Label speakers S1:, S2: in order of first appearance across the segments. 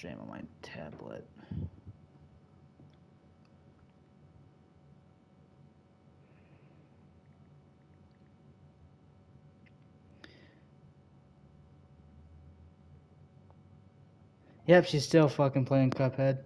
S1: stream on my tablet. Yep, she's still fucking playing Cuphead.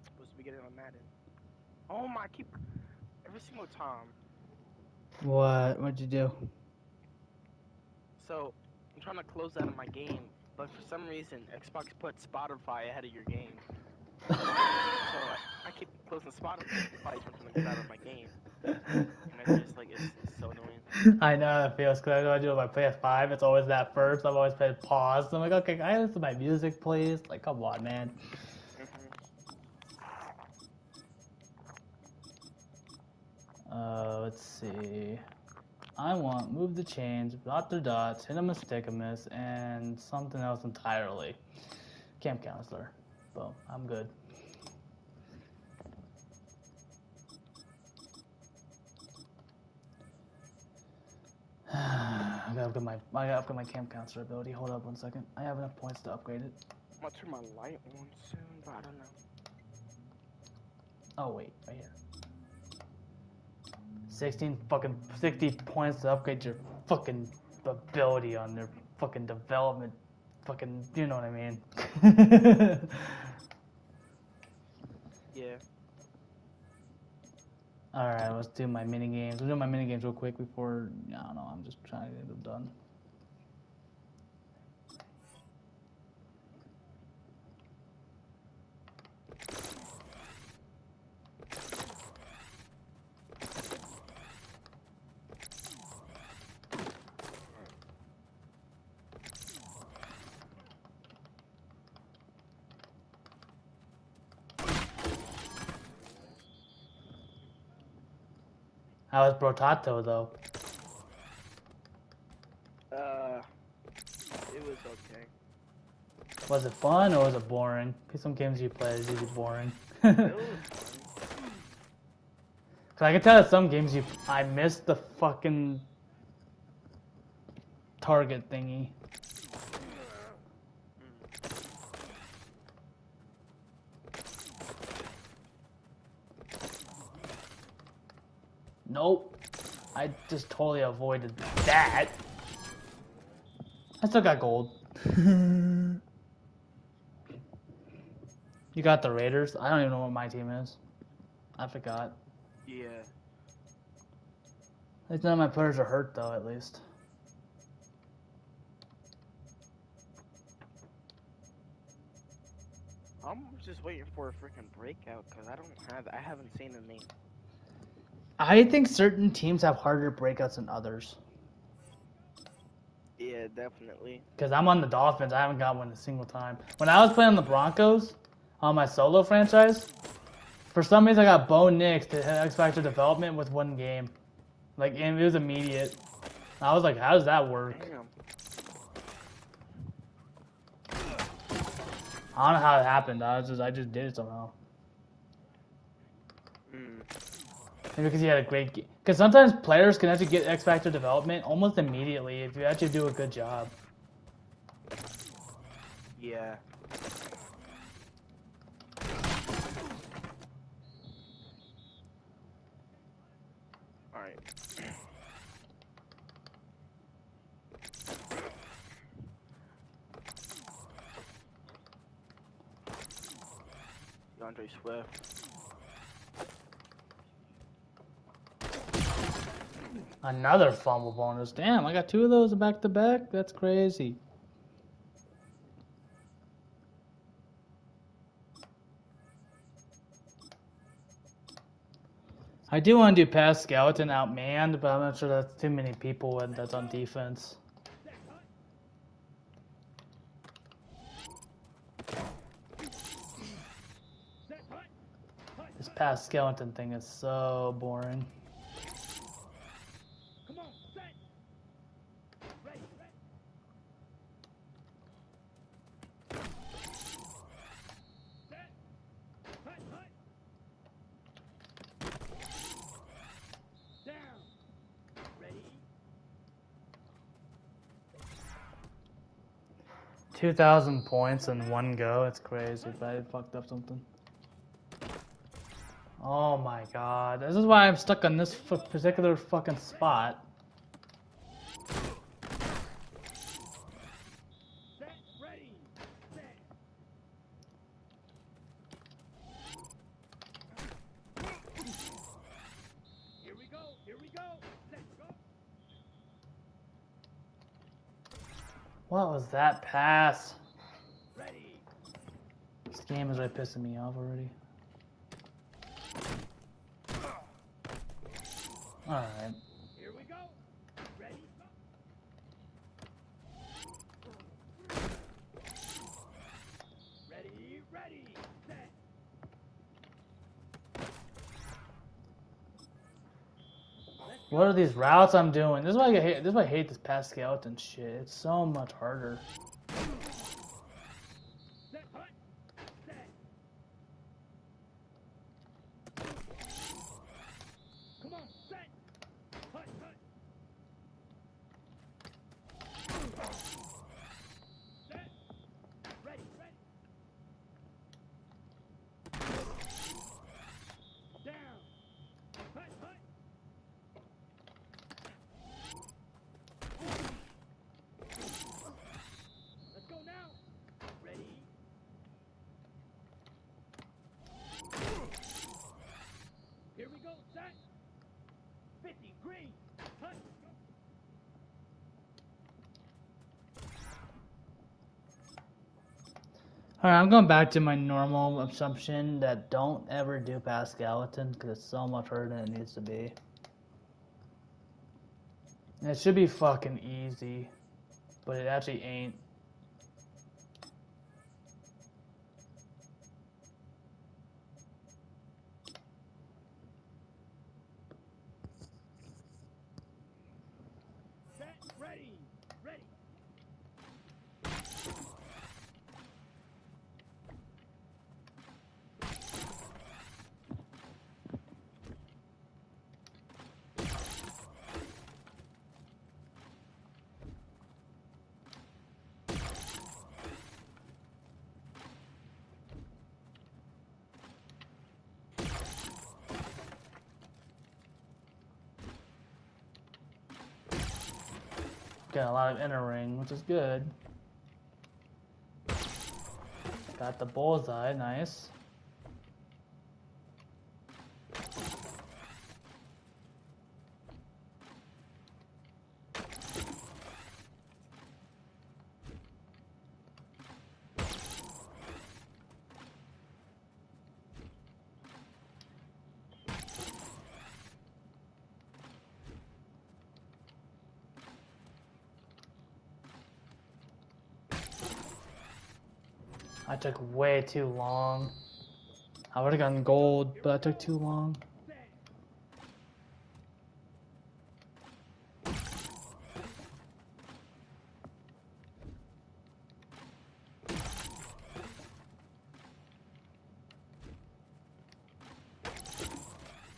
S2: Supposed to be getting on Madden. Oh my, every single time.
S1: What? What'd you do?
S2: So, I'm trying to close out of my game, but for some reason, Xbox put Spotify ahead of your game. So I keep closing Spotify trying to get out of my game. And it's just like, it's so annoying.
S1: I know how it feels because I know I do it on my PS5. It's always that first. I've always played pause. I'm like, okay, can I listen to my music, please? Like, come on, man. Let's see. I want move the chains, dot the dots, hit 'em a stickamus, and something else entirely. Camp counselor. Boom. I'm good. I gotta upgrade my camp counselor ability. Hold up 1 second. I have enough points to upgrade it.
S2: I'm gonna turn my light on soon, but I don't know.
S1: Oh wait, right here. 60 points to upgrade your fucking ability on their fucking development. Fucking, you know what I mean?
S2: Yeah.
S1: Alright, let's do my mini games. We'll do my mini games real quick before, I don't know, I'm just trying to get them done. How was Brotato though?
S2: It was okay.
S1: Was it fun or was it boring? Because some games you play is usually boring.
S2: It was fun.
S1: Cause I can tell that some games I missed the fucking target thingy. Nope. I just totally avoided that. I still got gold. You got the Raiders? I don't even know what my team is. I forgot.
S2: Yeah.
S1: At least none of my players are hurt though, at least.
S2: I'm just waiting for a freaking breakout because I haven't seen any.
S1: I think certain teams have harder breakouts than others.
S2: Yeah, definitely.
S1: Because I'm on the Dolphins, I haven't got one a single time. When I was playing on the Broncos, on my solo franchise, for some reason I got Bo Nix to hit X Factor development with 1 game. Like, and it was immediate. I was like, how does that work?
S2: Damn.
S1: I don't know how it happened. I just did it somehow. Maybe because he had a great game. Because sometimes players can actually get X Factor development almost immediately if you actually do a good job.
S2: Yeah. Alright. DeAndre Swift.
S1: Another fumble bonus. Damn, I got 2 of those back to back. That's crazy. I do want to do pass skeleton outmanned, but I'm not sure that's too many people when that's on defense. This past skeleton thing is so boring.
S3: Come on, set. Ready, ready. Set. Hut, hut. Down. Ready.
S1: 2,000 points in one go. It's crazy. If I fucked up something. Oh my god. This is why I'm stuck on this particular fucking spot.
S3: Set. Ready. Set. Here we go. Here we go. Let's go.
S1: What was that pass?
S3: Ready.
S1: This game is really pissing me off already. Alright.
S3: Here we go. Ready. Ready. Ready. Set.
S1: What are these routes I'm doing? This is why I hate. This is why I hate this past skeleton shit. It's so much harder.
S3: Set. Hut. Set. Come on. Set. Hut. Hut. Set. Ready. Ready. Down. Hut. Hut. Let's go now. Ready. Here we go. Set. 50 green. Hut.
S1: Alright, I'm going back to my normal assumption that don't ever do past skeleton because it's so much harder than it needs to be. And it should be fucking easy, but it actually ain't.
S3: Set. Ready. Ready.
S1: Got a lot of inner ring, which is good. Got the bullseye, nice. I took way too long. I would have gotten gold, but I took too long.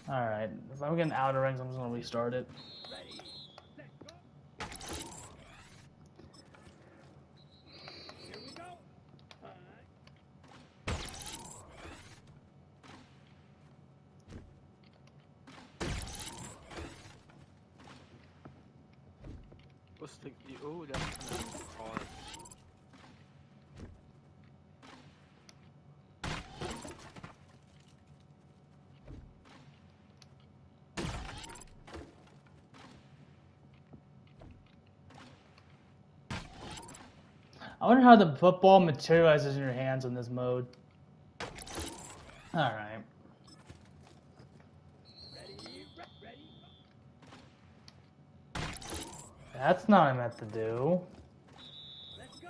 S1: Alright, if I'm getting outer rings, I'm just gonna restart it.
S3: Ready. Set. Go. Here we go. Hut.
S2: What's the? Oh, that's kind of hard.
S1: I wonder how the football materializes in your hands in this mode. Alright.
S3: Ready. Ready.
S1: That's not what I meant to do.
S3: Let's go.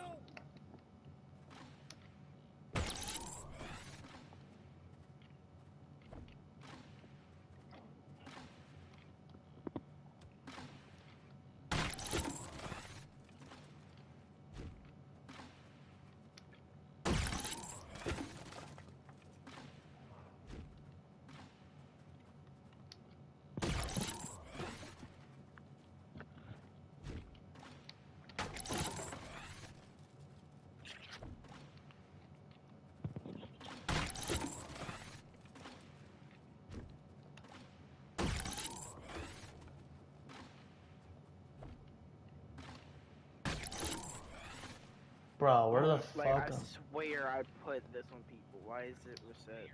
S1: Bro, where the
S2: Like,
S1: fuck?
S2: I swear I put this on people. Why is it reset?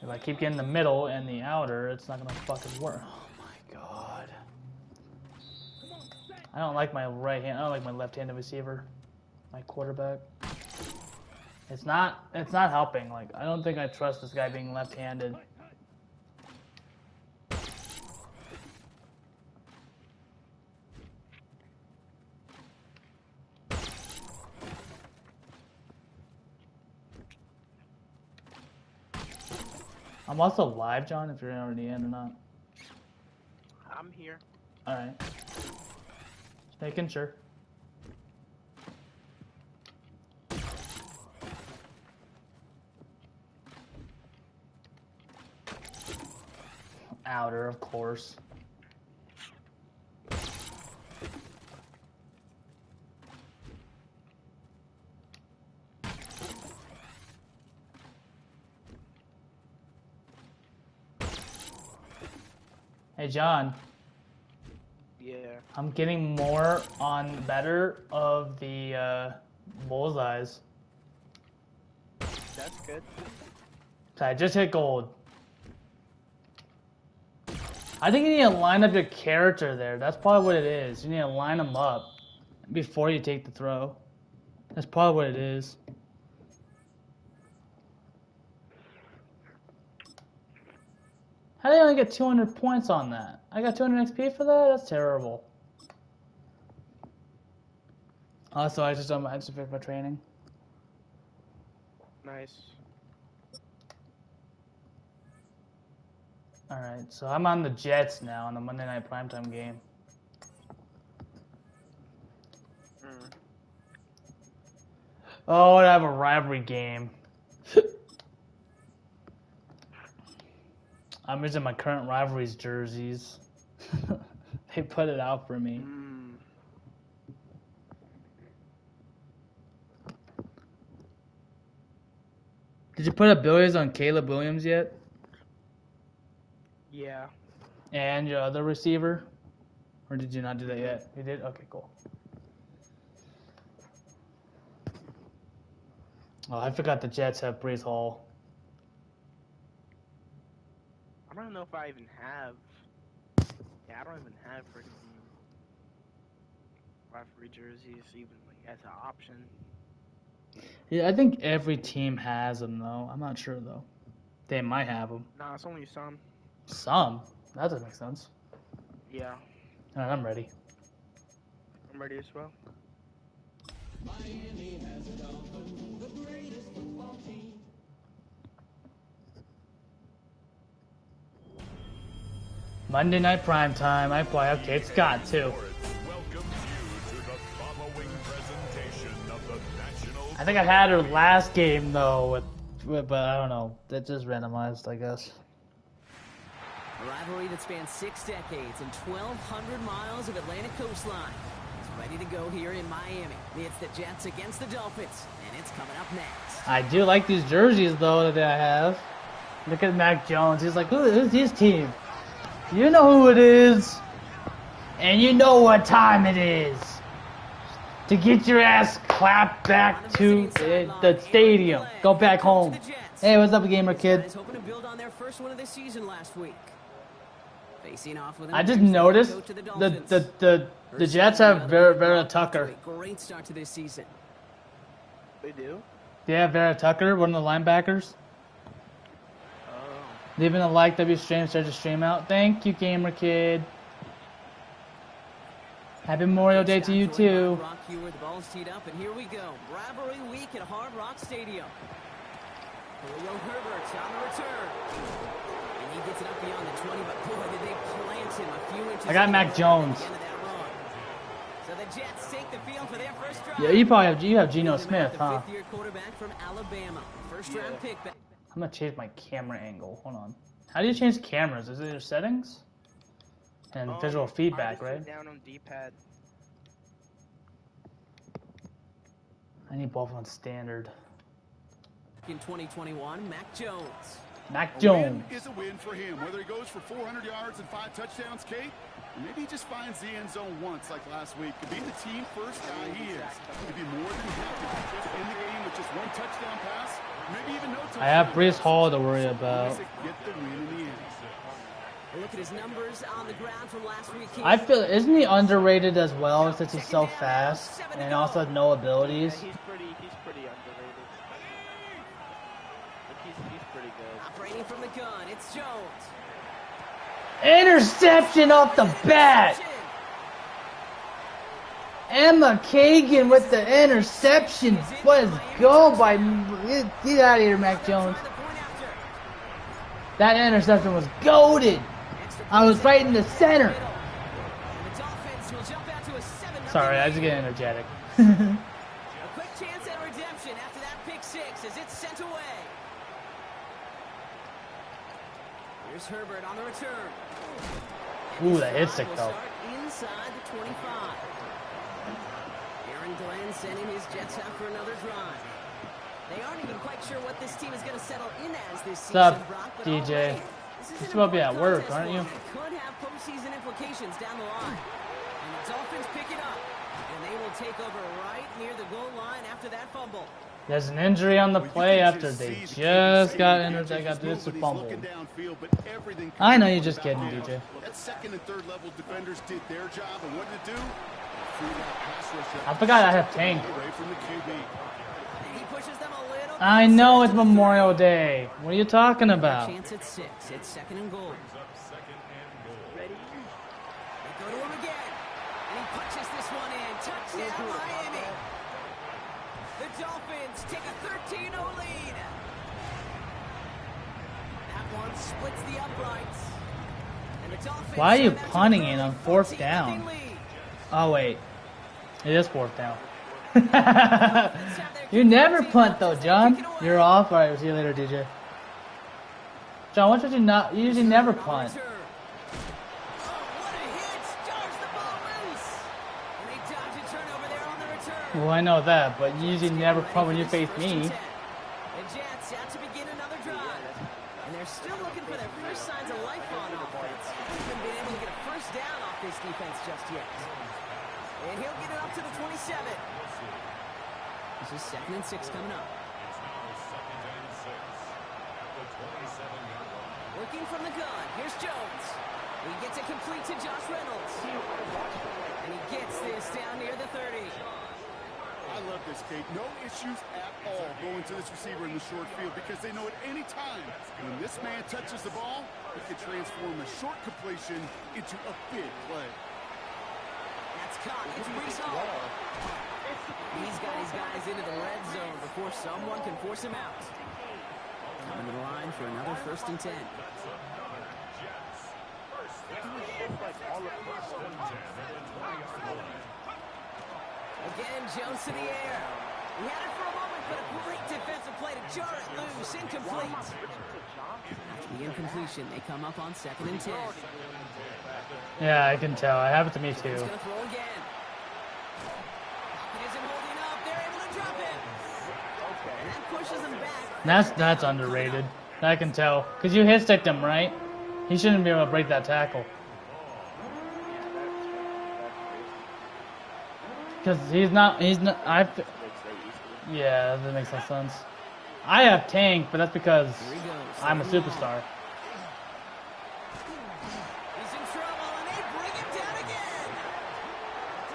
S1: If I keep getting the middle and the outer, it's not gonna fucking work. Oh my god. I don't like my right hand. I don't like my left-handed receiver. My quarterback. It's not helping. Like, I don't think I trust this guy being left-handed. I'm also live, John, if you're already in or not.
S2: I'm here.
S1: Alright. Just making sure. Outer, of course. Hey, John.
S2: Yeah.
S1: I'm getting more on better of the bullseyes.
S2: That's good.
S1: So I just hit gold. I think you need to line up your character there. That's probably what it is. You need to line them up before you take the throw. That's probably what it is. How did I only get 200 points on that? I got 200 XP for that? That's terrible. Also, I just finished my training.
S2: Nice.
S1: Alright, so I'm on the Jets now on the Monday Night Primetime game. Oh, I have a rivalry game. I'm using my current rivalries jerseys. They put it out for me. Did you put abilities on Caleb Williams yet?
S2: Yeah.
S1: And your other receiver? Or did you not do that yet? You did? Okay, cool. Oh, I forgot the Jets have Brees Hall.
S2: I don't know if I even have. Yeah, I don't even have freaking rivalry jerseys even like as an option.
S1: Yeah, I think every team has them though. I'm not sure though. They might have them.
S2: Nah, it's only some.
S1: Some? That doesn't make sense.
S2: Yeah.
S1: Alright, I'm ready.
S2: I'm ready as well.
S3: Miami has a dolphin, the greatest football team.
S1: Monday Night Primetime. I play up Kate Scott too. I think I had her last game though, with but I don't know. That just randomized, I guess.
S4: A rivalry that spans 6 decades and 1,200 miles of Atlantic coastline. It's ready to go here in Miami. It's the Jets against the Dolphins, and it's coming up next.
S1: I do like these jerseys though that I have. Look at Mac Jones. He's like, who's his team? You know who it is, and you know what time it is. To get your ass clapped back to the stadium. Go back home. Hey, what's up, gamer kid?
S4: Hoping to build on their first one of the season last week. Facing off with
S1: I just noticed the Jets have Vera Tucker.
S4: Great start to this season.
S2: They do?
S1: Yeah, Vera Tucker, one of the linebackers.
S2: Oh.
S1: Leaving a like, W stream, start to stream out. Thank you, gamer kid. Happy Memorial Day to you too.
S4: Rock Hewer, the ball's teed up, and here we go. Rivalry week at Hard Rock Stadium. Julio Herbert's on the return. And he gets it up beyond the 20, but boy, did they plant him a few inches.
S1: I got Mac Jones.
S4: So the Jets take the field for their first drive.
S1: Yeah, you probably have Geno Smith, huh?
S4: Fifth-year quarterback from Alabama. First-round pick.
S1: I'm gonna change my camera angle. Hold on. How do you change cameras? Is it your settings? And visual feedback, right?
S2: Down on D-pad.
S1: I need both on standard.
S4: In 2021, Mac Jones.
S1: Mac
S5: A
S1: Jones.
S5: win is a win for him, whether he goes for 400 yards and 5 touchdowns, Kate, or maybe he just finds the end zone once like last week. To be the team first guy he is, to be more than happy to end the game with just 1 touchdown pass, maybe even no touchdown.
S1: I have Brees Hall to worry about.
S5: Get the win in the end.
S4: Look at his numbers on the ground from last week.
S1: I feel, isn't he underrated as well since he's so fast and also has no abilities?
S2: Yeah, he's pretty underrated. He's pretty good.
S4: Operating from the gun, it's Jones.
S1: Interception off the bat! Emma Kagan with the interception. Let's go by. Get out of here, Mac Jones. That interception was goated. I was right in the center. Sorry, I just get energetic.
S4: A quick chance at redemption after that pick six as it's sent away. Here's Herbert on the return.
S1: Ooh, that hit sick though.
S4: Inside the 25. Aaron Glenn sending his Jets out for another drive. They aren't even quite sure what this team is going to settle in as this season.
S1: What's up,
S4: Brock, but
S1: DJ?
S4: already, this is
S1: You're
S4: an
S1: supposed to be at
S4: important
S1: work,
S4: contest
S1: aren't you?
S4: for them. It could have postseason implications down the line. And the Dolphins pick it up. And they will take over right near the goal line after that fumble.
S1: There's an injury on the play after they just got injured. They got this fumble. I know you're just kidding, DJ.
S5: That second and third level defenders did their job, and what did it do?
S1: I forgot I have Tank.
S5: Away from the QB.
S4: He pushes them a little.
S1: I know it's Memorial Day. What are you talking about?
S4: Chance at 6. It's second and goal.
S2: Ready?
S4: They go to him again. And he punches this one in. Touchdown, Miami. The Dolphins take a 13-0 lead. That one splits the uprights. And the Dolphins
S1: Why are you
S4: come out to
S1: punting
S4: an
S1: it on
S4: early
S1: 4th
S4: 14-0
S1: down?
S4: lead.
S1: Oh wait, it is 4th down. You never punt though, John. You're off. All right, we'll see you later, DJ. John, what should you not? You usually never punt.
S4: Oh, what a hit! Stars the ball loose. And they dodge a turnover there on the return.
S1: Well, I know that, but you usually never punt when you face me.
S4: The Jets out to begin another drive. And they're still looking for their first signs of life on offense. Haven't even been able to get a first down off this defense just yet. And he'll get it up to the 27. This is 2nd and 6 coming up. Working from the gun. Here's Jones. He gets it complete to Josh Reynolds. And he gets this down near the 30.
S5: I love this, Kate. No issues at all going to this receiver in the short field because they know at any time when this man touches the ball, he can transform a short completion into a big play.
S4: That's caught. It's Brees Hall. He's got his guys into the red zone before someone can force him out. Coming to the line for another 1st and 10. Again, Jones to the air. He had it for a moment, but a great defensive play to jar it loose. Incomplete. After the incompletion, they come up on 2nd and 10.
S1: Yeah, I can tell. It happened to me
S4: He's
S1: too.
S4: going to throw again. He isn't holding up. They're able to drop him. And that pushes him back.
S1: That's underrated. I can tell. Because you hit sticked him, right? He shouldn't be able to break that tackle. Because he's not, yeah, that makes no sense. I have Tank, but that's because I'm a superstar.
S4: He's in trouble, and they bring him down again.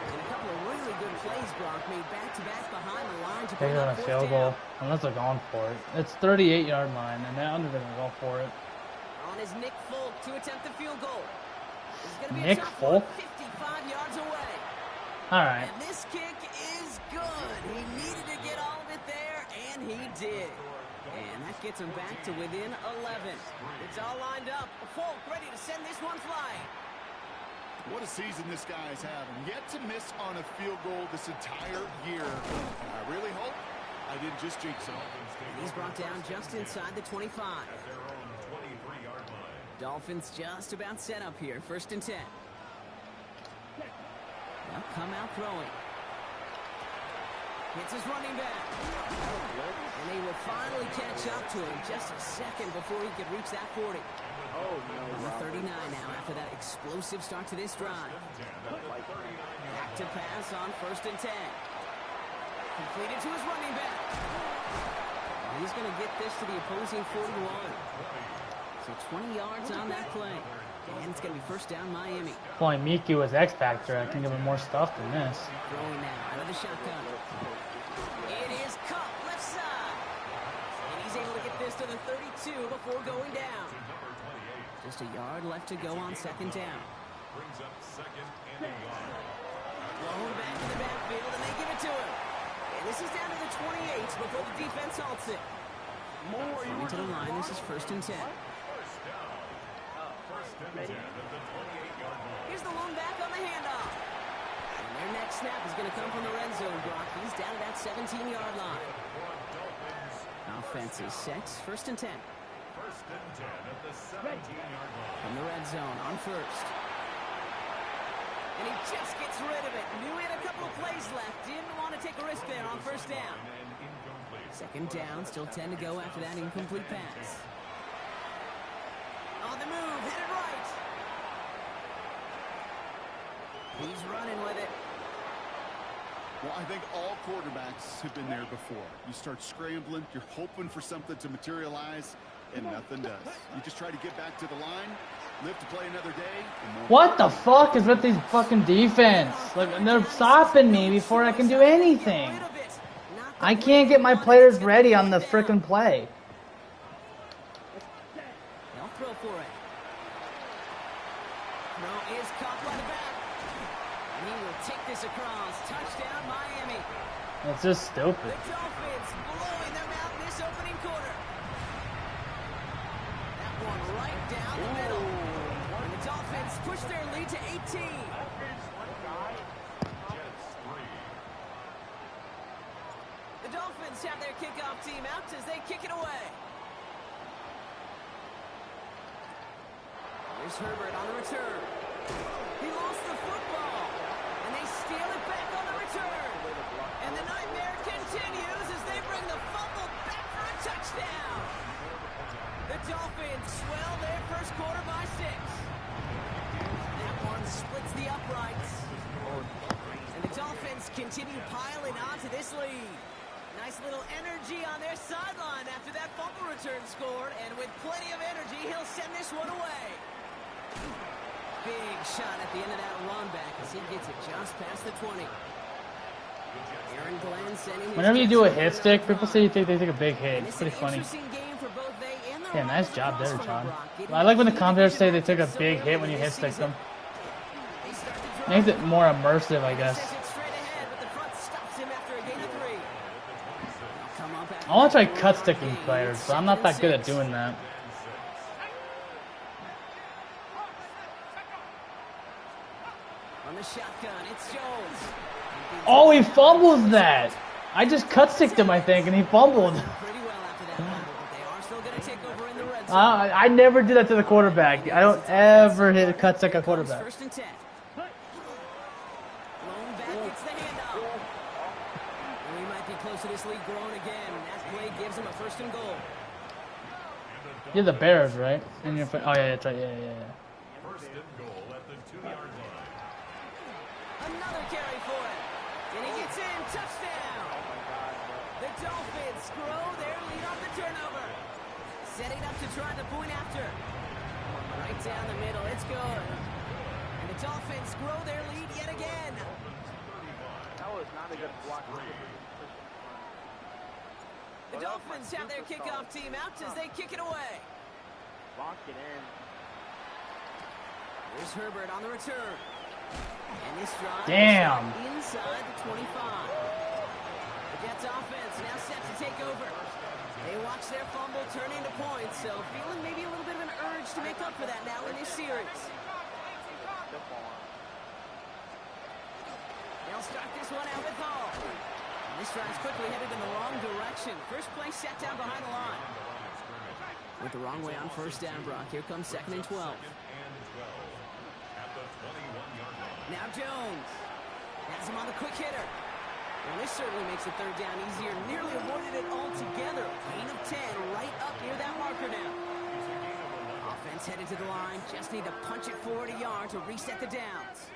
S4: And a couple of really good plays, Brock, made back-to-back behind the line to
S1: They're
S4: bring
S1: going
S4: up
S1: to
S4: 4th
S1: field
S4: down.
S1: goal, unless they're going for it. It's 38-yard line, and they're under going to go for it.
S4: On is Nick Folk to attempt the field goal. This is going to be
S1: Nick
S4: a tough
S1: Folk?
S4: one, 55 yards away.
S1: All right.
S4: And this kick is good. He needed to get all of it there, and he did. And that gets him back to within 11. It's all lined up. Folk ready to send this one flying.
S5: What a season this guy is having. Yet to miss on a field goal this entire year. I really hope I didn't just jinx him.
S4: He's brought down just inside the 25. Dolphins just about set up here. 1st and 10. They'll come out throwing. Hits his running back. And they will finally catch up to him just a second before he could reach that 40.
S2: Oh, no.
S4: On the 39 now after that explosive start to this drive. Back to pass on 1st and 10. Completed to his running back. And he's going to get this to the opposing 41. So 20 yards on that play. And it's going to be 1st down Miami.
S1: Pulling Miku as X Factor, I can give him more stuff than this.
S4: Throwing now out of the shotgun. It is caught left side. And he's able to get this to the 32 before going down. Just a yard left to go on 2nd down. Blown back in the backfield, and they give it to him. And this is down to the 28 before the defense halts it. Into the line, this is 1st and 10. Here's the lone back on the handoff. And their next snap is going to come from the red zone, Brock. He's down at that 17-yard line. Offense is set. 1st and 10. From the red zone on 1st. And he just gets rid of it. Knew he had a couple of plays left. Didn't want to take a risk there on 1st down. 2nd down, still 10 to go after that incomplete pass. On the move, headed right. He's running with it.
S5: Well, I think all quarterbacks have been there before. You start scrambling, you're hoping for something to materialize, and nothing does. You just try to get back to the line, live to play another day.
S1: What the fuck is with these fucking defense? Like, they're stopping me before I can do anything. I can't get my players ready on the frickin' play.
S4: They'll throw for it. Throw is caught by the back. And he will take this across. Touchdown, Miami.
S1: It's just stupid.
S4: The Dolphins blowing them out in this opening quarter. That one right down the middle. And the Dolphins push their lead to 18. The Dolphins have their kickoff team out as they kick it away. Here's Herbert on the return. He lost the football. And they steal it back on the return. And the nightmare continues as they bring the fumble back for a touchdown. The Dolphins swell their first quarter by 6. That one splits the uprights. And the Dolphins continue piling on to this lead. Nice little energy on their sideline after that fumble return scored. And with plenty of energy, he'll send this one away. Big shot at the end of that run back as he gets it just past the 20. Aaron Glenn sending
S1: Whenever you do a hit stick, people say they take a big hit. It's pretty funny.
S4: For both they and the
S1: Yeah, nice job there, John. I like when the commentators say they took a big hit when you hit stick them. Makes it more immersive, I guess. I want to try cut sticking players, but I'm not that good at doing that.
S4: On the shotgun, it's Jones.
S1: Oh, he fumbles that! I just cut sticked him, I think, and he fumbled.
S4: Pretty well after that fumble, but they are still going to take over in the red zone.
S1: I never do that to the quarterback. I don't ever hit a cut stick a quarterback.
S4: 1st and 10. Lone back gets the handoff. And we might be close to this lead growing again. That play gives him a 1st and goal.
S1: You're the Bears, right? And you're, oh yeah, that's right. Yeah.
S3: First and goal at the 2-yard line.
S4: Another carry for him. And he gets in. Touchdown. The Dolphins grow their lead on the turnover. Setting up to try the point after. Right down the middle. It's good. And the Dolphins grow their lead yet again.
S2: That was not a good block.
S4: The Dolphins have their kickoff team out as they kick it away.
S2: Lock it in.
S4: Here's Herbert on the return. And this drive inside the 25. The Jets offense now set to take over. They watch their fumble turn into points, so feeling maybe a little bit of an urge to make up for that now in this series. They'll start this one out with Hall. This drive's quickly headed in the wrong direction. First play set down behind the line. Went the wrong way on 1st down, Brock. Here comes 2nd and 12. Now Jones has him on the quick hitter. Well, this certainly makes the third down easier. Nearly avoided it altogether. Gain of 10 right up near that marker now. Offense headed to the line. Just need to punch it forward a yard to reset the downs.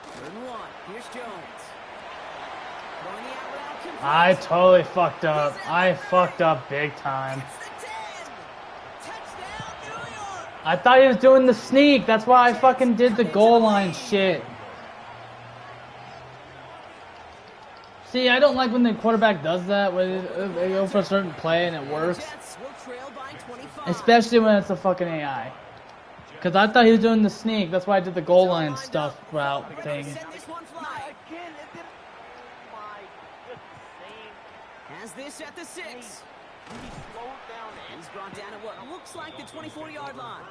S4: 3rd and 1. Here's Jones. Throwing the out route, complete.
S1: I totally fucked up. I fucked up big time.
S4: Gets the 10. Touchdown, New York.
S1: I thought he was doing the sneak. That's why I fucking did the goal line shit. See, I don't like when the quarterback does that, when they go for a certain play and it works.
S4: Jets will trail by 25.
S1: Especially when it's a fucking AI. Because I thought he was doing the sneak. That's why I did the goal line stuff route thing.
S4: Send this one fly.
S2: Again, it didn't. Oh my goodness.
S4: Has this at the 6.
S2: He slowed down.
S4: He's brought down at what looks like the 24-yard line.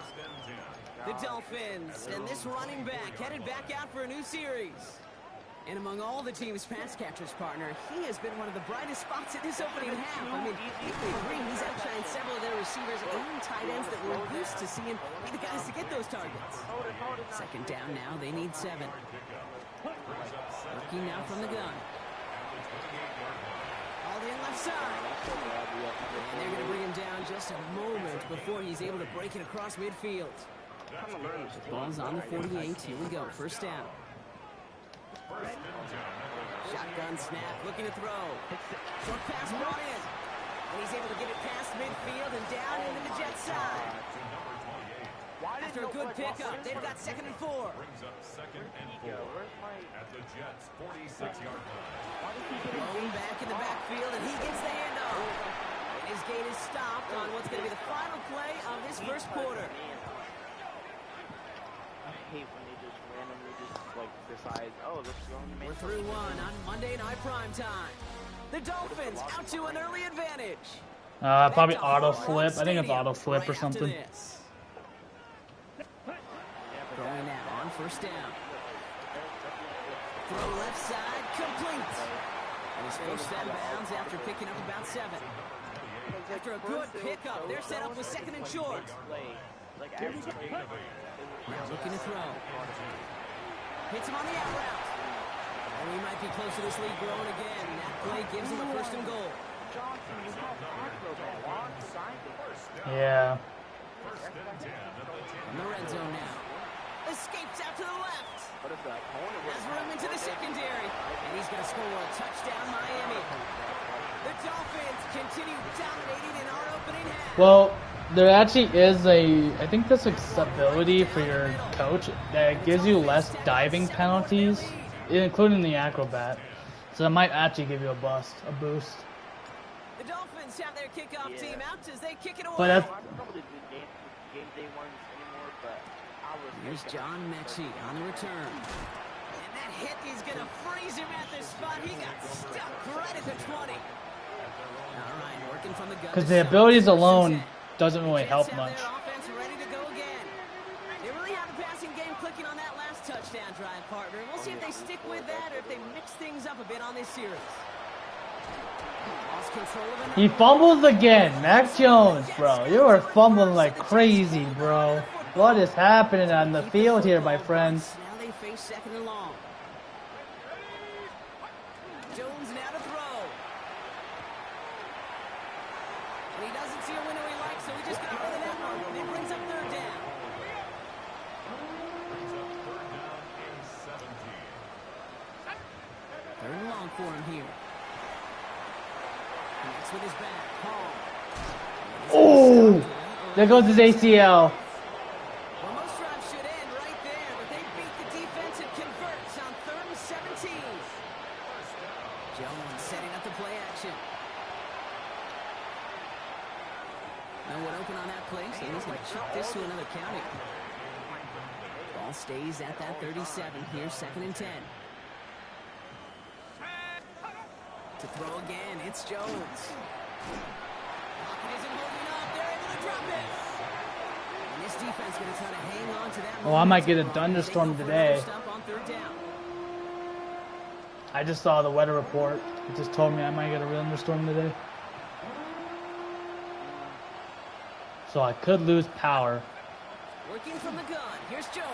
S4: The Dolphins and this running back headed back out for a new series. And among all the team's pass catchers, partner, he has been one of the brightest spots in this opening half. I mean, you can agree he's outshined several of their receivers and tight ends that we're used to seeing be the guys to get those targets. 2nd down now, they need 7. Working now from the gun. All in left side. And they're going to bring him down just a moment before he's able to break it across midfield. Ball's on the 48. Here we go. 1st down. Shotgun snap, looking to throw. Short pass brought in. And he's able to get it past midfield and down into the Jets side. After a good pickup, they've got 2nd and 4.
S6: Brings up 2nd and 4 at the Jets' 46-yard line.
S4: Thrown back in the backfield, and he gets the handoff. And his gate is stopped on what's going to be the final play of this 1st quarter.
S2: I hate when they just randomly decide, oh, let's go in the main.
S4: We're through 1 on Monday Night Prime Time. The Dolphins out to an early advantage.
S1: Probably auto flip. I think it's auto flip or something.
S4: Throwing now on 1st down. Throw left side, complete. And he's pushed out of bounds after picking up about 7. After a good pickup, they're set up with 2nd and short. Now looking to throw. Hits him on the out route. And we might be close to this lead growing again. That play gives him a 1st and goal.
S1: Yeah.
S4: In the red zone now. Escapes out to the left. Has room into the secondary. And he's going to score a touchdown, Miami. The Dolphins continue dominating in our opening half.
S1: Well, there actually is I think this ability for your coach that gives you less diving penalties, including the acrobat. So that might actually give you a boost.
S4: The Dolphins have their kickoff team out as they kick it away.
S1: But that's,
S4: Here's John Mechie on the return. And that hit is going to freeze him at the spot. He got stuck right at the 20. All right, working from the gun.
S1: because the abilities alone doesn't really help much.
S4: Offense ready to go again. They really have a passing game clicking on that last touchdown drive, partner. We'll see if they stick with that or if they mix things up a bit on this series. Lost control of it.
S1: He fumbles again. Mac Jones, bro. You are fumbling like crazy, bro. What is happening on the field here, my friends?
S4: Now they face 2nd and long. Jones now to throw. And he doesn't see a window he likes, so he just got rid of that one. And it brings up 3rd down. Third and long for him here. Connects with his back. Hall.
S1: Oh! There goes his ACL.
S4: Well, most drives should end right there, but they beat the defense and converts on 3rd and 17. Jones setting up the play action. No one open on that play, so he's going to chuck this to another county. Ball stays at that 37. Here's 2nd and 10. To throw again, it's Jones. Pocket isn't holding up. They're able to drop it. And this defense going to try to hang on to that.
S1: Oh, I might get a thunderstorm today.
S4: On 3rd down.
S1: I just saw the weather report. It just told me I might get a thunderstorm today. So I could lose power.
S4: Working from the gun. Here's Jones.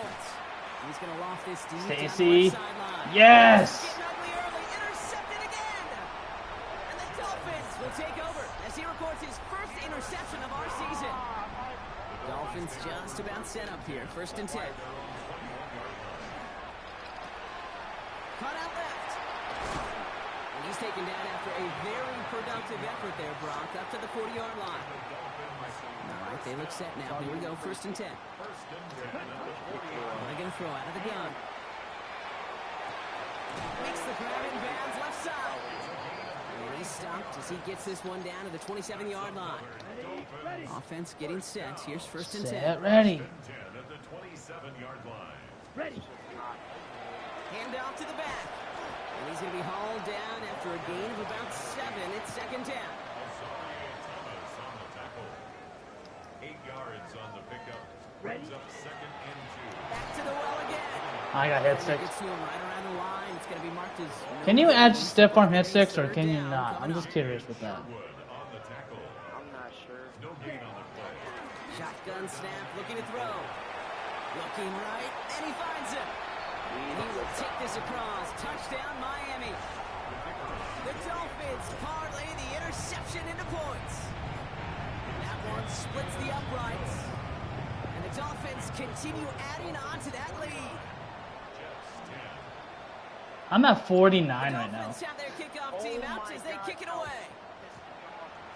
S4: He's going to loft this deep
S1: Stacy.
S4: down the right sideline.
S1: Yes!
S4: Getting ugly early, intercepted again! And the Dolphins will take over as he records his first interception of our season. The Dolphins just about set up here, 1st and 10. Cut out left. And he's taken down after a very productive effort there, Brock, up to the 40-yard line. All right, they look set now. Here we go, 1st and 10. They're going to throw out of the gun. Makes the grab in bounds left side. And he's stopped as he gets this one down to the 27-yard line. Offense getting set. Here's 1st and 10.
S1: Set ready.
S6: At the 27-yard line.
S3: Ready.
S4: Hand off to the back. And he's going to be hauled down after a gain of about 7. It's 2nd down.
S6: Thomas on the tackle. 8 yards on the pickup. Brings up 2nd and 2.
S4: Back to the well again.
S1: I got hit 6.
S4: Gets to him right around the line. It's going to be marked as no
S1: Can you add
S4: gain.
S1: stiff arm hit 6 or can you
S4: Third down
S1: not? I'm
S4: coming
S1: just
S4: up.
S1: curious with that.
S6: Wood on the tackle.
S2: I'm not sure.
S6: No gain on the play.
S4: Shotgun snap, looking to throw. Looking right, and he finds him. And he will take this across. Touchdown, Miami. The Dolphins parlay the interception into points. That one splits the uprights. And the Dolphins continue adding on to that lead.
S1: I'm at 49
S4: The
S1: right now.
S4: Dolphins have their kickoff team out as they kick it away.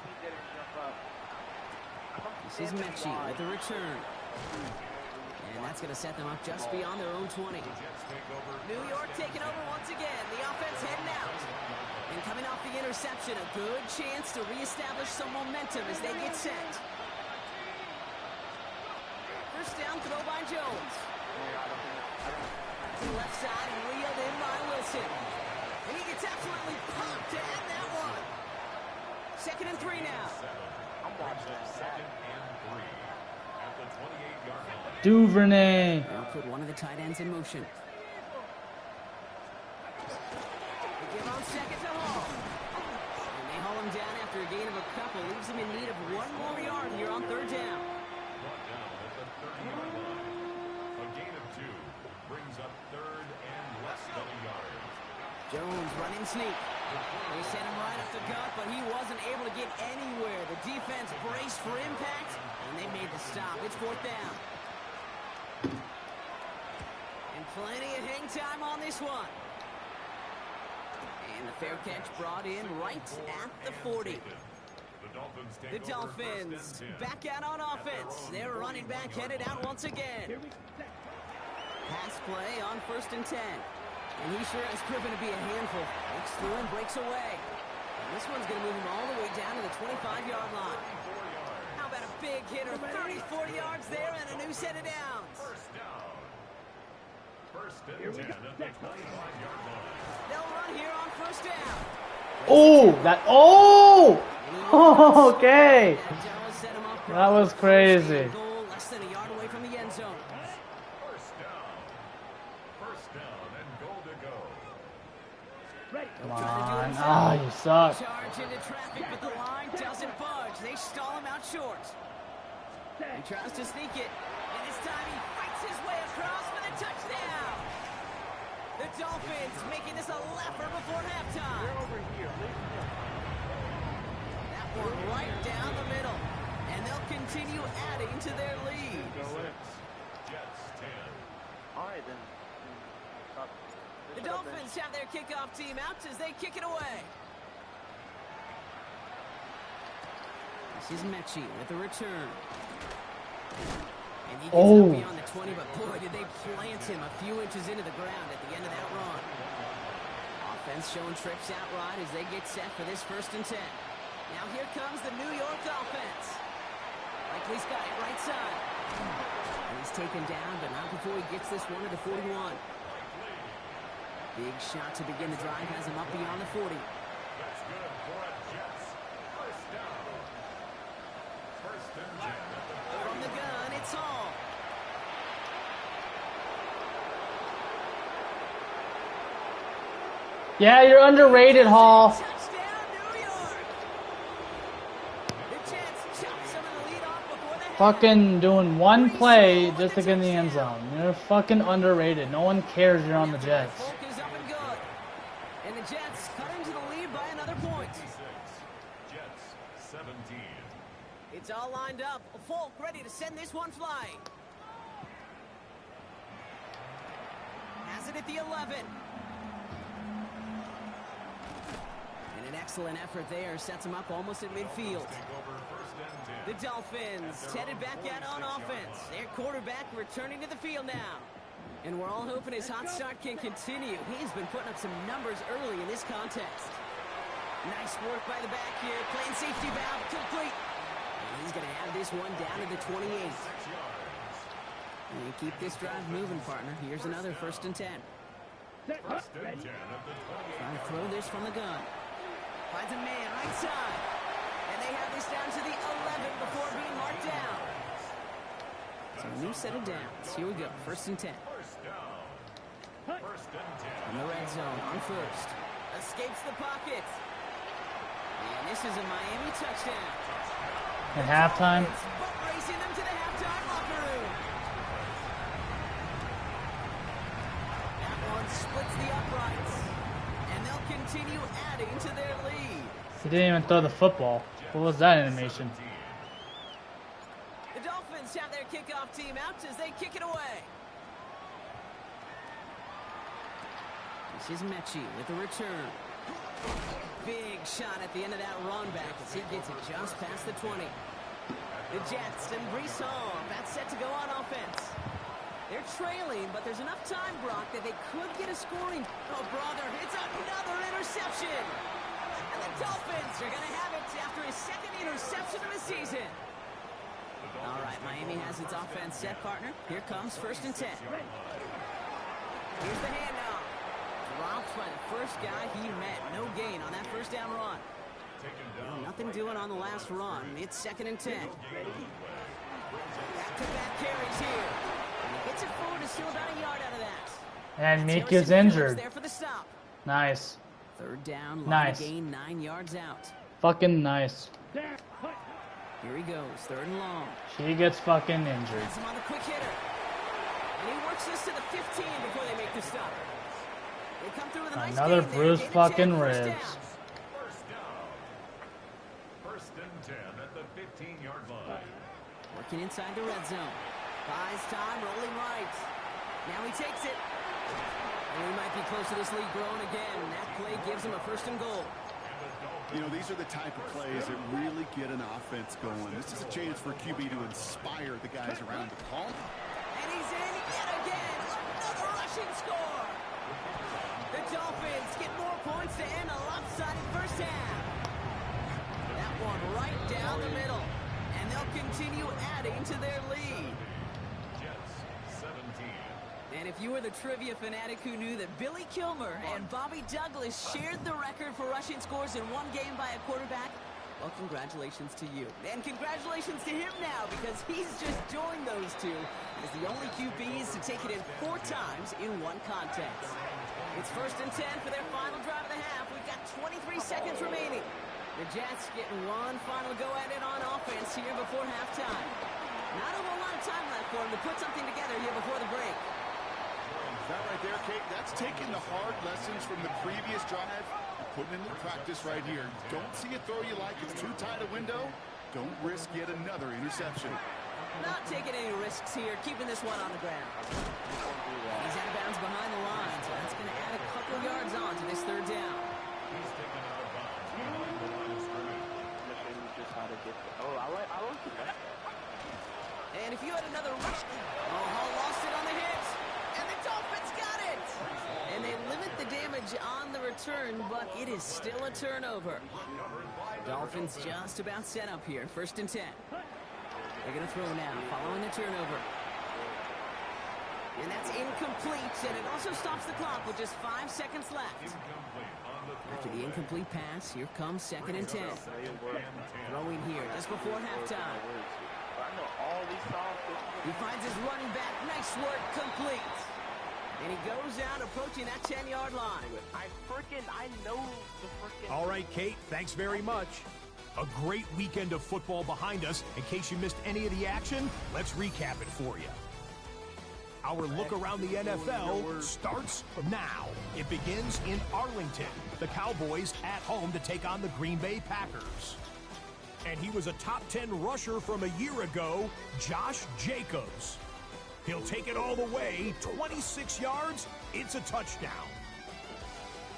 S2: He didn't jump up.
S4: This is Mechie with the return. And that's going to set them up just beyond their own 20. New York taking over once again. The offense heading out. And coming off the interception, a good chance to reestablish some momentum as they get set. First down throw by Jones. To the left side and reeled in by Wilson. And he gets absolutely pumped to end that one. 2nd and 3 now.
S2: I'm watching that.
S1: Duvernay.
S4: They'll put one of the tight ends in motion. They give on 2nd to Hall. And they haul him down after a gain of a couple. Leaves him in need of 1 more yard here on 3rd down.
S6: Brought down at the 30-yard line. A gain of 2 brings up 3rd and less than a yard.
S4: Jones running sneak. They sent him right up the gut, but he wasn't able to get anywhere. The defense braced for impact, and they made the stop. It's 4th down. And plenty of hang time on this one. And the fair catch brought in right at the 40. The Dolphins back out on offense. Their running back headed out once again. Pass play on 1st and 10. And he sure has proven to be a handful. Looks through and breaks away. And this one's going to move him all the way down to the 25-yard line. How about a big hitter? 30, 40 yards there and a new set of downs.
S6: First down. 1st and 10 at the 25-yard line.
S4: They'll run here on 1st down.
S1: Oh, that. Oh! Okay.
S4: That set him up.
S1: That was crazy.
S4: Goal less than a yard away from the end zone.
S6: First down and goal to go.
S1: Come on. Ah, you suck.
S4: Charge into traffic, but the line doesn't budge. They stall him out short. He tries to sneak it, and this time he fights his way across for the touchdown. The Dolphins making this a leper before halftime. That one right down the middle, and they'll continue adding to their lead.
S6: Jets 10.
S2: All right, then.
S4: The Dolphins have their kickoff team out as they kick it away. This is Mechie with the return. And he gets up beyond the 20, but boy, did they plant him a few inches into the ground at the end of that run. Offense showing tricks out right as they get set for this 1st and 10. Now here comes the New York offense. Likely's got it right side. And he's taken down, but not before he gets this one to the 41. Big shot to begin the drive has him up beyond the 40.
S6: That's good for a Jets. First down. 1st and 10 at the 30.
S4: From the gun, it's Hall.
S1: Yeah, you're underrated, Hall.
S4: Touchdown, New York. The Jets chop some of the lead off before the half.
S1: Fucking doing one play just to get in the end zone. You're fucking underrated. No one cares you're on the Jets.
S4: Folk is up and And the Jets cut into the lead by another point.
S6: 26. Jets 17.
S4: It's all lined up. Folk ready to send this one flying. Has it at the 11. And an excellent effort there sets him up almost at midfield.
S6: Take over first and 10.
S4: The Dolphins headed back out on offense. Their quarterback returning to the field now. And we're all hoping his hot start can continue. He's been putting up some numbers early in this contest. Nice work by the back here. Playing safety valve complete. And he's going to have this one down to the 28.
S6: 6 yards.
S4: And you keep this drive moving, partner. Here's another first and 10.
S6: First and 10 at the 28.
S4: Trying to throw this from the gun. Finds a man right side. And they have this down to the 11 before being marked down. So a new set of downs. Here we go. First and 10.
S6: First down. First and 10.
S4: In the red zone on first. Escapes the pocket. And this is a Miami touchdown.
S1: At halftime.
S4: It's butt racing them to the halftime locker room. That one splits the uprights. And they'll continue adding to their lead.
S1: He didn't even throw the football. What was that animation?
S4: The Dolphins have their kickoff team out as they kick it away. This is Mechie with the return. Big shot at the end of that run back as he gets it just past the 20. The Jets and Brees Hall, that's set to go on offense. They're trailing, but there's enough time, Brock, that they could get a scoring. Oh, brother, it's another interception. And the Dolphins are going to have it after his second interception of the season. All right, Miami has its offense set, partner. Here comes first and 10. Here's the handoff. Dropped by the first guy he met. No gain on that first down run. Well, nothing doing on the last run. It's second and 10. Back-to-back carries here. And he gets it forward to steal about a yard out of that.
S1: And
S4: That's
S1: Meek is
S4: Harrison Phillips
S1: injured.
S4: there for the stop.
S1: Nice.
S4: Third down,
S1: Nice.
S4: gain 9 yards out.
S1: Fucking nice.
S4: Here he goes, third and long.
S1: She gets fucking injured.
S4: Has him on the quick hitter. And he works this to the 15 before they make the stop. They come through with a nice
S1: Another
S4: gain there.
S1: bruised
S4: Gain of
S1: fucking
S4: 10, first
S1: ribs.
S4: down.
S6: First down. First and 10 at the 15-yard line.
S4: Working inside the red zone. Buys time, rolling right. Now he takes it. And he might be close to this lead growing again. That play gives him a first and goal.
S5: You know, these are the type of plays that really get an offense going. This is a chance for QB to inspire the guys around the call.
S4: And he's in yet again. Another rushing score. The Dolphins get more points to end a lopsided first half. That one right down the middle. And they'll continue adding to their lead.
S6: Jets 17.
S4: And if you were the trivia fanatic who knew that Billy Kilmer and Bobby Douglas shared the record for rushing scores in one game by a quarterback, well, congratulations to you. And congratulations to him now, because he's just joined those two as the only QBs to take it in 4 times in one contest. It's first and 10 for their final drive of the half. We've got 23 seconds remaining. The Jets getting one final go at it on offense here before halftime. Not a whole lot of time left for them to put something together here before the break.
S5: That right there, Kate, that's taking the hard lessons from the previous drive and putting into practice right here. Don't see a throw you like, it's too tight a window. Don't risk yet another interception.
S4: Not taking any risks here, keeping this one on the ground. He's out of bounds behind the line, so that's going to add a couple yards on to this third down.
S6: He's taken out of bounds behind the line of scrimmage.
S4: And if you had another rush, Hall lost it on the hit. And the Dolphins got it! And they limit the damage on the return, but it is still a turnover. Dolphins just about set up here, first and 10. They're going to throw now, following the turnover. And that's incomplete, and it also stops the clock with just 5 seconds left. After the incomplete pass, here comes second and 10. Throwing here just before halftime. He finds his running back. Nice work, complete. And he goes out approaching that 10-yard line.
S2: I know the freaking.
S7: All right, Kate, thanks very much. A great weekend of football behind us. In case you missed any of the action, let's recap it for you. Our look around the NFL starts now. It begins in Arlington. The Cowboys at home to take on the Green Bay Packers. And he was a top 10 rusher from a year ago, Josh Jacobs. He'll take it all the way, 26 yards, it's a touchdown.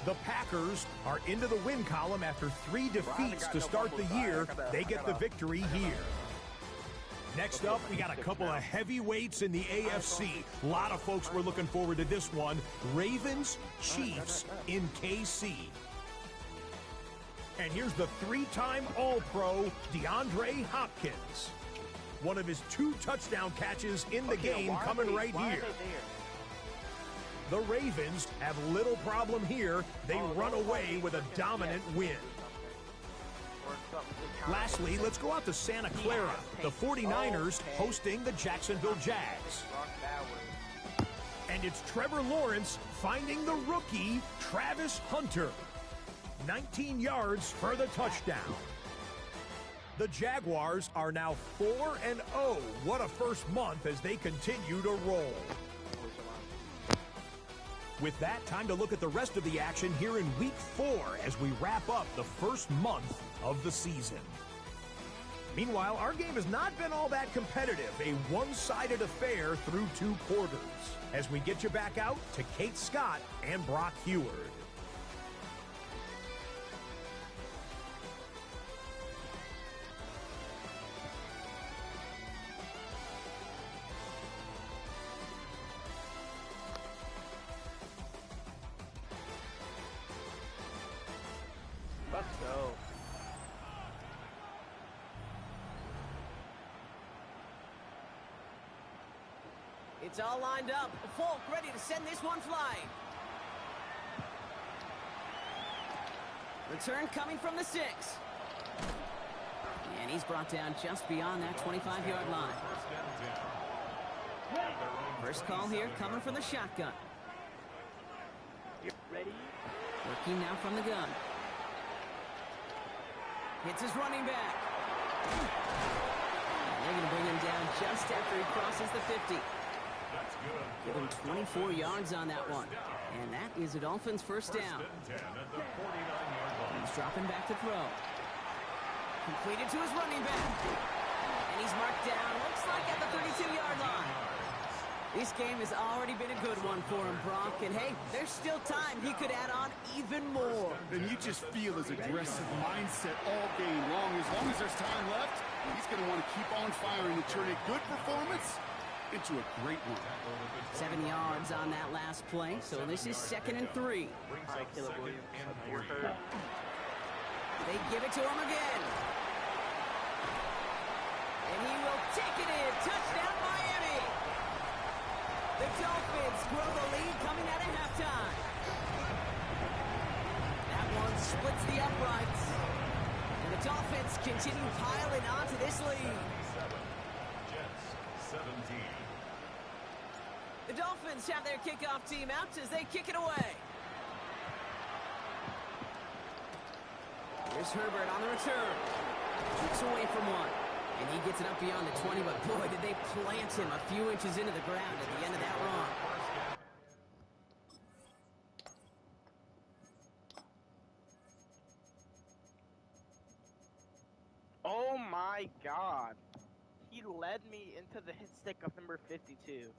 S7: The Packers are into the win column after 3 defeats to start the year. They get the victory here. Next up, we got a couple of heavyweights in the AFC. A lot of folks were looking forward to this one. Ravens, Chiefs in KC. And here's the 3-time All-Pro, DeAndre Hopkins. One of his 2 touchdown catches in the game coming right here. The Ravens have little problem here. They run away with a dominant win. Lastly, let's go out to Santa Clara. The 49ers hosting the Jacksonville Jags. And it's Trevor Lawrence finding the rookie, Travis Hunter. 19 yards for the touchdown. The Jaguars are now 4-0. What a first month as they continue to roll. With that, time to look at the rest of the action here in Week 4 as we wrap up the first month of the season. Meanwhile, our game has not been all that competitive, a one-sided affair through 2 quarters. As we get you back out to Kate Scott and Brock Heward.
S2: Let's go.
S4: It's all lined up. Folk ready to send this one flying. Return coming from the 6. And he's brought down just beyond that 25-yard line. First call here coming from the shotgun.
S2: Ready?
S4: Working now from the gun. Hits his running back. And they're going to bring him down just after he crosses the 50. Give him 24 yards on that one. And that is a Dolphins first down. He's dropping back to throw. Completed to his running back. And he's marked down, looks like at the 32-yard line. This game has already been a good one for him, Brock. And hey, there's still time. He could add on even more.
S5: And you just feel his aggressive mindset all game long. As long as there's time left, he's going to want to keep on firing to turn a good performance into a great one.
S4: 7 yards on that last play, so this is 2nd and 3. They give it to him again. And he will take it in. Touchdown, Miami. The Dolphins grow the lead coming out of halftime. That one splits the uprights. And the Dolphins continue piling onto this lead.
S6: Jets, 17.
S4: The Dolphins have their kickoff team out as they kick it away. Here's Herbert on the return. Kicks away from one. And he gets it up beyond the 20, but boy, did they plant him a few inches into the ground at the end of that run.
S2: Oh my God. He led me into the hit stick of number 52.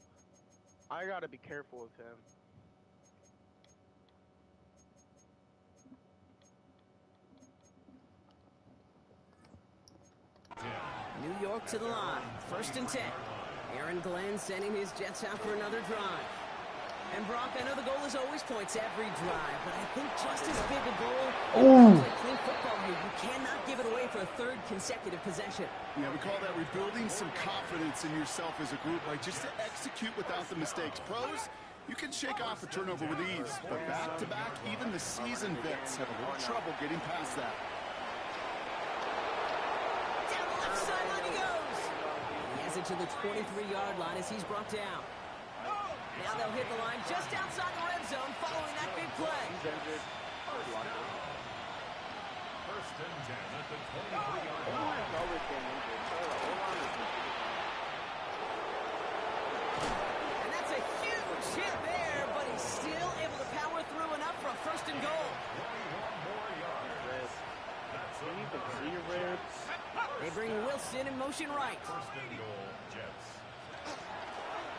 S2: I gotta be careful with him.
S4: New York to the line. 1st and 10. Aaron Glenn sending his Jets out for another drive. And Brock, I know the goal is always points every drive, but I think just as big a goal to clean football here. You cannot give it away for a 3rd consecutive possession.
S5: Yeah, we call that rebuilding some confidence in yourself as a group, right? Just to execute without the mistakes. Pros, you can shake off a turnover with ease, but back-to-back, even the seasoned vets have a little trouble getting past that.
S4: Down the left sideline he goes. He has it to the 23-yard line as he's brought down. Now they'll hit the line just outside the red zone following that big play.
S6: First and 10 at the 23-yard line.
S4: And that's a huge hit there, but he's still able to power through enough for a first and goal. They bring Wilson in motion right.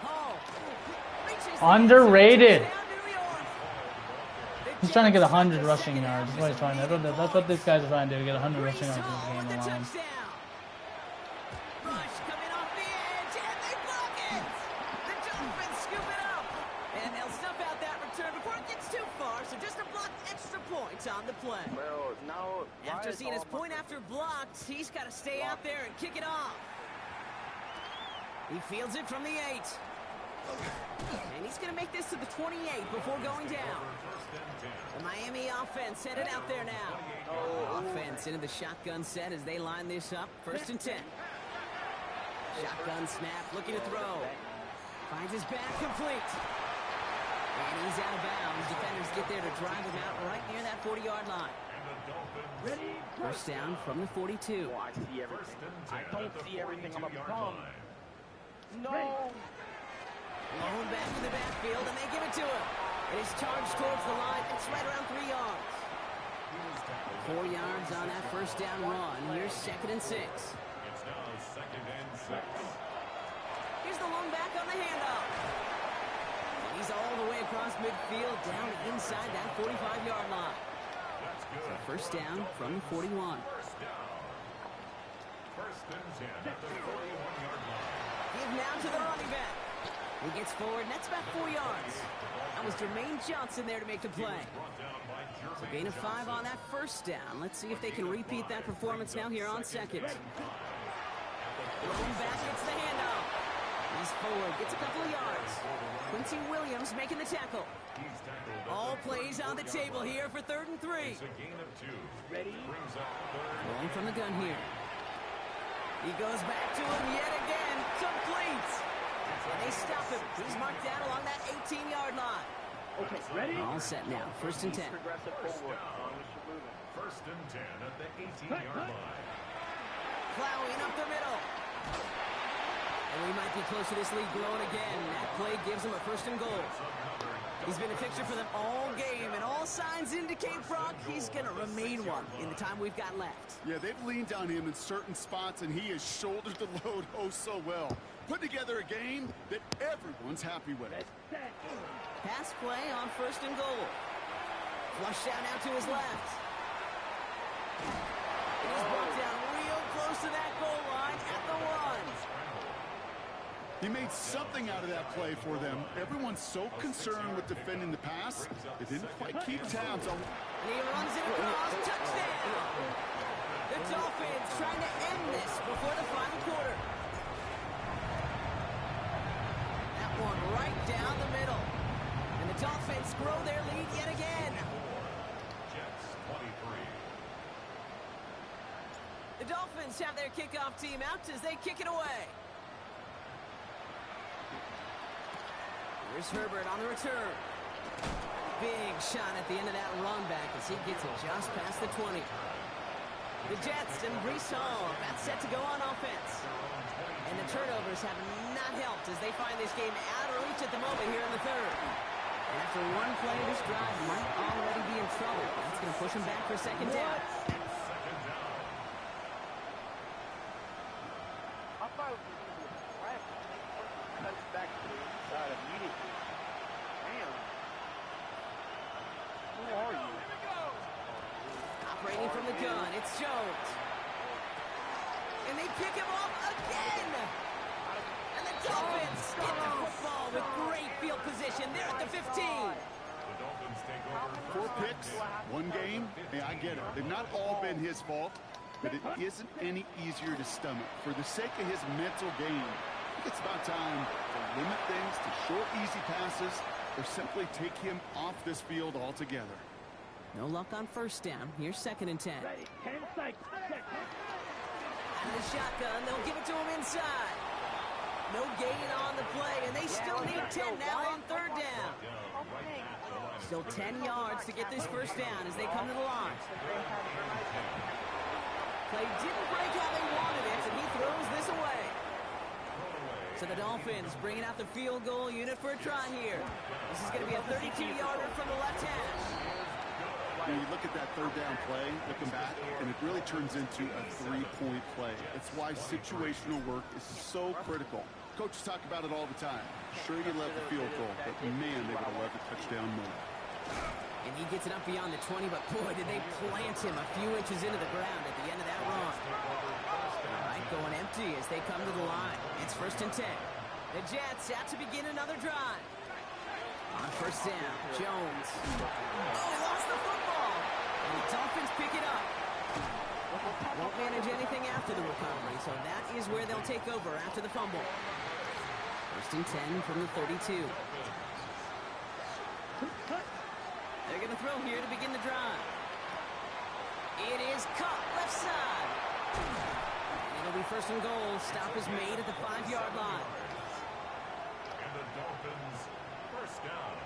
S4: Hall reaches
S1: Underrated.
S4: down New York.
S1: He's trying to get 100 rushing yards. That's what he's trying to. That's what these guys are trying to do. Get 100 rushing yards in
S4: Hall with
S1: this
S4: the
S1: game alone.
S4: touchdown. Rush coming off the edge, and they block it. The Dolphins scoop it up, and they'll snuff out that return before it gets too far. So just a block extra points on the play.
S2: Well, now
S4: After seeing his point after blocked, he's got to stay out there and kick it off. He fields it from the 8. And he's going to make this to the 28 before going down. The Miami offense headed out there now. Offense into the shotgun set as they line this up. First and 10. Shotgun snap, looking to throw. Finds his back complete. And he's out of bounds. Defenders get there to drive him out right near that 40-yard line.
S2: ready.
S4: First down from the 42.
S2: Oh, I see everything. I don't see everything. I'm a bum. No.
S4: Blown back to the backfield, and they give it to him. It is charged towards the line. It's right around 3 yards. 4 yards on that first down run. Here's second and 6.
S6: It's now second and 6.
S4: Here's the long back on the handoff. And he's all the way across midfield, down inside that 45-yard line.
S6: That's good.
S4: So first down from the 41.
S6: First down. First and 10 at the 41-yard line.
S4: Give now to the running back. He gets forward, and that's about 4 yards. That was Jermaine Johnson there to make the play.
S6: Brought down by
S4: So
S6: Jermaine
S4: gain of 5
S6: Johnson.
S4: on that first down. Let's see if they can repeat that performance now here on second. Rolling back, gets the handoff. He's forward, gets a couple of yards. Quincy Williams making the tackle.
S6: He's tackled at
S4: All
S6: the
S4: plays on the
S6: 34-yard
S4: table
S6: line.
S4: here for third and 3.
S6: It's a gain of 2. Ready? Brings up third.
S4: Rolling from the gun here. He goes back to him yet again. Complete. And they stop him. He's marked down along that 18-yard line.
S2: Okay, ready?
S4: All set now. First and 10.
S2: Progressive forward. Moving.
S6: First and 10 at the 18-yard line.
S4: Plowing up the middle. And we might be close to this lead growing again. That play gives him a first and goal. He's been a fixture for them all game, and all signs indicate, Brock, he's going to remain one in the time we've got left.
S5: Yeah, they've leaned on him in certain spots, and he has shouldered the load oh so well. Put together a game that everyone's happy with.
S4: Pass play on first and goal. Flush out now to his left. And he's brought down real close to that goal line at the 1.
S5: He made something out of that play for them. Everyone's so concerned with defending the pass, they didn't quite keep tabs on.
S4: And he runs it across. Touchdown! The Dolphins trying to end this before the final quarter. That one right down the middle. And the Dolphins grow their lead yet again.
S6: Jets 23.
S4: The Dolphins have their kickoff team out as they kick it away. Here's Herbert on the return. Big shot at the end of that run back as he gets it just past the 20. The Jets and Breece Hall about set to go on offense. And the turnovers have not helped as they find this game out of reach at the moment here in the third. And after one play, this drive might already be in trouble. That's going to push him back for second down.
S6: Second down.
S2: I thought it was going to be a flag. Cuts back to the inside immediately. Damn. Who are you?
S4: Operating from the gun, it's Jones. And they pick him off again. And the Dolphins get the football with great field position. They're at the 15.
S6: The Dolphins take over.
S5: 4 picks, 1 game. Hey, I get it. They've not all been his fault, but it isn't any easier to stomach. For the sake of his mental game, I think it's about time to limit things to short, easy passes or simply take him off this field altogether.
S4: No luck on first down. Here's second and 10. Out of the shotgun, they'll give it to him inside. No gain on the play, and they still need 10 now on third down. Still 10 yards to get this first down as they come to the line. Play didn't break how they wanted it, and he throws this away. So the Dolphins bringing out the field goal unit for a try here. This is going to be a 32-yarder from the left hash.
S5: When you look at that third down play, looking back, and it really turns into a 3-point play. It's why situational work is so critical. Coaches talk about it all the time. Sure, you love the field goal, but man, they would have loved a touchdown more.
S4: And he gets it up beyond the 20, but boy, did they plant him a few inches into the ground at the end of that run. All right, going empty as they come to the line. It's 1st and 10. The Jets out to begin another drive. On 1st down, Jones. Oh, he lost the football. And the Dolphins pick it up. Won't manage anything after the recovery, so that is where they'll take over after the fumble. 1st and 10 from the 32. They're going to throw here to begin the drive. It is caught left side. And it'll be 1st and goal. Stop is made at the 5-yard line.
S6: And the Dolphins, 1st down.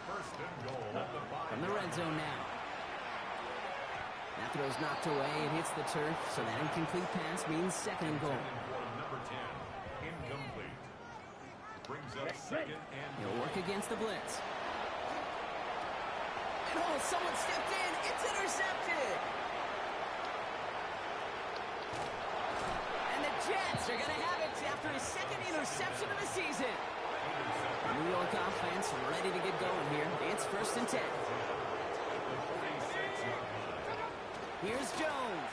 S6: 1st and goal at the 5.
S4: From the red zone now. That throw's knocked away. It hits the turf, so that incomplete pass means 2nd and goal.
S6: Number 10, incomplete. Brings up 2nd and
S4: He'll work against the blitz. And oh, someone stepped in. It's intercepted. And the Jets are going to have it after his 2nd interception of the season. The New York offense ready to get going here. It's 1st and 10. Here's Jones.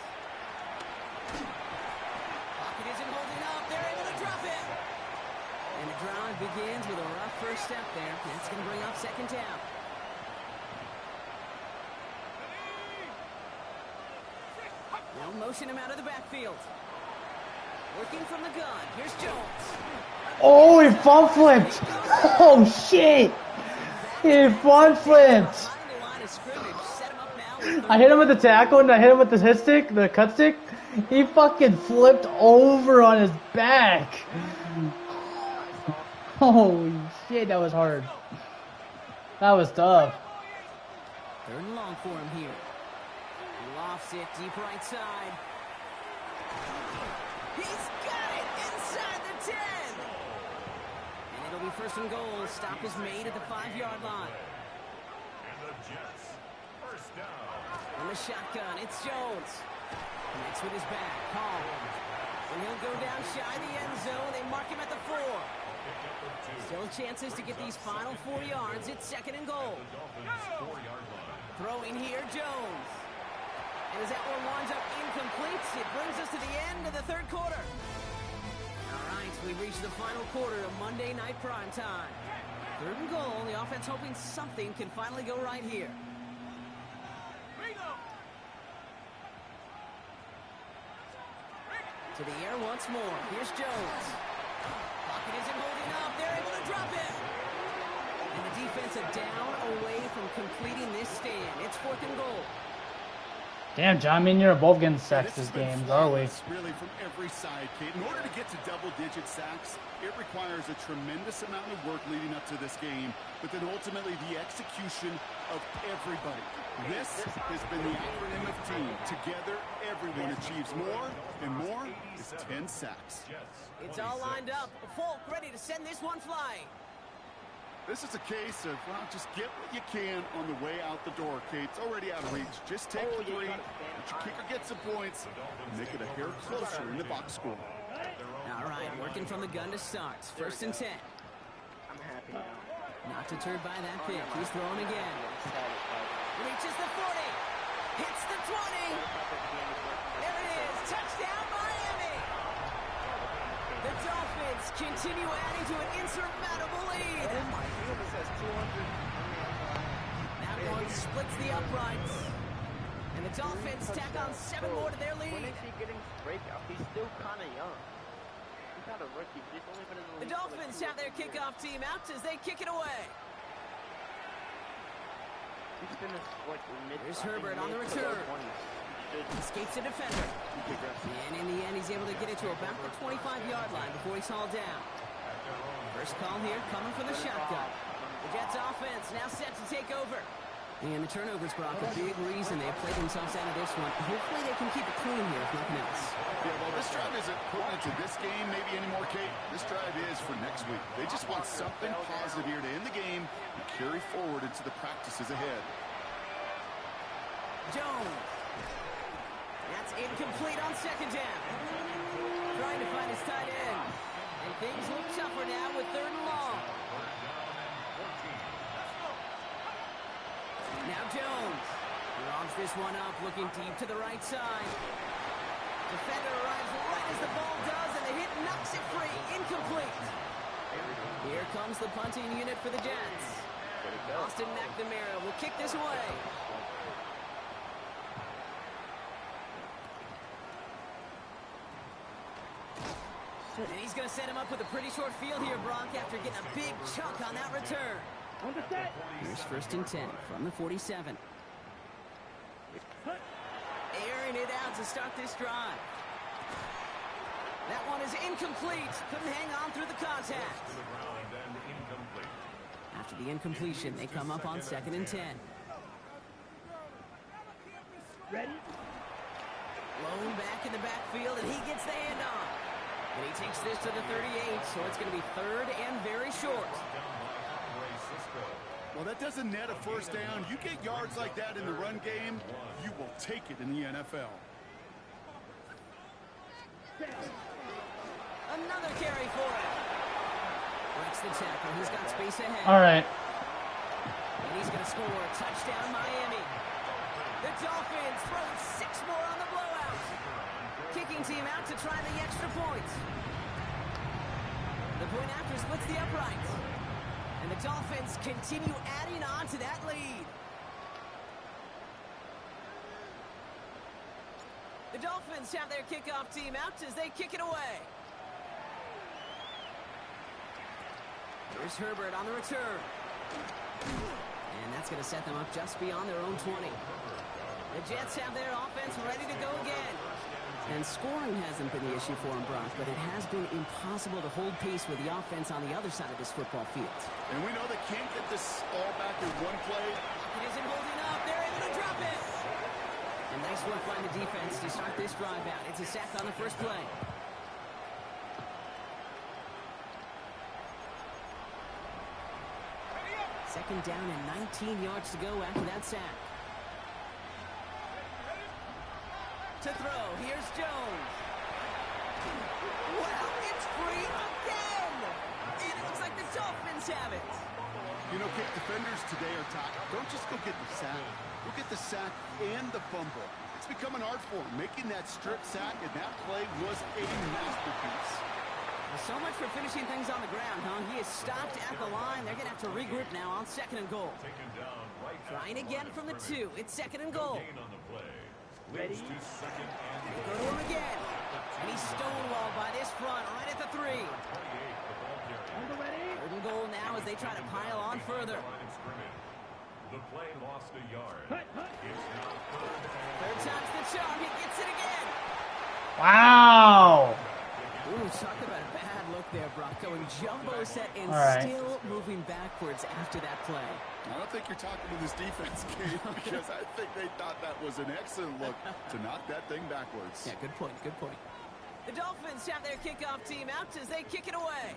S4: Pocket isn't holding up. They're able to drop it. And the drive begins with a rough first step there. That's going to bring up 2nd down. They'll motion him out of the backfield. Working from the gun. Here's Jones.
S1: Oh, he front flipped. Oh, shit. He front flipped. I hit him with the tackle and I hit him with the hit stick, the cut stick. He fucking flipped over on his back. Holy shit, that was hard. That was tough.
S4: 3rd and long for him here. He lofts it deep right side. He's got it inside the 10. And it'll be 1st and goal. Stop is made at the 5-yard line.
S6: And the Jets, 1st down.
S4: On the shotgun, it's Jones. Connects with his back. Hall. And he'll go down shy of the end zone. They mark him at the 4. Still chances to get these final 4 yards. It's 2nd and goal. Throwing here, Jones. And as that one winds up incomplete, it brings us to the end of the 3rd quarter. All right, we've reached the final quarter of Monday Night Prime Time. 3rd and goal. The offense hoping something can finally go right here. To the air once more. Here's Jones. Pocket isn't holding up. They're able to drop it. And the defense a down away from completing this stand. It's 4th and goal.
S1: Damn, John, me and you are both getting sacks this game, are we?
S5: Really from every side, Kate. In order to get to double-digit sacks, it requires a tremendous amount of work leading up to this game, but then ultimately the execution of everybody. This has been the acronym of team. Together, everyone achieves more, and more is 10 sacks.
S4: It's all lined up. Folk ready to send this one flying.
S5: This is a case of, well, just get what you can on the way out the door, Kate. It's already out of reach. Just take the 3, let your kicker get some points, and make it a hair closer in the box score.
S4: All right, working from the gun to start. 1st and 10.
S2: I'm happy now.
S4: Not deterred by that pick. He's throwing again. Reaches the 40. Hits the 20. There it is. Touchdown, Miami. The Dolphins continue adding to an insurmountable lead.
S2: Oh my goodness, that's 200.
S4: That one splits the uprights. And the Dolphins tack on 7 more to their
S2: When
S4: lead.
S2: is he getting breakout? He's still kind of young. He's not a rookie. He's only been in the league.
S4: The Dolphins have their kickoff team out as they kick it away.
S2: He's been like mid.
S4: Here's Herbert on the return. Escapes the defender. And in the end, he's able to get it to about the 25-yard line before he's hauled down. First call here coming from the shotgun. The Jets offense now set to take over. And the turnovers, Brock, a big reason they played themselves out of this one. Hopefully they can keep it clean here, if nothing else.
S5: Yeah, well, this drive isn't pertinent to this game maybe anymore, Kate. This drive is for next week. They just want something positive here to end the game and carry forward into the practices ahead.
S4: Jones. That's incomplete on second down. Trying to find his tight end. And things look tougher now with 3rd and long. Now Jones. Logs this one up, looking deep to the right side. Defender arrives right as the ball does, and the hit knocks it free. Incomplete. Here comes the punting unit for the Jets. Austin McNamara will kick this away. And he's going to set him up with a pretty short field here, Brock, after getting a big chunk on that return. Here's 1st and 10 from the 47. Airing it out to start this drive. That one is incomplete. Couldn't hang on through the contact. After the incompletion, they come up on 2nd and 10.
S3: Ready?
S4: Blown back in the backfield, and he gets the handoff. And he takes this to the 38, so it's going to be 3rd and very short.
S5: Well, that doesn't net a first down. You get yards like that in the run game, you will take it in the NFL.
S4: Another carry for him. Breaks the tackle. He's got space ahead.
S1: All right.
S4: And he's going to score a touchdown, Miami. The Dolphins throwing 6 more on the blowout. Kicking team out to try the extra point. The point after splits the uprights. And the Dolphins continue adding on to that lead. The Dolphins have their kickoff team out as they kick it away. Here's Herbert on the return. And that's going to set them up just beyond their own 20. The Jets have their offense ready to go again. And scoring hasn't been the issue for them, Brock, but it has been impossible to hold pace with the offense on the other side of this football field.
S5: And we know they can't get this all back in one play.
S4: It isn't holding up. They're able to drop it. And nice work by the defense to start this drive out. It's a sack on the first play. Second down and 19 yards to go after that sack. To throw, here's Jones. Wow, it's free again! And it looks like the Dolphins have it.
S5: You know, Kate, defenders today are taught, don't just go get the sack. Go get the sack and the fumble. It's become an art form. Making that strip sack and that play was a masterpiece.
S4: So much for finishing things on the ground, huh? He is stopped at the line. They're going to have to regroup now on 2nd and goal. Trying again from the 2. It's 2nd and goal.
S3: Ready?
S4: Go to him again. And he's stonewalled by this front right at the 3.
S3: Ready?
S4: 3rd and goal now as they try to pile on further.
S6: The play lost a yard.
S3: Hut, hut.
S6: It's now
S4: 3rd time's the charm. He gets it again.
S1: Wow.
S4: Ooh, talk about a bad look there, Brock. Going jumbo set and still moving backwards after that play.
S5: I don't think you're talking to this defense, Kate, because I think they thought that was an excellent look to knock that thing backwards.
S4: Yeah, good point, good point. The Dolphins have their kickoff team out as they kick it away.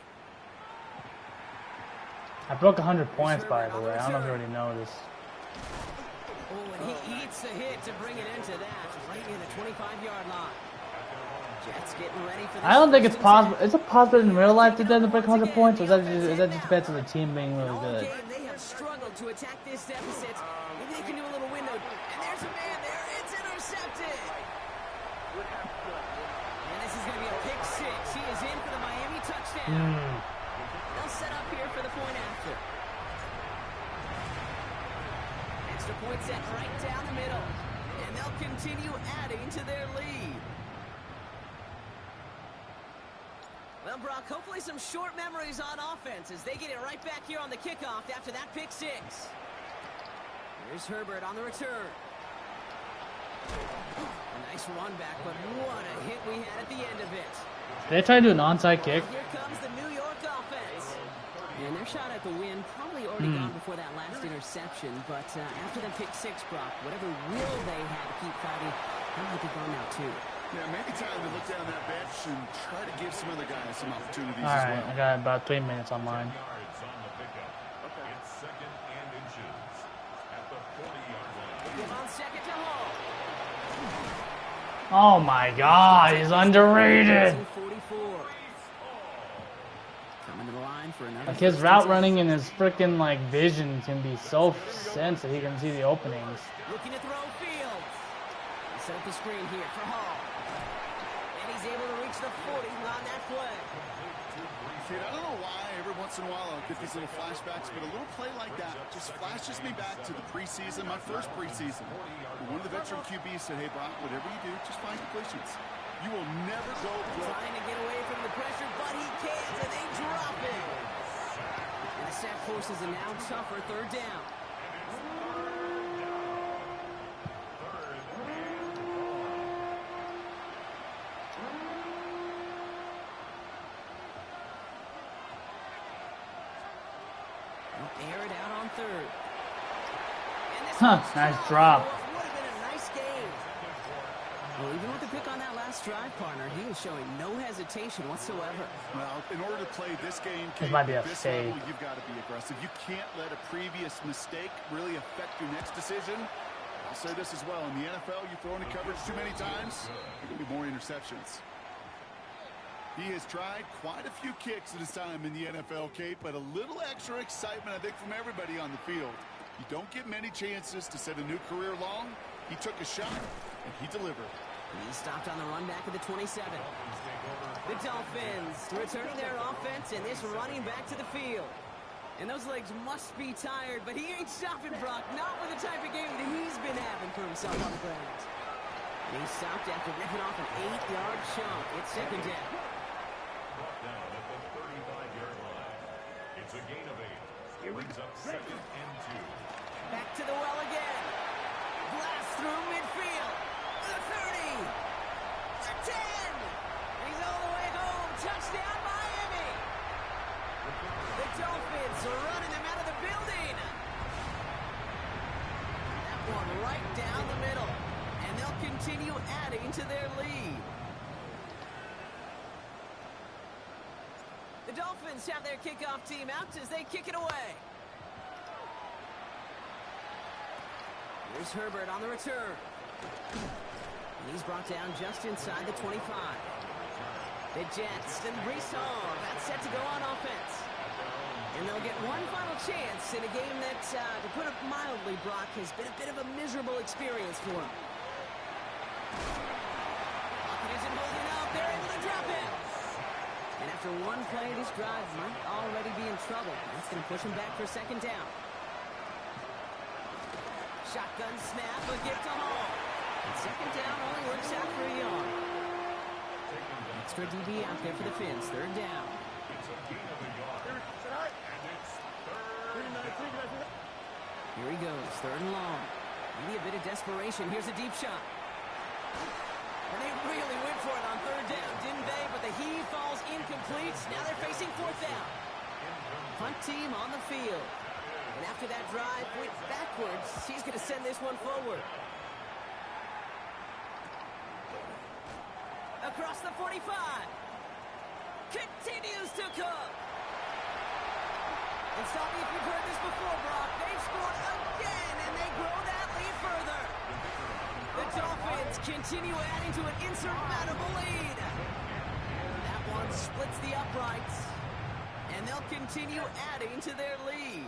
S1: I broke 100 points, by the way. I don't know if you already noticed.
S4: Oh, and he eats the hit to bring it into that, right near the 25-yard line. Jets getting ready for this.
S1: I don't think it's possible. Is it possible in real life to break 100 points, or is that just bad to the team being really good?
S4: All game, they have struggled to attack this deficit. Maybe they can do a little window. And there's a man there. It's intercepted. And this is going to be a pick 6. He is in for the Miami touchdown. They'll set up here for the point after. Extra point set right down the middle. And they'll continue adding to their lead. Well, Brock, hopefully some short memories on offense as they get it right back here on the kickoff after that pick 6. Here's Herbert on the return. A nice run back, but what a hit we had at the end of it.
S1: Did they try to do an onside kick?
S4: Here comes the New York offense. And their shot at the win probably already gone before that last interception. But after the pick six, Brock, whatever will they had to keep fighting, that might be gone now, too.
S5: Yeah, maybe time to look down that bench and try to give some other guys some opportunities
S1: All
S5: as
S1: right,
S5: well.
S1: I got about 3 minutes on mine.
S6: Yards on the pickup.
S2: Okay.
S6: It's second and inches at the 40-yard line.
S4: Give on second to Hall.
S1: Oh my God, he's underrated.
S4: 44. Coming to the line for another.
S1: Like his
S4: first
S1: route
S4: and 10.
S1: running and his freaking like vision can be so sensitive. He can see the openings.
S4: Looking to throw Fields. He set up the screen here for Hall. And he's able to reach the 40 on that play.
S5: Kid, I don't know why every once in a while I'll get these little flashbacks, but a little play like that just flashes me back to the preseason, my first preseason. One of the veteran QBs said, hey, Brock, whatever you do, just find completions. You will never go broke.
S4: Trying to get away from the pressure, but he can't, and they drop it. And the sack forces a now tougher third down. They'll air it out on third. And this
S1: Huh,
S4: one's
S1: nice
S4: dropped.
S1: drop.
S4: Would have been a nice game. Well, even with the pick on that last drive, partner, he was showing no hesitation whatsoever.
S5: Well, in order to play this game,
S1: This
S5: Kate,
S1: might be
S5: at
S1: a
S5: this
S1: fake.
S5: level, you've got to be aggressive. You can't let a previous mistake really affect your next decision. I'll say this as well. In the NFL, you throw into coverage too many times, there will be more interceptions. He has tried quite a few kicks at his time in the NFL, Kate, but a little extra excitement, I think, from everybody on the field. You don't get many chances to set a new career long. He took a shot, and he delivered.
S4: He stopped on the run back at the 27. The Dolphins returning their offense and this running back to the field. And those legs must be tired, but he ain't stopping, Brock. Not with the type of game that he's been having for himself on the ground. And he stopped after ripping off an 8-yard chunk. It's second down.
S6: Brought down at the 35-yard line. It's a gain of 8. Brings up second and 2.
S4: Back to the well again. Blast through midfield. The 30. The 10. And he's all the way home. Touchdown, Miami. The Dolphins are running them out of the building. That one right down the middle. And they'll continue adding to their lead. The Dolphins have their kickoff team out as they kick it away. Here's Herbert on the return. And he's brought down just inside the 25. The Jets and Breece Hall, that's set to go on offense. And they'll get one final chance in a game that, to put it mildly, Brock, has been a bit of a miserable experience for him. Pocket isn't holding up. They're able to drop him. And after one play, this drive might already be in trouble. That's going to push him back for second down. Shotgun snap, a gift to Hall. And second down only works out for a yard. Extra DB out there for the Fins. Third down.
S6: It's a gain of a yard. And it's third.
S4: Here he goes. Third and long. Maybe a bit of desperation. Here's a deep shot. And they really went for it on third down, didn't they? But the heave falls incomplete. Now they're facing fourth down. Punt team on the field. And after that drive went backwards, he's going to send this one forward. Across the 45. Continues to cook. And stop me if you've heard this before, Brock. They've scored again, and they grow that lead further. The Dolphins continue adding to an insurmountable lead. That one splits the uprights, and they'll continue adding to their lead.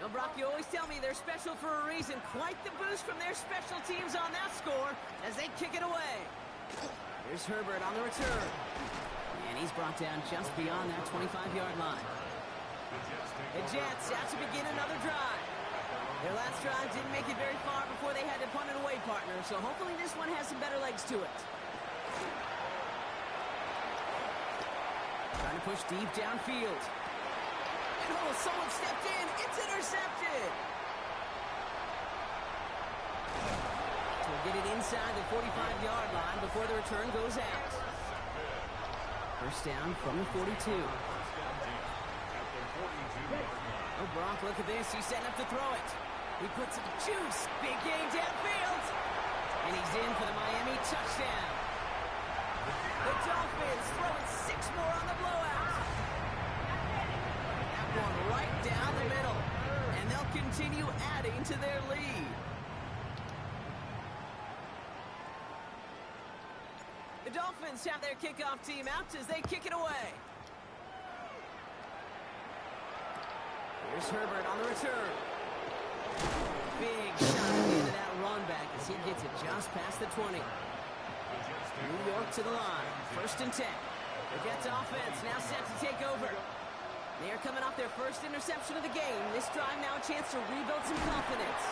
S4: Now, Brock, you always tell me they're special for a reason. Quite the boost from their special teams on that score as they kick it away. Here's Herbert on the return. And he's brought down just beyond that 25-yard line. The Jets out to begin another drive. Their last drive didn't make it very far before they had to punt it away, partner. So hopefully this one has some better legs to it. Trying to push deep downfield. And oh, someone stepped in. It's intercepted. So we'll get it inside the 45-yard line before the return goes out. First down from the 42. Oh, Brock, look at this. He's setting up to throw it. He puts some juice. Big gain downfield. And he's in for the Miami touchdown. The Dolphins throwing 6 more on the blowout. That one right down the middle. And they'll continue adding to their lead. The Dolphins have their kickoff team out as they kick it away. Here's Herbert on the return. Big shot into that run back as he gets it just past the 20. New York to the line. 1st and 10. The Jets offense now set to take over. They are coming off their first interception of the game. This drive now a chance to rebuild some confidence.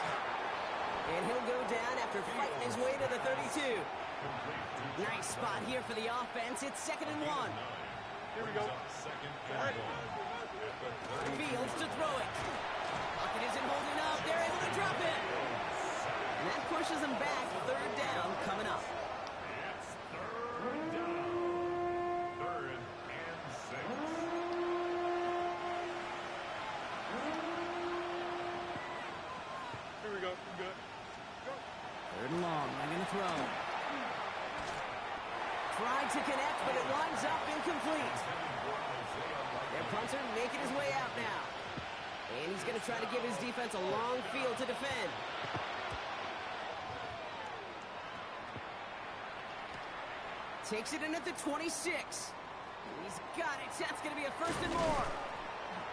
S4: And he'll go down after fighting his way to the 32. Nice spot here for the offense. It's 2nd and 1.
S6: Here we go. Second and 1.
S4: Fields to throw it. Pocket isn't holding up. They're able to drop it. And that pushes them back. 3rd down coming up.
S6: It's 3rd down. 3rd and 6. Here we go. Good.
S4: 3rd and long. They're going to throw. Tried to connect, but it winds up incomplete. Their punter making his way out now. And he's going to try to give his defense a long field to defend. Takes it in at the 26. He's got it. That's going to be a 1st and more.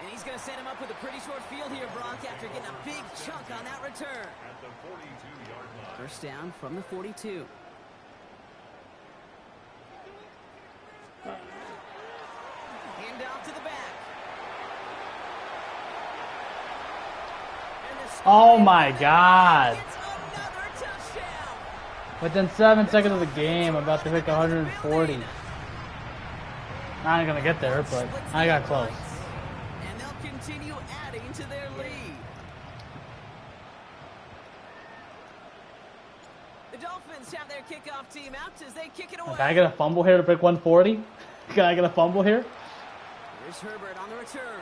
S4: And he's going to set him up with a pretty short field here, Brock, after getting a big chunk on that return.
S6: At the 42-yard line.
S4: 1st down from the 42. Hand off to the back.
S1: Oh my God.
S4: It's another touchdown.
S1: Within 7 seconds of the game, I'm about to hit 140. Not gonna get there, but I got close.
S4: And they'll continue adding to their lead. The Dolphins have their kickoff team out as they kick it away.
S1: Can I get a fumble here to break 140? Can I get a fumble here?
S4: Here's Herbert on the return.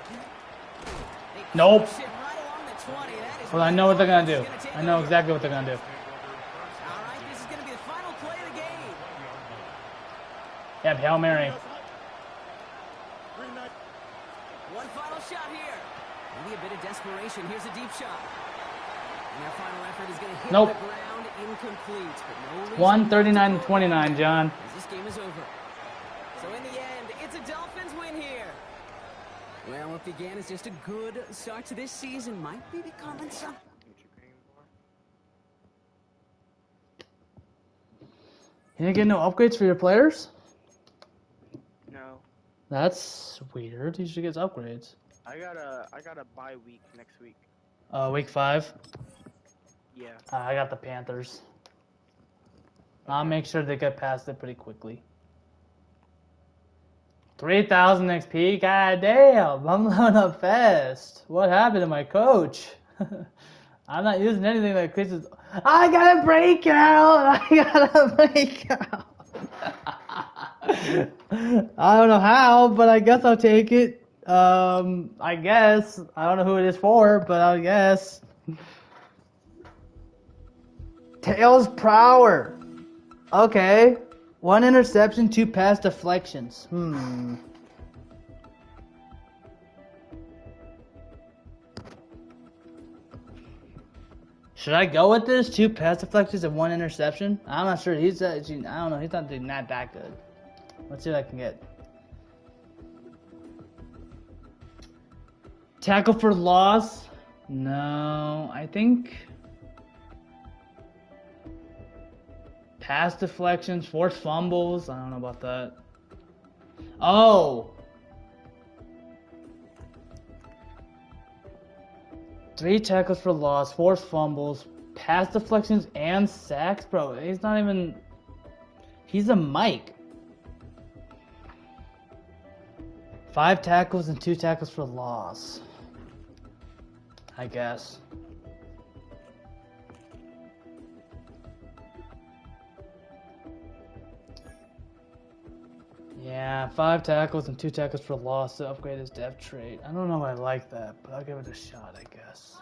S4: They
S1: Nope.
S4: push it right along the 20. That is
S1: Well, I know what they're gonna do. I know exactly what they're gonna do.
S4: All right, this is going to be the final play of the game.
S1: Yeah, Hail Mary.
S4: One final shot here. Maybe a bit of desperation. Here's a deep shot. And their final effort is going to hit
S1: Nope.
S4: the ground incomplete. But no reason
S1: 139-29, John.
S4: as this game is over. So in the end, it's a Dolphins win here. Well, what began as just a good start to this season might be becoming something.
S1: You didn't get no upgrades for your players?
S2: No,
S1: That's weird. You should get upgrades.
S2: I got a bye week next week.
S1: Week 5.
S2: Yeah.
S1: I got the Panthers. I'll make sure they get past it pretty quickly. 3,000 XP? God damn, I'm loading up fast. What happened to my coach? I'm not using anything that increases. I got a breakout! I got a breakout! I don't know how, but I guess I'll take it. I guess. I don't know who it is for, but I guess. Tails Prower. Okay. 1 interception, 2 pass deflections. Should I go with this? 2 pass deflections and 1 interception? I'm not sure. I don't know. He's not doing that good. Let's see what I can get. Tackle for loss? No, I think. Pass deflections, forced fumbles. I don't know about that. Oh! 3 tackles for loss, forced fumbles, pass deflections, and sacks? Bro, he's not even... He's a Mike. 5 tackles and 2 tackles for loss. I guess. Yeah, 5 tackles and 2 tackles for loss to upgrade his depth trait. I don't know if I like that, but I'll give it a shot, I guess.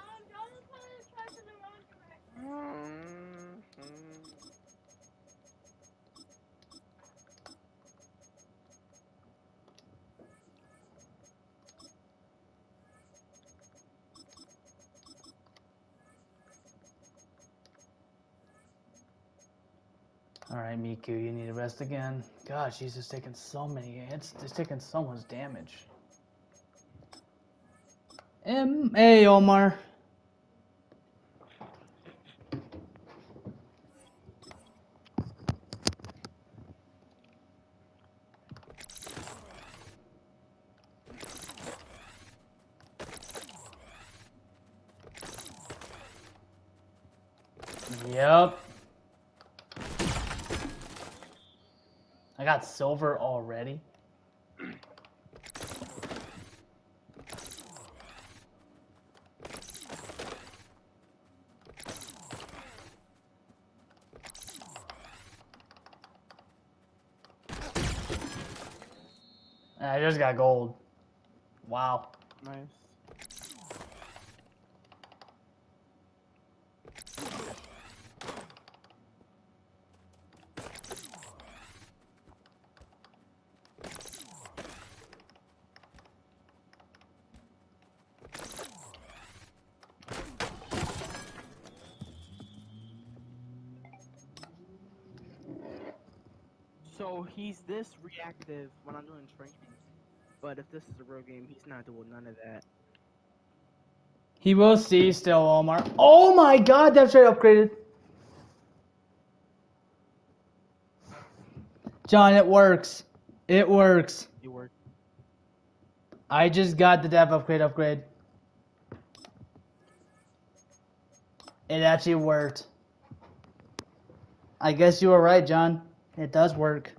S1: Alright, Miku, you need to rest again. Gosh, he's just taking so many hits. He's taking so much damage. Hey, Omar. Yep. I got silver already. I just got gold. Wow.
S2: Nice. So he's this reactive when I'm doing training, but if this is a real game, he's not doing none of that.
S1: He will see still, Omar. Oh my god, that's right upgraded. John, it works. It works.
S2: It worked.
S1: I just got the dev upgrade. It actually worked. I guess you were right, John. It does work.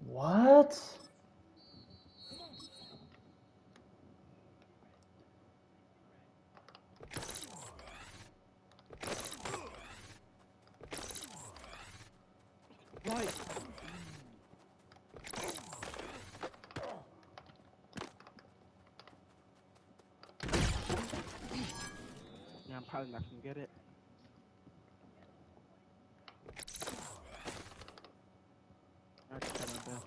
S1: What?
S2: Right. Yeah, I'm probably not gonna get it. I just try my best.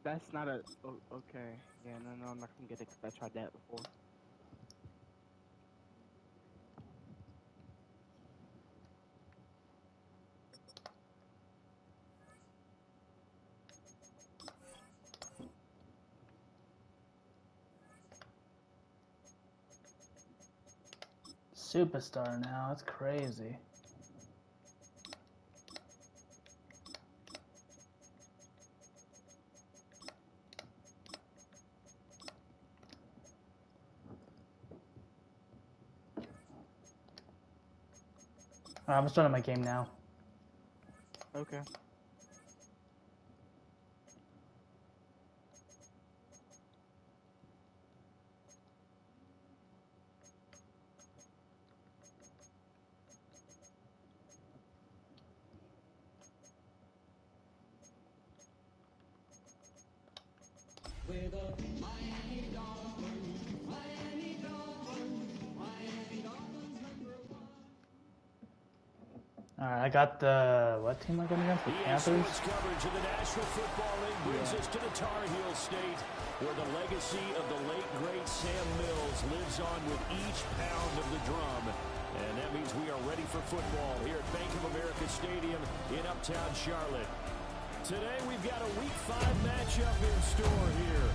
S2: That's not a. Oh, okay. Yeah, no, I'm not gonna get it because I tried that before.
S1: Superstar now. It's crazy. Alright, I'm starting my game now.
S2: Okay.
S3: With a Miami Dolphins, Miami Dolphins, Miami Dolphins #1.
S1: Alright, I got the... What team am I going against? The
S7: EA
S1: Panthers?
S7: Sports coverage of the National Football League brings us to the Tar Heel State, where the legacy of the late, great Sam Mills lives on with each pound of the drum. And that means we are ready for football here at Bank of America Stadium in Uptown Charlotte. Today we've got a Week 5 matchup in store here,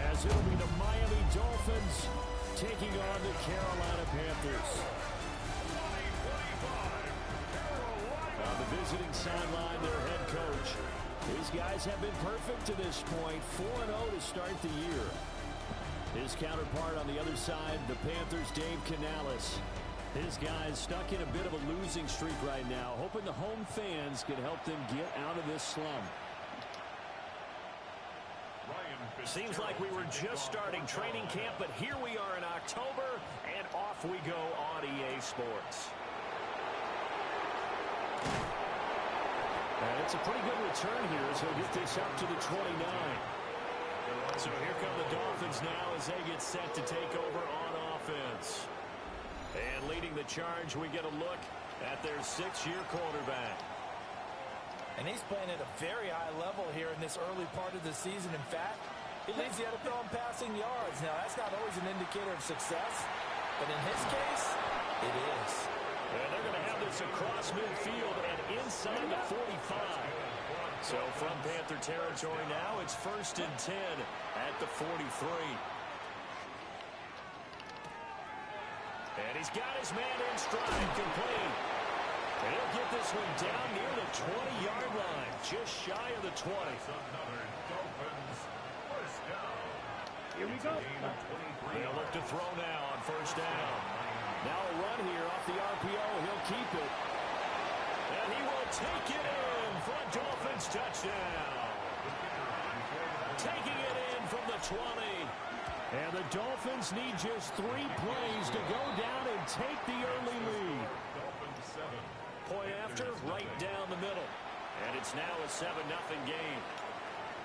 S7: as it'll be the Miami Dolphins taking on the Carolina Panthers. On the visiting sideline, their head coach. These guys have been perfect to this point, 4-0 to start the year. His counterpart on the other side, the Panthers' Dave Canales. His guys stuck in a bit of a losing streak right now, hoping the home fans can help them get out of this slump. Seems like we were just starting training camp, but here we are in October, and off we go on EA Sports. And it's a pretty good return here as he'll get this up to the 29. So here come the Dolphins now as they get set to take over on offense. And leading the charge, we get a look at their 6-year quarterback.
S8: And he's playing at a very high level here in this early part of the season. In fact, he leads the NFL in passing yards. Now, that's not always an indicator of success, but in his case, it is.
S7: And they're going to have this across midfield and inside the 45. So from Panther territory now, it's 1st and 10 at the 43. And he's got his man in stride, complete. And he'll get this one down near the 20-yard line, just shy of the 20.
S2: Here we go.
S7: They'll look to throw now on 1st down. Now a run here off the RPO. He'll keep it. And he will take it in for a Dolphins touchdown. Taking it in from the 20. And the Dolphins need just 3 plays to go down and take the early lead. Point after, right down the middle. And it's now a 7-0 game.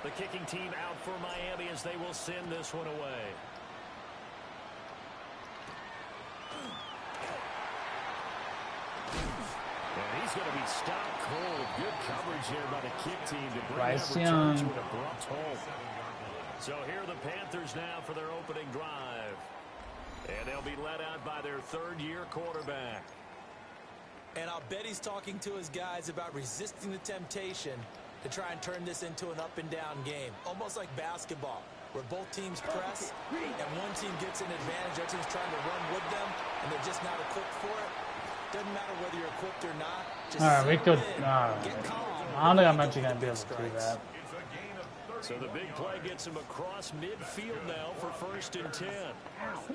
S7: The kicking team out for Miami as they will send this one away. And he's going to be stopped cold. Good coverage here by the kick team to bring that return to an abrupt halt. So here are the Panthers now for their opening drive. And they'll be led out by their 3rd-year quarterback.
S8: And I'll bet he's talking to his guys about resisting the temptation to try and turn this into an up-and-down game. Almost like basketball, where both teams press, and one team gets an advantage, the other team's trying to run with them, and they're just not equipped for it. Doesn't matter whether you're equipped or not. Just
S1: Alright, we could...
S8: get calm.
S1: I don't think I'm actually going to be able to do that.
S7: So the big play gets him across midfield now for 1st and 10.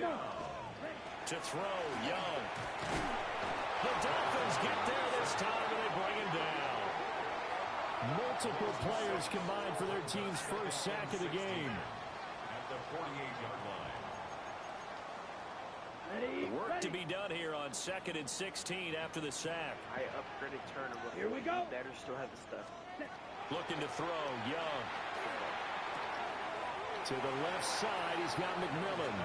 S7: To throw, Young. The Dolphins get there this time, and they bring him down. Multiple players combined for their team's 1st sack of the game.
S6: At the 48-yard line.
S7: Work to be done here on 2nd and 16 after the sack.
S2: I upgraded Turner.
S3: Here we go.
S2: Better still have the stuff.
S7: Looking to throw, Young. To the left side, he's got McMillan.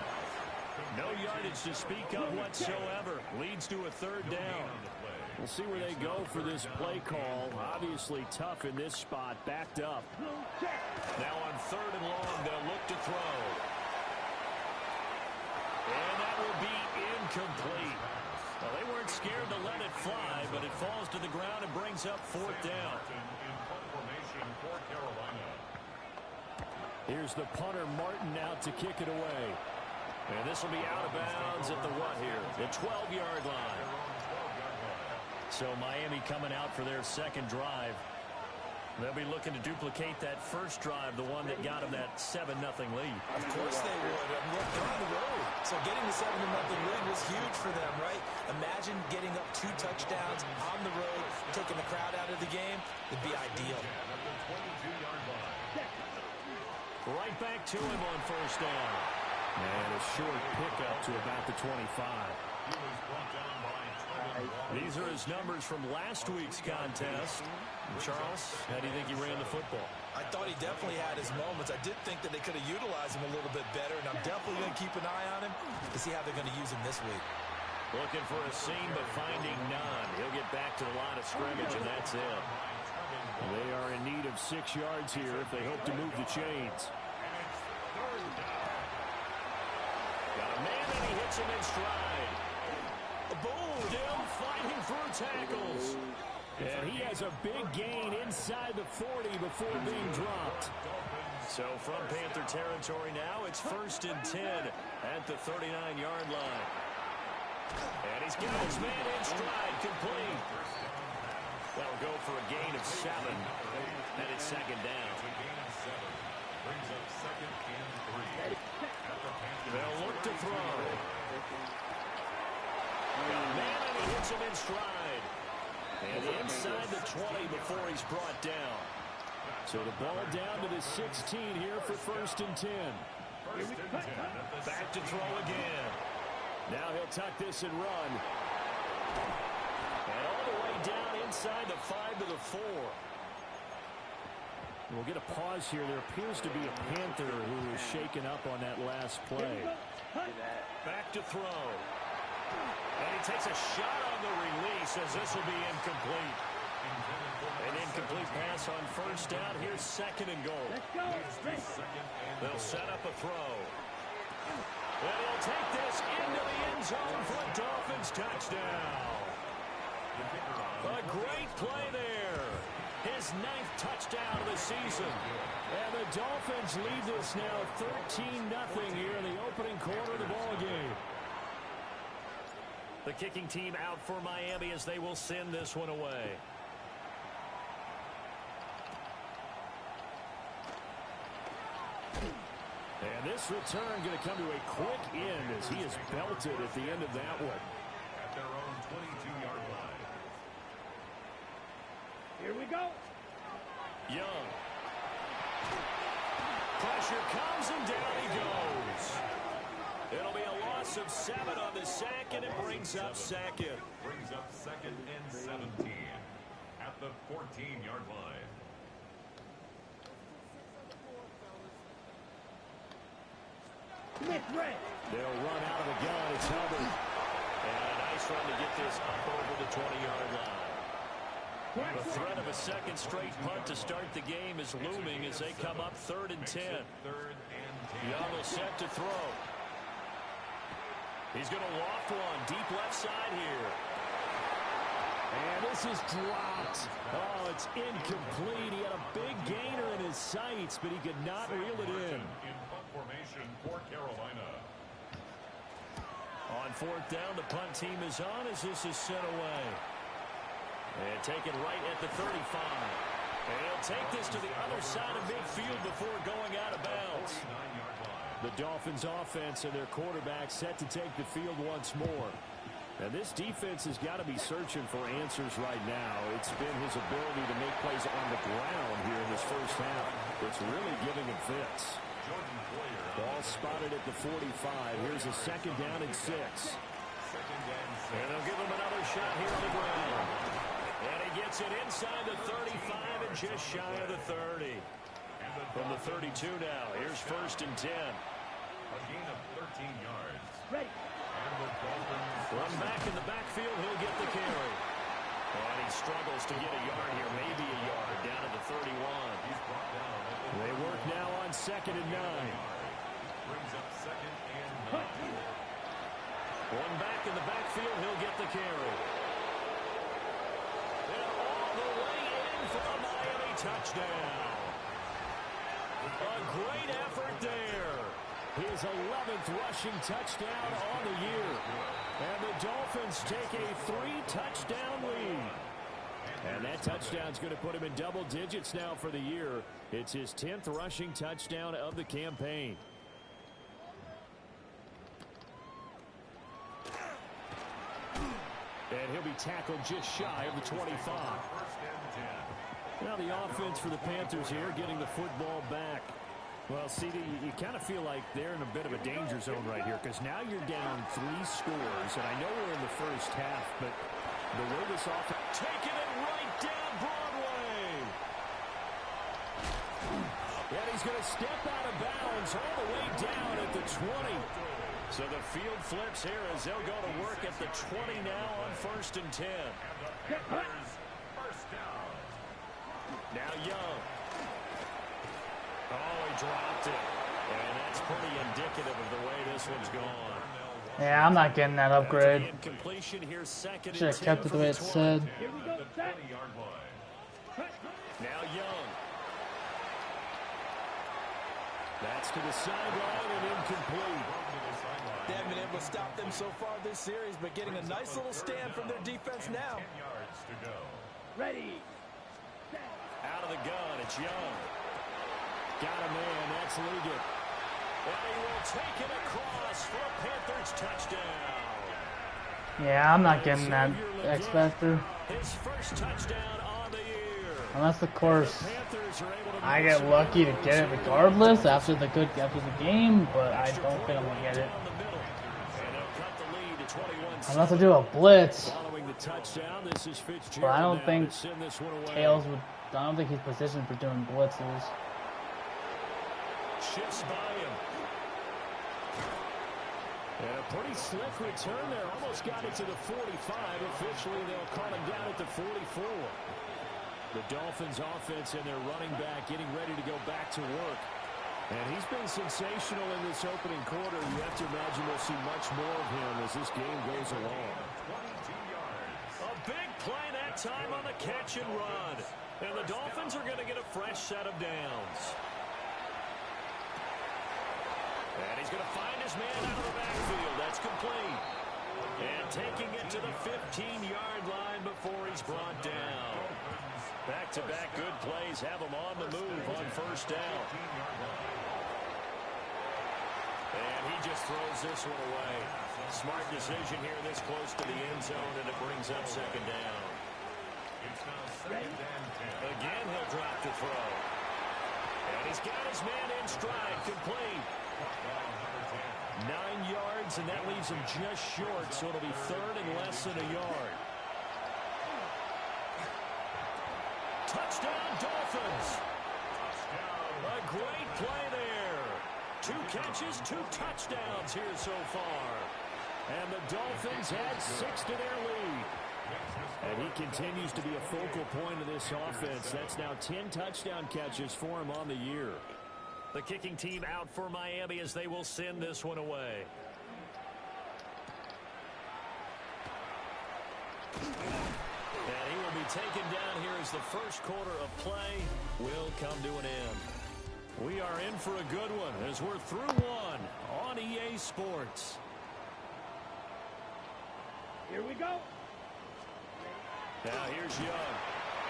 S7: No yardage to speak of whatsoever. Leads to a third down. We'll see where they go for this play call. Obviously tough in this spot. Backed up. Now on 3rd and long, they'll look to throw. And that will be incomplete. Well, they weren't scared to let it fly, but it falls to the ground and brings up 4th down. Here's the punter, Martin, out to kick it away. And this will be out of bounds at the what here? The 12-yard line. So Miami coming out for their second drive. They'll be looking to duplicate that first drive, the one that got them that 7-0 lead.
S8: Of course they would. I mean, they're on the road. So getting the 7-0 lead was huge for them, right? Imagine getting up 2 touchdowns on the road, taking the crowd out of the game. It'd be ideal.
S7: Right back to him on 1st down. And a short pickup to about the 25. These are his numbers from last week's contest. Charles, how do you think he ran the football?
S8: I thought he definitely had his moments. I did think that they could have utilized him a little bit better, and I'm definitely going to keep an eye on him to see how they're going to use him this week.
S7: Looking for a seam, but finding none. He'll get back to the line of scrimmage, and that's it. They are in need of 6 yards here if they hope to move the chains. Got a man, and he hits him in stride. Boom! Still fighting through tackles. And he has a big gain inside the 40 before being dropped. So from Panther territory now, it's 1st and 10 at the 39-yard line. And he's got his man in stride, complete. That'll go for a gain of 7. And it's 2nd down.
S6: Brings up 2nd and 3.
S7: They'll look to throw. Got a man, and he hits him in stride. And inside the 20 before he's brought down. So the ball down to the 16 here for 1st and 10. Back to throw again. Now he'll tuck this and run. And all the way down inside the 5 to the 4. We'll get a pause here. There appears to be a Panther who is shaken up on that last play. Back to throw. And he takes a shot on the release as this will be incomplete. An incomplete pass on 1st down. Here's 2nd and goal. They'll set up a throw. And he'll take this into the end zone for a Dolphins touchdown. A great play there. His 9th touchdown of the season. And the Dolphins lead this now 13-0 here in the opening quarter of the ballgame. The kicking team out for Miami as they will send this one away. And this return going to come to a quick end as he is belted at the end of that one.
S6: At their own 22-yard line.
S3: Here we go.
S7: Young. Pressure comes and down he goes. It'll be a loss of 7 on the sack, and it brings up 2nd.
S6: Brings up 2nd and 17 at the 14-yard line.
S7: They'll run out of the gun. It's Hubbard. And a nice run to get this up over the 20-yard line. The threat of a second straight punt to start the game is looming as they come up 3rd and 10.
S6: 3rd and 10.
S7: Young will set to throw. He's going to loft one deep left side here. And this is dropped. Oh, it's incomplete. He had a big gainer in his sights, but he could not reel it in.
S6: In punt formation for Carolina.
S7: On 4th down, the punt team is on as this is sent away. And taken right at the 35. And he'll take this to the other side of midfield before going out of bounds. The Dolphins offense and their quarterback set to take the field once more. And this defense has got to be searching for answers right now. It's been his ability to make plays on the ground here in this first half. It's really giving him fits. Ball spotted at the 45. Here's a 2nd down and 6. And they'll give him another shot here on the ground. And he gets it inside the 35 and just shy of the 30. From the 32 now. Here's 1st and 10.
S6: A gain of 13 yards. And the Dolphins
S7: Run back in the backfield, he'll get the carry. And he struggles to get a yard here, maybe a yard, down at the 31.
S6: He's brought down.
S7: They work now on 2nd and 9.
S6: Brings up 2nd and 9.
S7: One back in the backfield, he'll get the carry. And all the way in for a Miami touchdown. A great effort there. His 11th rushing touchdown on the year. And the Dolphins take a 3-touchdown lead. And that touchdown's going to put him in double digits now for the year. It's his 10th rushing touchdown of the campaign. And he'll be tackled just shy of the 25. Now the offense for the Panthers here getting the football back. Well, CD, you kind of feel like they're in a bit of a danger zone right here because now you're down 3 scores, and I know we're in the first half, but the way this offense... Taking it right down Broadway! And he's going to step out of bounds all the way down at the 20. So the field flips here as they'll go to work at the 20 now on 1st and 10.
S6: First down.
S7: Now Young. Oh, he dropped it. And that's pretty indicative of the way this one's gone.
S1: Yeah, I'm not getting that upgrade.
S7: Incompletion here, 2nd
S1: Should
S7: and
S1: have
S7: 10
S1: kept it the way it
S7: from
S1: said.
S6: Here we go, the 20-yard line.
S7: Now Young. That's to the sideline and incomplete.
S8: They haven't been able to stop them so far this series, but getting a nice little stand from their defense now.
S6: 10 yards to go.
S7: Out of the gun, it's Young. Got a man, that's Liggett. And he will take it across for a Panthers touchdown.
S1: Yeah, I'm not getting that X Factor.
S7: His first touchdown on the year.
S1: Unless, of course,
S7: Panthers are able to
S1: I get lucky to get it regardless after the game, but I don't think I'm gonna get it. Unless I do a blitz.
S7: Following the touchdown, this is Fitzgerald.
S1: But I don't think
S7: send this one away.
S1: Tails would. I don't think he's positioned for doing blitzes.
S7: Shifts by him. And a pretty slick return there. Almost got it to the 45. Officially, they'll call him down at the 44. The Dolphins offense and their running back getting ready to go back to work. And he's been sensational in this opening quarter. You have to imagine we'll see much more of him as this game goes along.
S6: 22 yards.
S7: A big play that time on the catch and run. And the Dolphins are going to get a fresh set of downs. And he's going to find his man out of the backfield. That's complete. And taking it to the 15-yard line before he's brought down. Back-to-back good plays have him on the move on first down. And he just throws this one away. Smart decision here this close to the end zone, and it brings up 2nd down.
S6: It's now 2nd and 10.
S7: Again, he'll drop to throw. And he's got his man in stride, complete. 9 yards, and that leaves him just short, so it'll be 3rd and less than a yard. Touchdown, Dolphins. A great play there. 2 catches, 2 touchdowns here so far. And the Dolphins add 6 to their lead. And he continues to be a focal point of this offense. That's now 10 touchdown catches for him on the year. The kicking team out for Miami as they will send this one away. And he will be taken down here as the first quarter of play will come to an end. We are in for a good one as we're through one on EA Sports.
S3: Here we go.
S7: Now here's Young.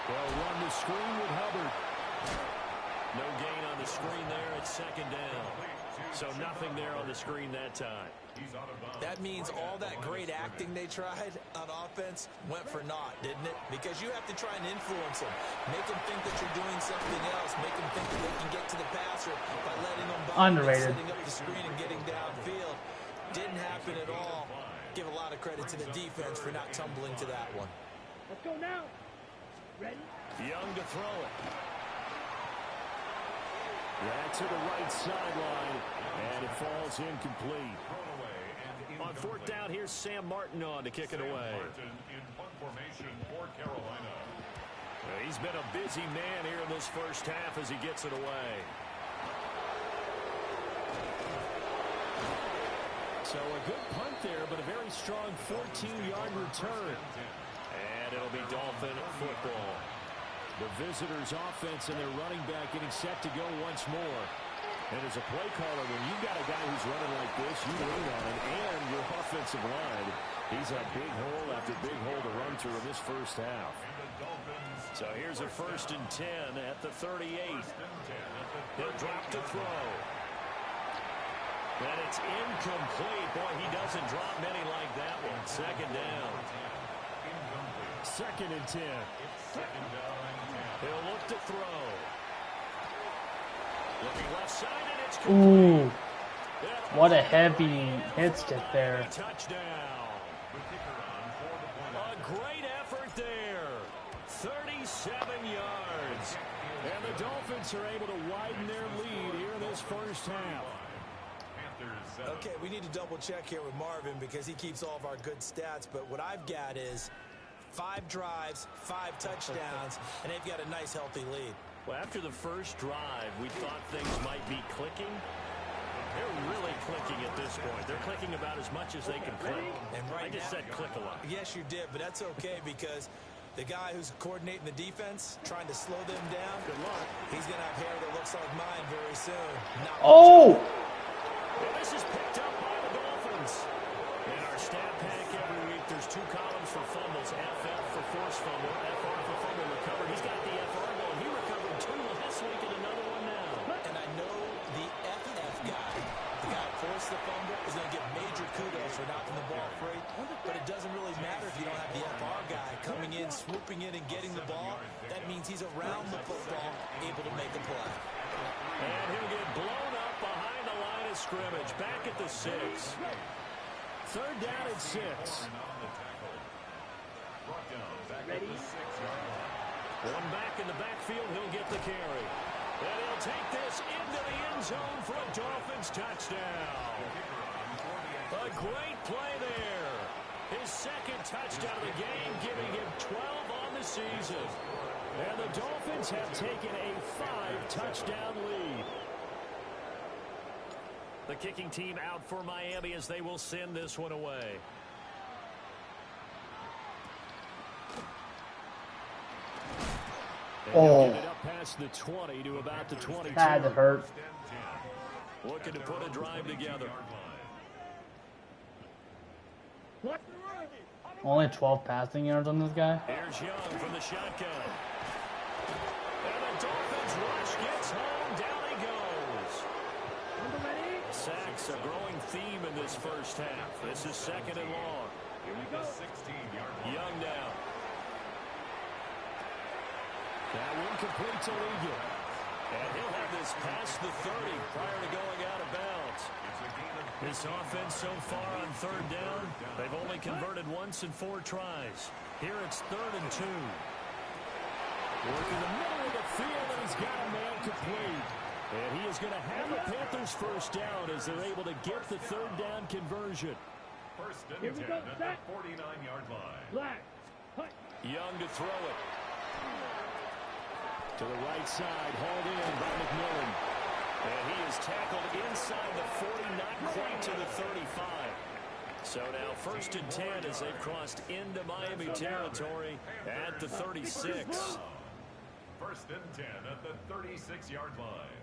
S7: They'll run the screen with Hubbard. No gain on the screen there at 2nd down. So nothing there on the screen that time.
S8: That means all that great acting they tried on offense went for naught, didn't it? Because you have to try and influence them. Make them think that you're doing something else. Make them think that they can get to the passer by letting them bomb and setting up the screen and getting downfield. Didn't happen at all. Give a lot of credit to the defense for not tumbling to that one.
S3: Let's go now. Ready?
S7: Young to throw it. Back to the right sideline, and it falls incomplete. On fourth down, here's Sam Martin on to kick it away.
S6: Martin in punt formation for Carolina.
S7: He's been a busy man here in this first half as he gets it away. So a good punt there, but a very strong 14-yard return. And it'll be Dolphin football. The visitors' offense and their running back getting set to go once more. And as a play caller, when you've got a guy who's running like this, you lean on him and your offensive line. He's had big hole after big hole to run through in this first half. So here's a 1st and 10 at the 38. He'll drop to throw. And it's incomplete. Boy, he doesn't drop many like that one. Second down. 2nd and 10. He'll look to throw. Looking left side, and it's complete.
S1: Ooh. What a heavy hit stick there.
S7: Touchdown. A great effort there. 37 yards. And the Dolphins are able to widen their lead here in this first half.
S8: Okay, we need to double check here with Marvin because he keeps all of our good stats. But what I've got is 5 drives, 5 touchdowns, and they've got a nice, healthy lead.
S7: Well, after the first drive, we thought things might be clicking. They're really clicking at this point. They're clicking about as much as they can click.
S8: And right
S7: I just said click a lot.
S8: Yes, you did, but that's okay because the guy who's coordinating the defense, trying to slow them down,
S7: Good luck.
S8: he's going to have hair that looks like mine very soon.
S1: Oh!
S7: Well, this is picked up by the Dolphins. In our stat pack every week, there's 2 columns for fumbles. FF for forced fumble, FR for fumble recovered. He's got the FR goal. He recovered 2 last week and another one now.
S8: And I know the FF guy, the guy who forced the fumble, is going to get major kudos for knocking the ball free. But it doesn't really matter if you don't have the FR guy coming in, swooping in, and getting the ball. That means he's around the football, able to make a play.
S7: And he'll get blown up behind the line of scrimmage. Back at the 6. 3rd down and 6. One back in the backfield, he'll get the carry. And he'll take this into the end zone for a Dolphins touchdown. A great play there. His 2nd touchdown of the game, giving him 12 on the season. And the Dolphins have taken a 5-touchdown lead. The kicking team out for Miami as they will send this one away.
S1: Oh.
S7: Get it up past the 20 to about the 22.
S1: That had to hurt.
S7: Looking to put a drive together.
S1: Only 12 passing yards on this guy.
S7: Here's Young from the shotgun. And the Dolphins rush gets home. Down he goes. Sacks a growing theme in this first half. This is 2nd and long. Young down. That one completes illegal. And he'll have this past the 30 prior to going out of bounds. This offense so far on 3rd down, they've only converted once in 4 tries. Here it's 3rd and 2. Working the middle of the field, and he's got a man complete. And he is going to have the Panthers first down as they're able to get the 3rd down conversion.
S6: 1st and 10 at the 49-yard line.
S7: Young to throw it. To the right side, hauled in by McMillan. And he is tackled inside the 40, not quite to the 35. So now 1st and 10 as they've crossed into Miami territory at the 36.
S6: 1st and 10 at the 36-yard line.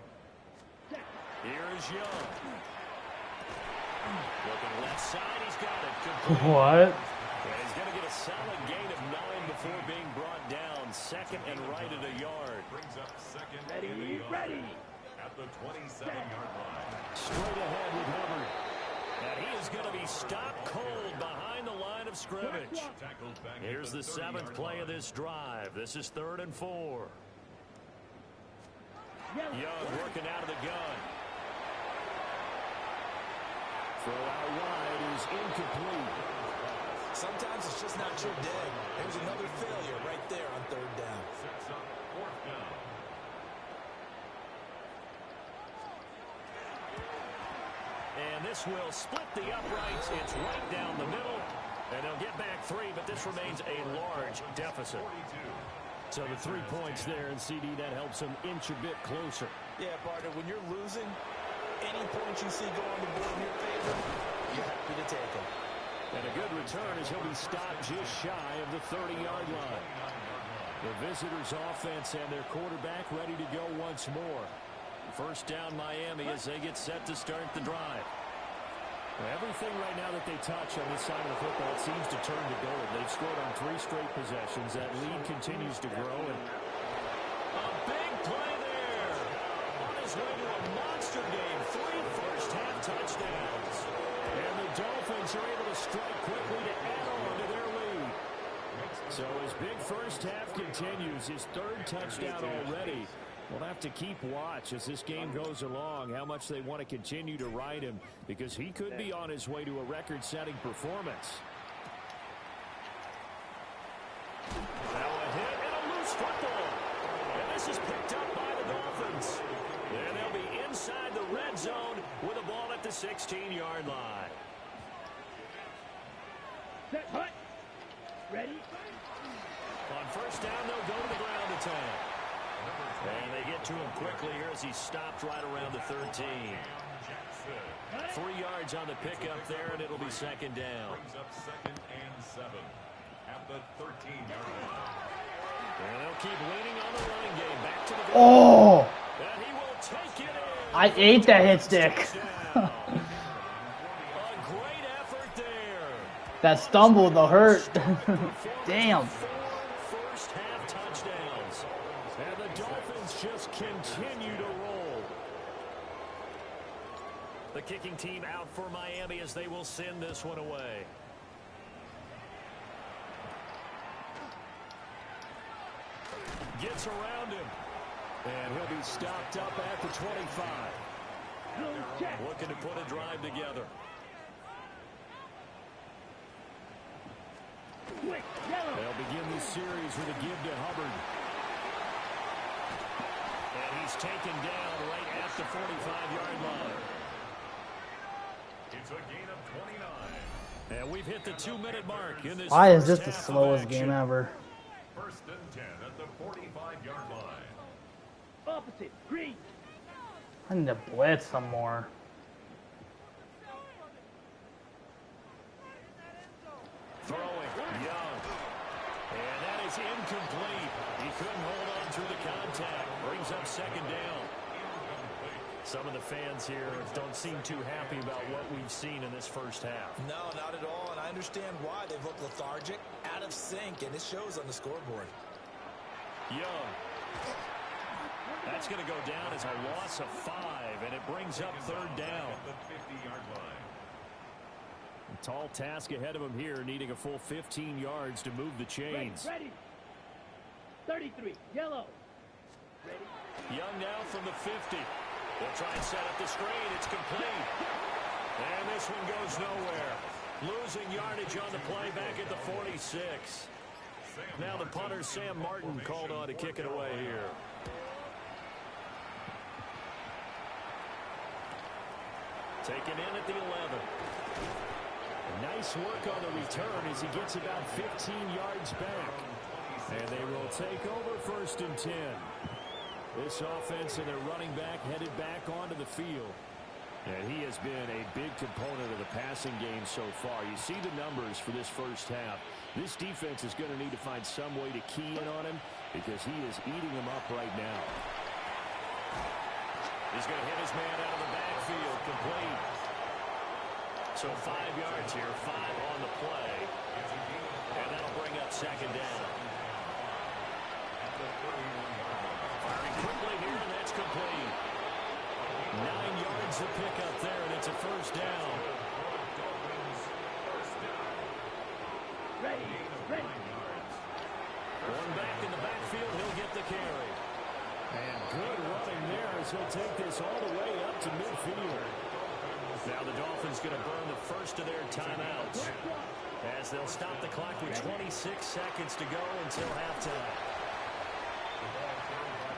S7: Here is Young. Looking left side, he's got it. Complete.
S1: What?
S7: And he's going to get a solid gain of 9 before being brought down. 2nd and right at a yard.
S6: Brings up 2nd ready. At the 27-yard line.
S7: Straight ahead with Hubbard. And he is going to be stopped cold behind the line of scrimmage. Here's the 7th play of this drive. This is 3rd and 4. Young working out of the gun. Throw out wide is incomplete.
S8: Sometimes it's just not your day. There's another failure right there on 3rd down.
S6: Sets up 4th down.
S7: And this will split the uprights. It's right down the middle. And they'll get back 3, but this remains a large deficit. So the 3 points there, and CD, that helps them inch a bit closer.
S8: Yeah, partner, when you're losing, any points you see go on the board in your favor, you're happy to take them.
S7: And a good return as he'll be stopped just shy of the 30-yard line. The visitors' offense and their quarterback ready to go once more. First down Miami as they get set to start the drive. Everything right now that they touch on this side of the football seems to turn to gold. They've scored on 3 straight possessions. That lead continues to grow. And a big play there. On his way to a monster game. 3 first-half touchdowns. And the Dolphins are able to strike quickly to add on to their lead. So his big first half continues. His 3rd touchdown already. We'll have to keep watch as this game goes along, how much they want to continue to ride him, because he could be on his way to a record-setting performance. Now a hit and a loose football. And this is picked up by the Dolphins. And they'll be inside the red zone with a ball at the 16-yard line.
S3: Set, hut. Ready?
S7: On first down, they'll go to the ground attack. And they get to him quickly here as he stopped right around the 13. 3 yards on the pickup there, and it'll be second down.
S6: Brings up 2nd and 7 at the 13-yard line.
S7: And they'll keep leaning on the running game. Back to the
S1: Oh!
S7: And he will take it in.
S1: I ate that hit stick.
S7: A great effort there.
S1: That stumble, the hurt. Damn.
S7: 4 first-half touchdowns. And the Dolphins just continue to roll. The kicking team out for Miami as they will send this one away. Gets around him. And he'll be stopped up at the 25. Looking to put a drive together. They'll begin this series with a give to Hubbard. And he's taken down right at the 45-yard line.
S6: It's a gain of 29.
S7: And we've hit the 2-minute mark in this.
S1: Why is this
S7: first
S1: the
S7: half of
S1: slowest
S7: action.
S1: game ever?
S6: 1st and 10 at the 45-yard line.
S3: Opposite. Green.
S1: I need to blitz some more.
S7: Throwing, Young. And that is incomplete. He couldn't hold on through the contact. Brings up second down. Some of the fans here don't seem too happy about what we've seen in this first half.
S8: No, not at all, and I understand why. They've looked lethargic, out of sync, and it shows on the scoreboard.
S7: Young. That's going to go down as a loss of 5, and it brings up 3rd down.
S6: The 50-yard line.
S7: A tall task ahead of him here, needing a full 15 yards to move the chains.
S3: Ready. 33. Yellow. Ready.
S7: Young now from the 50. They'll try and set up the screen. It's complete. And this one goes nowhere. Losing yardage on the play back at the 46. Now the punter, Sam Martin, called on to kick it away here. Taken in at the 11. Nice work on the return as he gets about 15 yards back. And they will take over 1st and 10. This offense and their running back headed back onto the field. And he has been a big component of the passing game so far. You see the numbers for this first half. This defense is going to need to find some way to key in on him because he is eating them up right now. He's going to hit his man out of the backfield, complete. So 5 yards here, 5 on the play. And that'll bring up second down. Firing quickly here, and that's complete. 9 yards to pick up there, and it's a first down.
S3: Ready. Ready.
S7: One back in the backfield, he'll get the carry. And good running there as he'll take this all the way up to midfield. Now the Dolphins going to burn the first of their timeouts as they'll stop the clock with 26 seconds to go until halftime.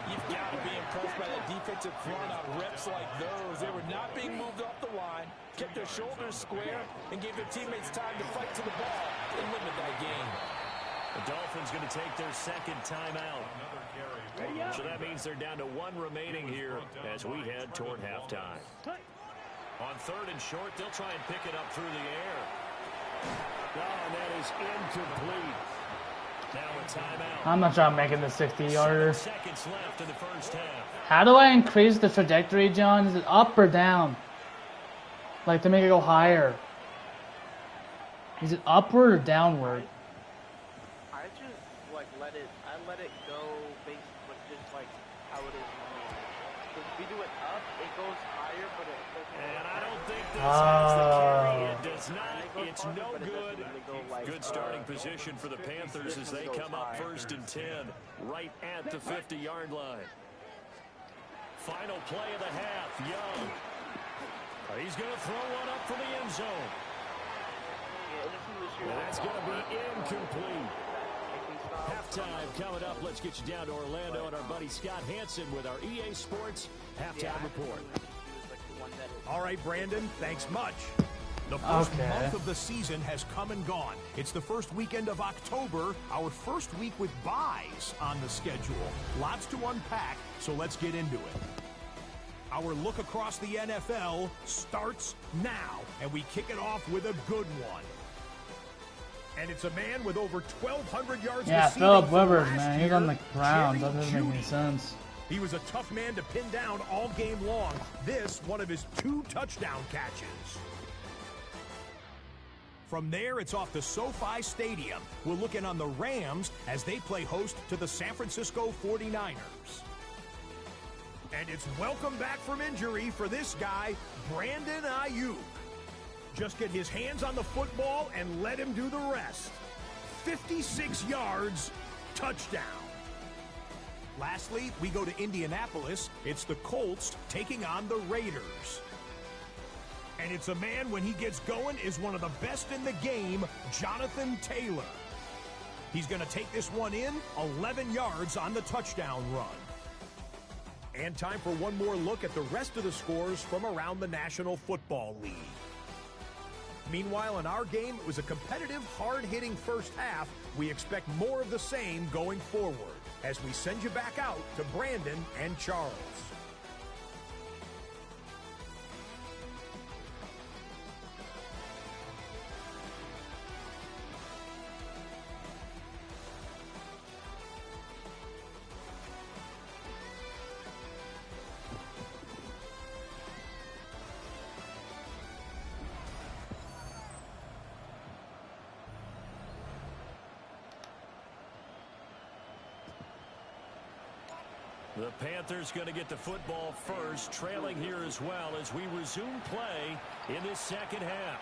S8: You've got to be impressed by that defensive front on reps like those. They were not being moved off the line, kept their shoulders square, and gave their teammates time to fight to the ball and limit that game.
S9: The Dolphins going to take their second timeout. So that means they're down to one remaining here as we head toward halftime. On 3rd and short, they'll try and pick it up through the air. Oh, and that is incomplete. Now a timeout.
S1: I'm not trying to make it the 60-yarder.
S9: 7 seconds left in the first half.
S1: How do I increase the trajectory, John? Is it up or down? Like to make it go higher. Is it upward or downward?
S2: I just like let it go based with just like how it is now. Because if we do it up, it goes higher, but it doesn't.
S9: And I don't think this has the carry. It does not. It's no good. Good starting position for the Panthers as they come up 1st and 10 right at the 50-yard line. Final play of the half. Young. He's going to throw one up from the end zone. That's going to be incomplete. Halftime coming up. Let's get you down to Orlando and our buddy Scott Hansen with our EA Sports Halftime Report.
S7: All right, Brandon, thanks much. The first month of the season has come and gone. It's the first weekend of October, our first week with byes on the schedule. Lots to unpack, so let's get into it. Our look across the NFL starts now, and we kick it off with a good one. And it's a man with over 1,200 yards
S1: Yeah,
S7: receiving
S1: Philip
S7: from
S1: Rivers,
S7: last
S1: man. He's
S7: year,
S1: on the ground.
S7: Jerry
S1: That doesn't make any
S7: Jeudy.
S1: sense.
S7: He was a tough man to pin down all game long. This, one of his 2 touchdown catches. From there, it's off to SoFi Stadium. We're looking on the Rams as they play host to the San Francisco 49ers. And it's welcome back from injury for this guy, Brandon Ayuk. Just get his hands on the football and let him do the rest. 56 yards, touchdown. Lastly, we go to Indianapolis. It's the Colts taking on the Raiders. And it's a man, when he gets going, is one of the best in the game, Jonathan Taylor. He's going to take this one in, 11 yards on the touchdown run. And time for one more look at the rest of the scores from around the National Football League. Meanwhile, in our game, it was a competitive, hard-hitting first half. We expect more of the same going forward as we send you back out to Brandon and Charles.
S9: The Panthers going to get the football first, trailing here as well as we resume play in this second half.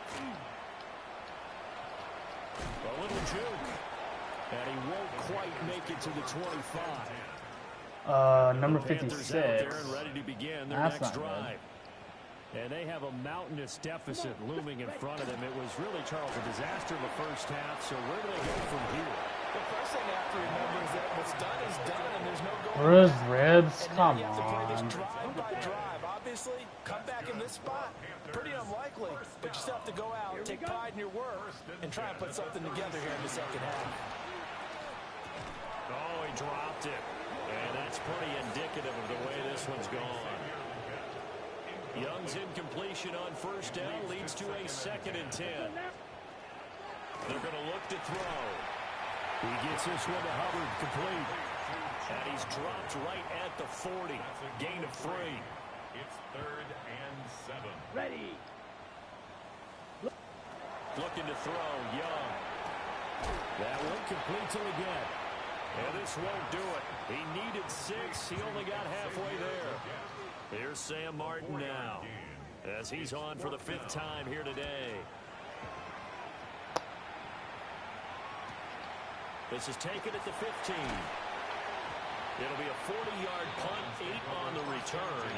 S9: A little juke, and he won't quite make it to the 25.
S1: Number
S9: Panthers
S1: 56.
S9: out there and ready to begin their
S1: That's
S9: next
S1: not
S9: drive. And they have a mountainous deficit looming in front of them. It was really, Charles, a disaster in the first half. So where do they go from here?
S8: The first thing they have to remember is that what's done is done, and there's no going
S1: Bruised
S8: back.
S1: ribs?
S8: And now
S1: Come
S8: you have to play this
S1: on.
S8: drive by drive. Obviously, come back in this spot, pretty unlikely. But you still have to go out, take pride in your work, and try and put something together here in the second half.
S9: Oh, he dropped it. And that's pretty indicative of the way this one's gone. Young's incompletion on first down leads to a 2nd and 10. They're going to look to throw. He gets this one to Hubbard, complete. And he's dropped right at the 40. Gain of 3.
S6: It's 3rd and 7.
S3: Ready.
S9: Looking to throw, Young. That one complete till again. And this won't do it. He needed 6. He only got halfway there. Here's Sam Martin now, as he's on for the 5th time here today. This is taken at the 15. It'll be a 40-yard punt, 8 on the return.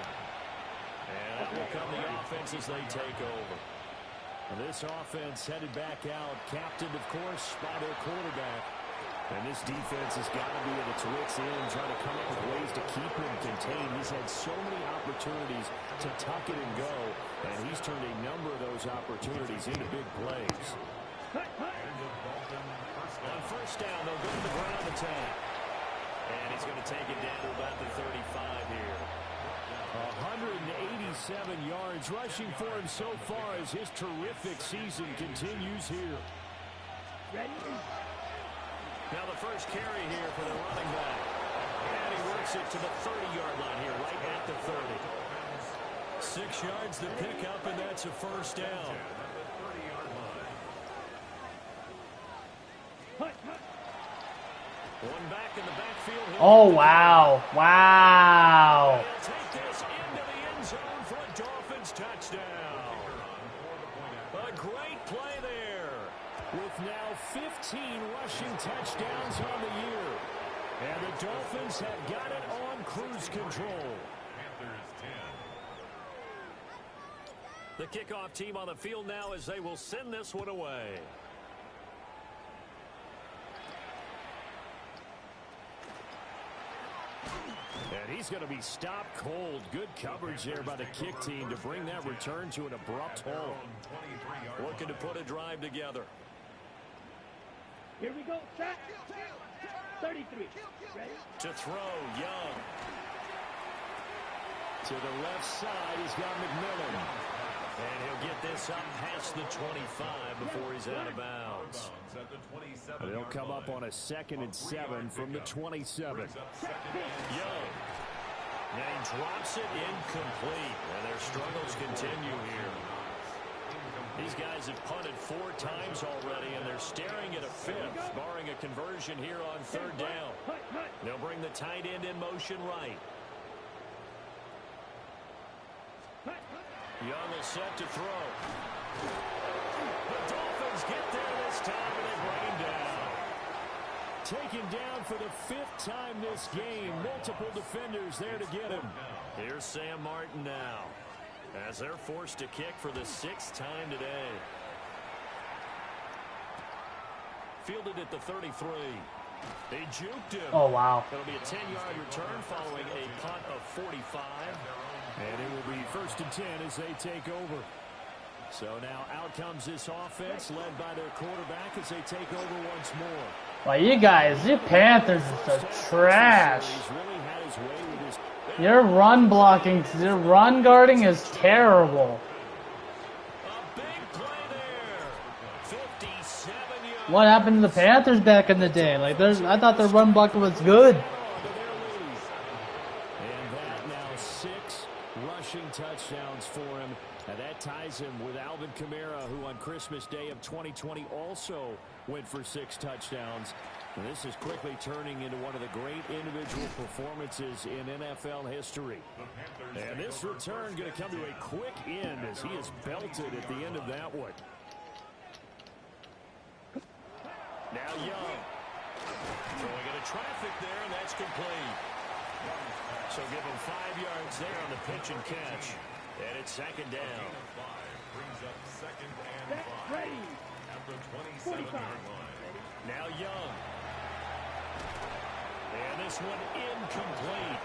S9: And that will come the offense as they take over. This offense headed back out, captained, of course, by their quarterback. And this defense has got to be at its wits' end, trying to come up with ways to keep him contained. He's had so many opportunities to tuck it and go, and he's turned a number of those opportunities into big plays. On first down, they'll go to the ground attack. And he's going to take it down to about the 35 here. 187 yards rushing for him so far as his terrific season continues here. Now the first carry here for the running back. And he works it to the 30-yard line here, right at the 30. 6 yards to pick up, and that's a first down. One back in the backfield.
S1: Oh, wow. Wow.
S9: He'll take this into the end zone for a Dolphins touchdown. A great play there. With now 15 rushing touchdowns on the year. And the Dolphins have got it on cruise control. The kickoff team on the field now as they will send this one away. And he's going to be stopped cold. Good coverage there by the kick team to bring that return to an abrupt halt. Looking to put a drive together.
S3: Here we go. Set. 33. Ready?
S9: To throw, Young. To the left side, he's got McMillan. And he'll get this up past the 25 before he's out of bounds. They'll come up on a 2nd and 7 from the 27. Young. And he drops it incomplete. And their struggles continue here. These guys have punted 4 times already, and they're staring at a 5th, barring a conversion here on 3rd down. They'll bring the tight end in motion right. Young is set to throw. The Dolphins get there this time, and they bring him down. Taken down for the 5th time this game. Multiple defenders there to get him. Here's Sam Martin now, as they're forced to kick for the 6th time today. Fielded at the 33. They juked him.
S1: Oh, wow.
S9: It'll be a 10-yard return following a punt of 45. And it will be 1st and 10 as they take over. So now out comes this offense led by their quarterback as they take over once more.
S1: Well, you guys, you Panthers are trash. Your run blocking, your run guarding is terrible.
S9: A big play there. 57 yards.
S1: What happened to the Panthers back in the day? Like, I thought their run blocking was good.
S9: And that now 6 rushing touchdowns for him. And that ties him with Alvin Kamara, who on Christmas Day of 2020 also went for 6 touchdowns. And this is quickly turning into one of the great individual performances in NFL history. And this return going to come to a quick end as he is belted at the end of that one. Now Young. Throwing into traffic there, and that's complete. So give him 5 yards there on the pitch and catch. And it's 2nd down.
S6: Brings up 2nd and 5
S3: Ready.
S6: at the 27-yard line.
S9: Now Young. And this one incomplete.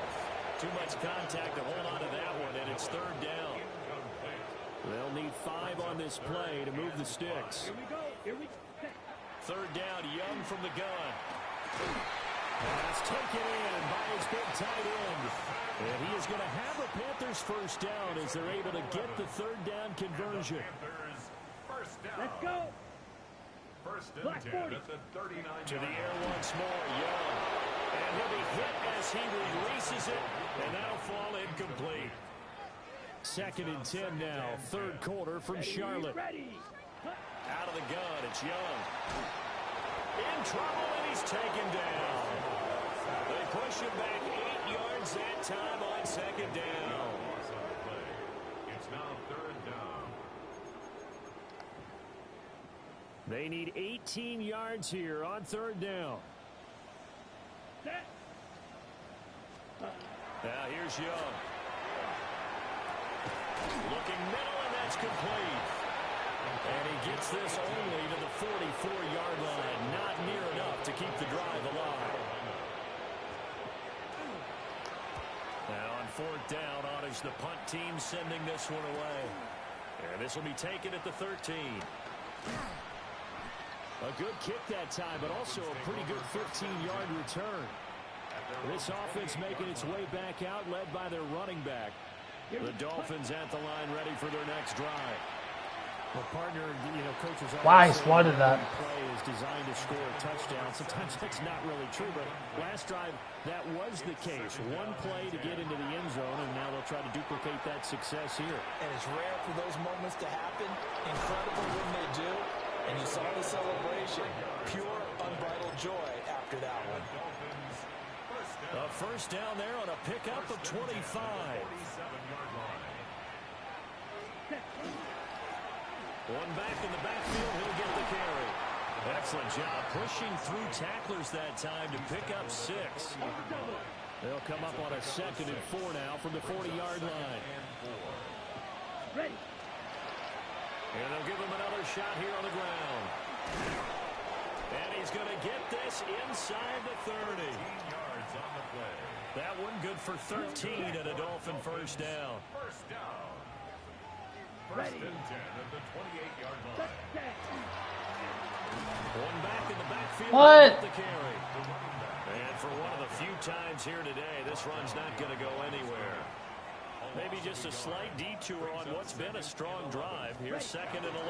S9: Too much contact to hold on to that one, and it's 3rd down. They'll need 5 on this play to move the sticks.
S3: Here we go. Here we go.
S9: 3rd down, Young from the gun. And that's taken in by his big tight end. And he is going to have a Panthers 1st down as they're able to get the 3rd down conversion.
S6: First down.
S3: Let's go.
S6: 1st and 10 at the 39-yard
S9: To the air once more, Young. And he'll be hit as he releases it, and that'll fall incomplete. 2nd and 10 now, 3rd quarter from Charlotte.
S3: Ready.
S9: Out of the gun, it's Young. In trouble, and he's taken down. They push him back 8 yards that time on 2nd down.
S6: It's now 3rd down.
S9: They need 18 yards here on 3rd down.
S3: Set.
S9: Now here's Young. Looking middle, and that's complete. And he gets this only to the 44-yard line. Not near enough to keep the drive alive. Now on 4th down, on is the punt team sending this one away. And this will be taken at the 13. A good kick that time, but also a pretty good 15-yard return. This offense making its way back out, led by their running back. The Dolphins at the line, ready for their next drive.
S7: Well, partner, coaches
S1: Why swatted that?
S9: Play is designed to score a touchdown. Sometimes that's not really true, but last drive, that was the case. One play to get into the end zone, and now they'll try to duplicate that success here.
S8: And it's rare for those moments to happen. Incredible when they do. And you saw the celebration. Pure, unbridled joy after that one.
S9: A first down there on a pickup of 25. One back in the backfield, he'll get the carry. Excellent job pushing through tacklers that time to pick up 6. They'll come up on a 2nd and 4 now from the 40-yard line. And they'll give him another shot here on the ground. And he's going to get this inside the 30. That one good for 13 and a Dolphin first down.
S6: First and 10 at the 28-yard line.
S9: One back in the backfield.
S1: What?
S9: The carry. And for one of the few times here today, this run's not going to go anywhere. Maybe just a slight detour on what's been a strong drive. Here's 2nd and 11.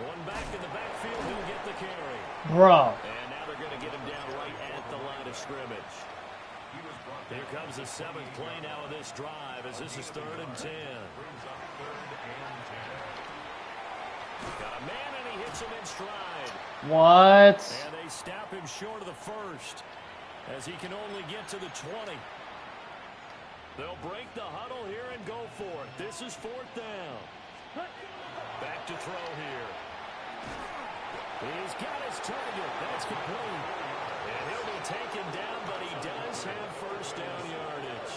S9: One back in the backfield, he'll get the carry.
S1: Bro.
S9: And now they're going to get him down right at the line of scrimmage. Here comes the 7th play now of this drive as this is 3rd and 10. Got a man and he hits him in stride.
S1: What?
S9: And they stop him short of the 1st as he can only get to the 20. They'll break the huddle here and go for it. This is 4th down. Back to throw here. He's got his target. That's complete. And he'll be taken down, but he does have first down yardage.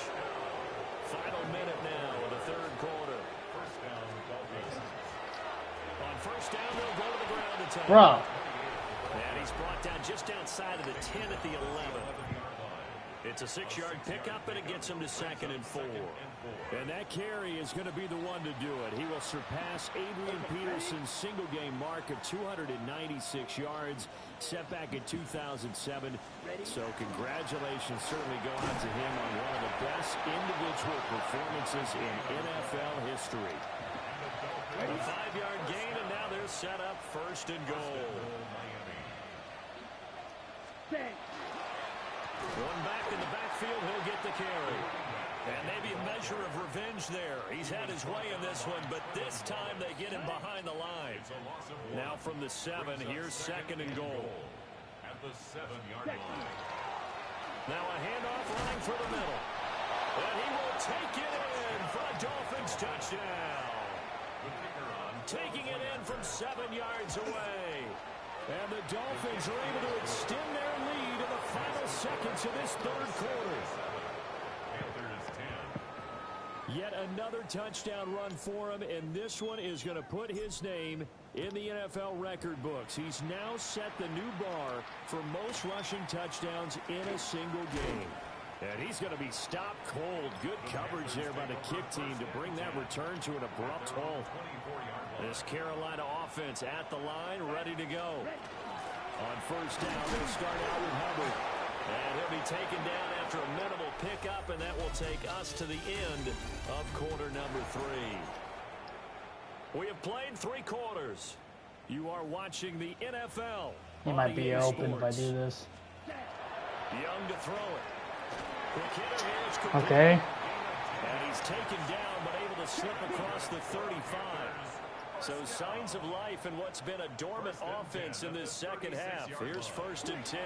S9: Final minute now of the 3rd quarter.
S6: First down, Dolphins.
S9: On first down, they'll go to the ground to take.
S1: Bro.
S9: And he's brought down just outside of the 10 at the 11. It's a 6-yard pickup, and it gets him to 2nd and 4.
S7: And that carry is going to be the one to do it. He will surpass Adrian Peterson's single-game mark of 296 yards, set back in 2007. So congratulations certainly go out to him on one of the best individual performances in NFL history.
S9: A 5-yard gain, and now they're set up 1st and goal. One back in the backfield, he'll get the carry. And maybe a measure of revenge there. He's had his way in this one, but this time they get him behind the line. Now from the 7, here's 2nd and goal.
S6: At the 7-yard line.
S9: Now a handoff running for the middle. And he will take it in for a Dolphins touchdown. Taking it in from 7 yards away.
S7: And the Dolphins are able to extend their lead in the final seconds of this 3rd quarter. Yet another touchdown run for him, and this one is going to put his name in the NFL record books. He's now set the new bar for most rushing touchdowns in a single game.
S9: And he's going to be stopped cold. Good coverage there by the kick team to bring that return to an abrupt halt. This Carolina offense at the line, ready to go. On first down, they'll start out with Hubbard. And he'll be taken down after a minimal pickup, and that will take us to the end of quarter number 3. We have played 3 quarters. You are watching the NFL.
S1: He might be open if I do this.
S9: Young to throw it. The kidder here is complete.
S1: Okay.
S9: And he's taken down, but able to slip across the 35. So signs of life in what's been a dormant offense in this second half. Here's 1st and 10.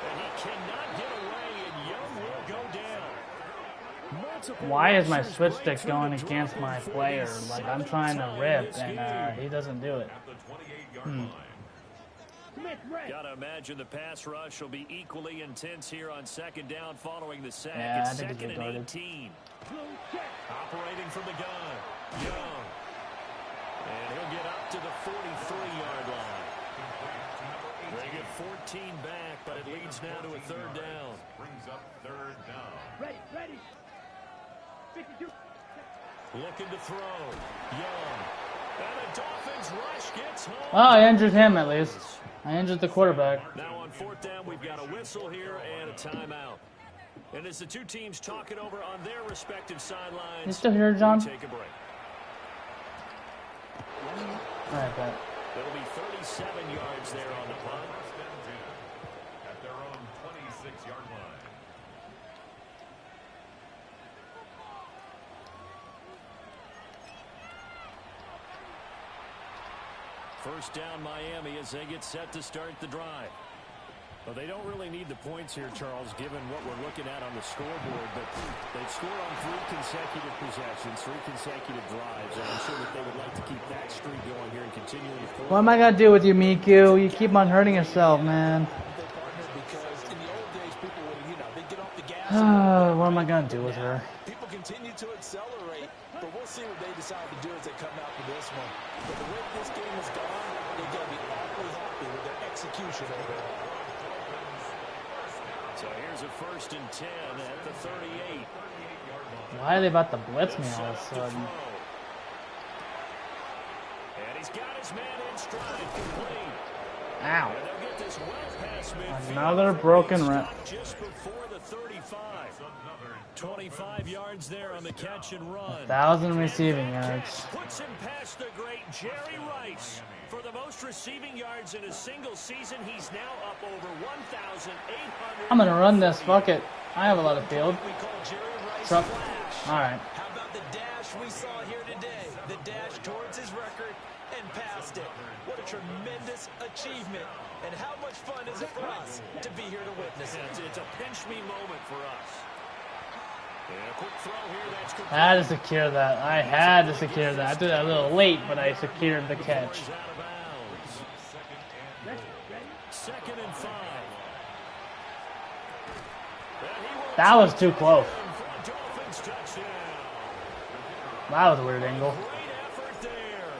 S9: And he cannot get away, and Young will go down.
S1: Why is my switch stick going against my player? Like, I'm trying to rip, and he doesn't do it.
S9: Gotta imagine the pass rush will be equally intense here on second down following the sack.
S1: Yeah, I
S9: It's
S1: think it's
S9: second and
S1: guarded.
S9: 18. Operating from the gun, Young. And he'll get up to the 43-yard line. They get 14 back, but it leads now to a third down.
S6: Brings up third down.
S3: Ready. 52.
S9: Looking to throw. Young. And the Dolphins rush gets home.
S1: Oh, I injured him at least. I injured the quarterback.
S9: Now on fourth down, we've got a whistle here and a timeout. And as the two teams talk it over on their respective sidelines,
S1: You still here, John?
S9: we take a break.
S1: Alright, bet.
S9: It'll be 37 yards there on the punt.
S6: At their own 26-yard line.
S9: First down Miami as they get set to start the drive. Well, they don't really need the points here, Charles, given what we're looking at on the scoreboard, but they've scored on 3 consecutive possessions, 3 consecutive drives, and I'm sure that they would like to keep that streak going here and continue to pull.
S1: What am I gonna do with you, Miku? You keep on hurting yourself, man.
S8: Because in the old days, people would, they'd get off the gas.
S1: What am I gonna do with her?
S8: People continue to accelerate, but we'll see what they decide to do as they come out for this one. But the way this game has gone, they're going to be awfully happy with their execution overall.
S9: So here's a first and 10 at the 38.
S1: Why are they about to blitz me all of a sudden?
S9: And he's got his man in stride, complete.
S1: Ow.
S9: And they'll get this well past midfield.
S1: Another broken run.
S9: Just before the 35. 25 yards there on the catch and run.
S1: 1,000 receiving yards.
S9: Puts him past the great Jerry Rice. For the most receiving yards in a single season, he's now up over 1,800.
S1: I'm gonna run this. Fuck it. I have a lot of field.
S8: We call Jerry Rice
S1: Truck.
S8: Flash.
S1: Alright.
S8: How about the dash we saw here today? The dash towards his record and past it. What a tremendous achievement. And how much fun is it for us to be here to witness it?
S9: It's a pinch me moment for us. And a quick throw here, that's complete.
S1: I had to secure that. I had to secure that. I did that a little late, but I secured the catch.
S9: Out of bounds. Second and 5.
S1: That was too close.
S9: Dolphins touchdown.
S1: That was a weird angle.
S9: Great effort there.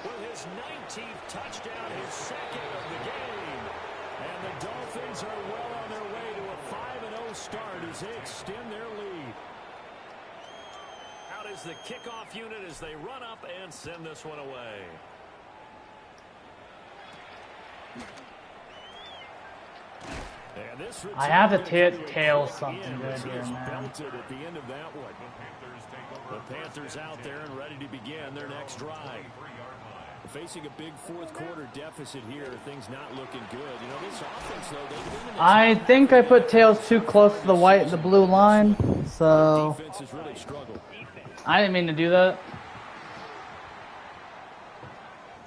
S9: With his 19th touchdown, his second of the game. And the Dolphins are well on their way to a 5-0 start as they extend their lead. Out is the kickoff unit as they run up and send this one away. And this
S1: I have to
S9: return
S1: tail something good
S9: as he
S1: here,
S9: is
S1: man.
S9: belted at the end of that one. The Panthers out there and ready to begin their next drive. Facing a big fourth quarter deficit here, things not looking good. This offense, though, they've been in
S1: I think I put tails too close to the blue line, so
S9: defense has really struggled.
S1: I didn't mean to do that.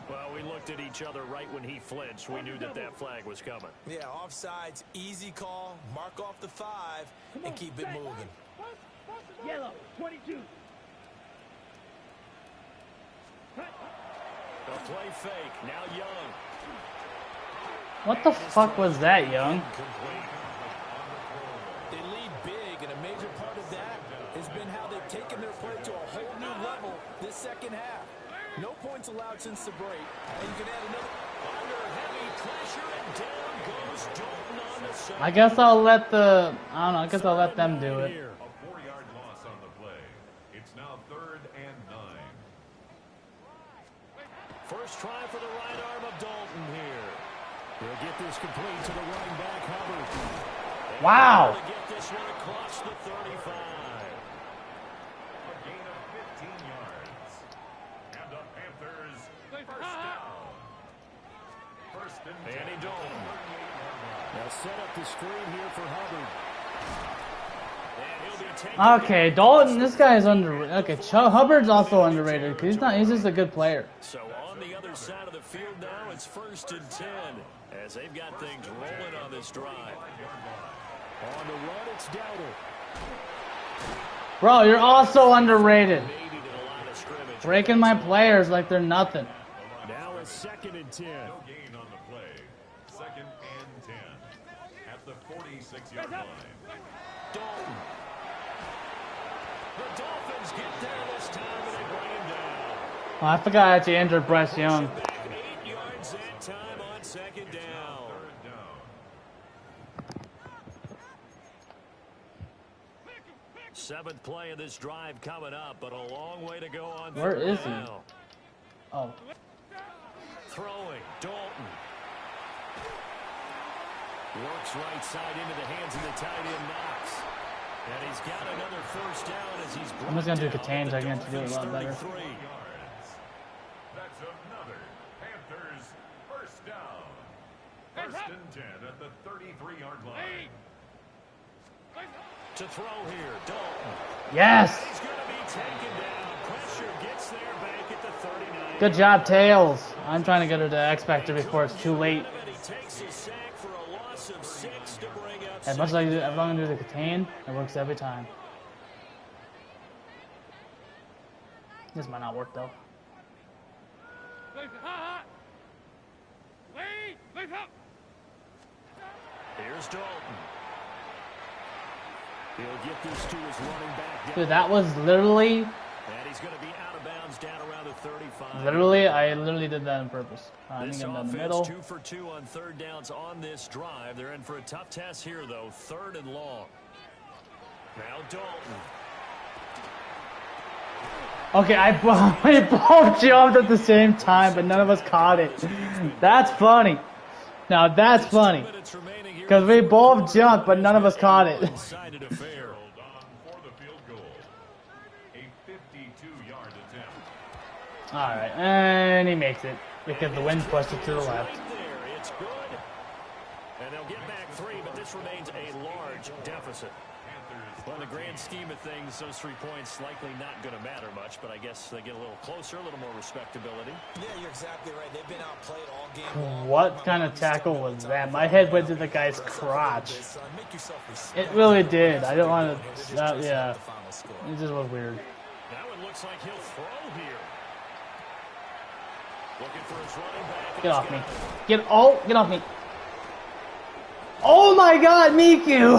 S9: Well, we looked at each other right when he flinched. We knew that flag was coming.
S8: Yeah, offsides, easy call, mark off the 5, and keep it moving.
S3: Yellow, 22.
S9: The play fake, now Young.
S1: What the fuck was that, Young?
S8: They lead big, and a major part of that has been how they've taken their play to a whole new level this second half. No points allowed since the break, and you can add another.
S9: Under heavy pressure, and down goes Dalton on the side.
S1: I guess I'll let the, I don't know, I guess I'll let them do it.
S6: A 4-yard loss on the play. It's now 3rd and 9.
S9: First try for the right arm of Dalton here. He'll get this complete to the running back, Hubbard.
S1: Wow.
S9: To get this one across the 35.
S6: A gain of 15 yards. And the Panthers first down. First and 10.
S9: Andy Dalton. They'll set up the screen here for Hubbard. And he'll be taken.
S1: Okay, Dalton, this guy is underrated. Okay, Hubbard's also underrated because he's just a good player.
S9: So on the other side of the field now, it's 1st and 10 as they've got things rolling on this drive. On the run, it's Dowdle.
S1: Bro, you're also underrated.
S9: Maybe to the line of scrimmage.
S1: Breaking my players like they're nothing.
S9: Now it's 2nd and 10.
S6: No gain on the play. 46-yard line.
S9: Dalton. The Dolphins get there this time and they bring him down.
S1: Oh, I forgot I actually injured Bryce Young.
S9: Back 8 yards that time on second down.
S6: Third down.
S9: Seventh play of this drive coming up, but a long way to go on.
S1: Where
S9: third
S1: is he?
S9: down.
S1: Oh.
S9: Throwing, Dalton. Works right side into the hands of the tight end Knox. And he's got another first down as he's
S1: I'm just gonna do
S9: brought
S1: Catan's.
S9: down
S1: I can
S9: at the
S1: do it a lot better.
S9: Dolphins' 33.
S6: That's another Panthers first down. First and 10 at the 33-yard line.
S9: To throw here, Dalton.
S1: Yes!
S9: He's going to be taken down. Pressure gets there back at the 39.
S1: Good job, Tails. I'm trying to get her to X Factor before it's too late.
S9: He takes a sack for a loss of 6 to bring up
S1: As much as I do, as long as I do the Catan, it works every time. This might not work though.
S9: Here's Dalton. He'll get this to his running back.
S1: Dude, that was literally,
S9: And he's going to be out of bounds down around the 35.
S1: I literally did that on purpose. I
S9: This
S1: think I'm in
S9: offense
S1: the middle.
S9: 2 for 2 on third downs on this drive. They're in for a tough test here, though. Third and long. Now Dalton.
S1: Okay, we both jumped at the same time, but none of us caught it. That's funny. Now that's funny. Because we both jumped, but none of us caught it.
S9: Decided affair.
S6: Hold on for the field goal. A 52-yard attempt.
S1: Alright, and he makes it. Because the wind pushed it to the left.
S9: Right there, it's good. And they'll get back 3, but this remains a large deficit. Well, in the grand scheme of things, those 3 points likely not going to matter much, but I guess they get a little closer, a little more respectability.
S8: Yeah, you're exactly right. They've been outplayed all game long.
S1: What kind of tackle was that? My head went to the guy's crotch. It really did. I don't want to. Yeah. It just was weird.
S9: Now it looks like he'll throw here. Looking for his running back.
S1: Get off me. Get off me. Oh my god, Miku!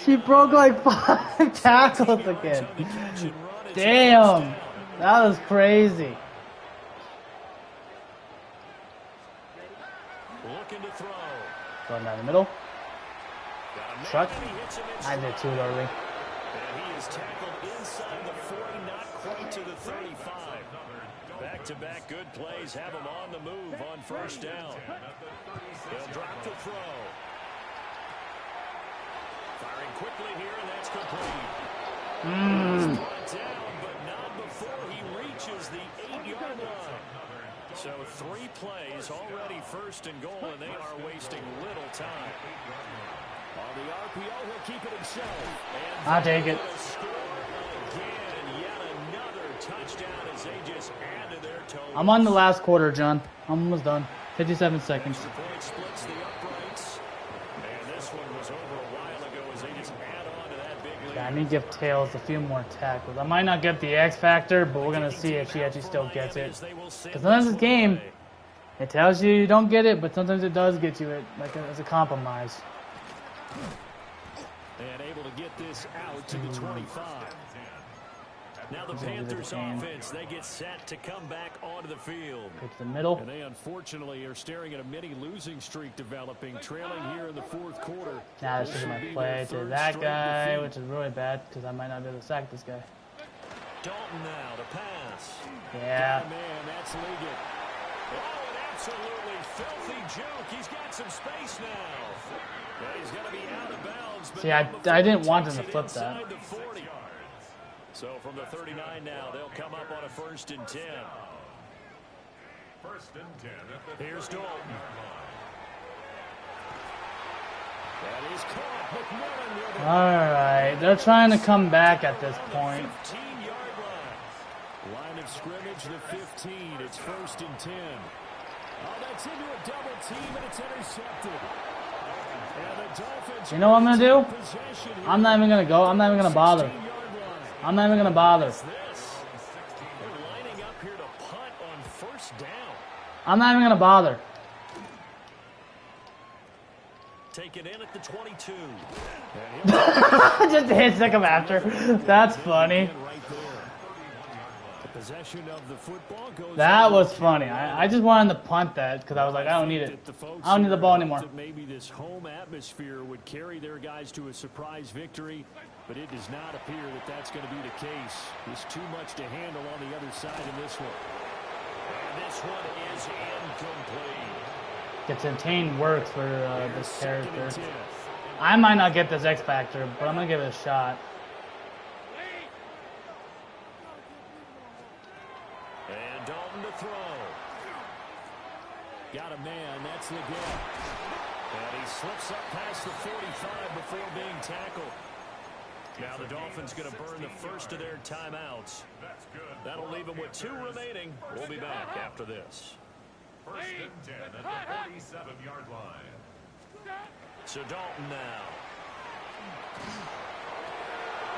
S1: She broke like 5 tackles again. Damn. That was crazy.
S9: Looking to throw.
S1: Going down the middle. Truck. I did too early.
S9: And he is tackled inside the 40, not quite to the 35. Back-to-back good plays have him on the move on first down. He'll drop the throw. Firing quickly here, and that's complete. He's brought down, but not before he reaches the 8-yard line. So 3 plays, already first and goal, and they are wasting little time. On the RPO, he'll keep it himself.
S1: I'll take it.
S9: Again, yet another touchdown as they just added their total.
S1: I'm on the last quarter, John. I'm almost done. 57 seconds.
S9: The point splits the uprights. And this one was over a while ago as they just add on to that big lead.
S1: Yeah, I need to give Tails a few more tackles. I might not get the X Factor, but we're going to see if she actually still gets it. Because sometimes this game, it tells you you don't get it, but sometimes it does get you it, like as a compromise.
S9: And able to get this out to the 25. Now the Panthers offense, they get set to come back onto the field.
S1: It's the middle.
S9: And they unfortunately are staring at a mini losing streak developing, trailing here in the 4th quarter.
S1: Now this is my play to that guy, which is really bad because I might not be able to sack this guy.
S9: Dalton now to pass.
S1: Yeah.
S9: Man, that's Ligon. Oh, an absolutely filthy joke. He's got some space now. But he's going to be out of bounds.
S1: See, I didn't want him to flip that.
S9: Inside the 40. So from the 39 now, they'll come up on a 1st and 10.
S6: First and 10 at the
S9: Here's Dalton. That is caught. McMillan with it.
S1: Alright, they're trying to come back at this point.
S9: 15-yard line. Line of scrimmage, the 15. It's 1st and 10. Oh, that's into a double team, and it's intercepted. And the Dolphins.
S1: You know what I'm going to do? I'm not even going to go. I'm not even going to bother. I'm not even going to bother.
S9: They're lining up here to punt on 1st down.
S1: I'm not even going to bother.
S9: taken in at the 22.
S1: Just hit him after. That's funny.
S9: Possession of the football goes.
S1: That was funny. I just wanted to punt that because I was like, I don't need it. I don't need the ball anymore.
S9: Maybe this home atmosphere would carry their guys to a surprise victory, but it does not appear that that's going to be the case. There's too much to handle on the other side in this one. And this one is incomplete.
S1: Gets contained works for this character. I might not get this X Factor, but I'm going to give it a shot.
S9: And Dalton to throw. Got a man, that's Leggett. And he slips up past the 45 before being tackled. Now the Dolphins going to burn the first of their timeouts. That'll leave them with 2 remaining. We'll be back after this.
S6: First and 10 at the 47-yard line.
S9: So Dalton now.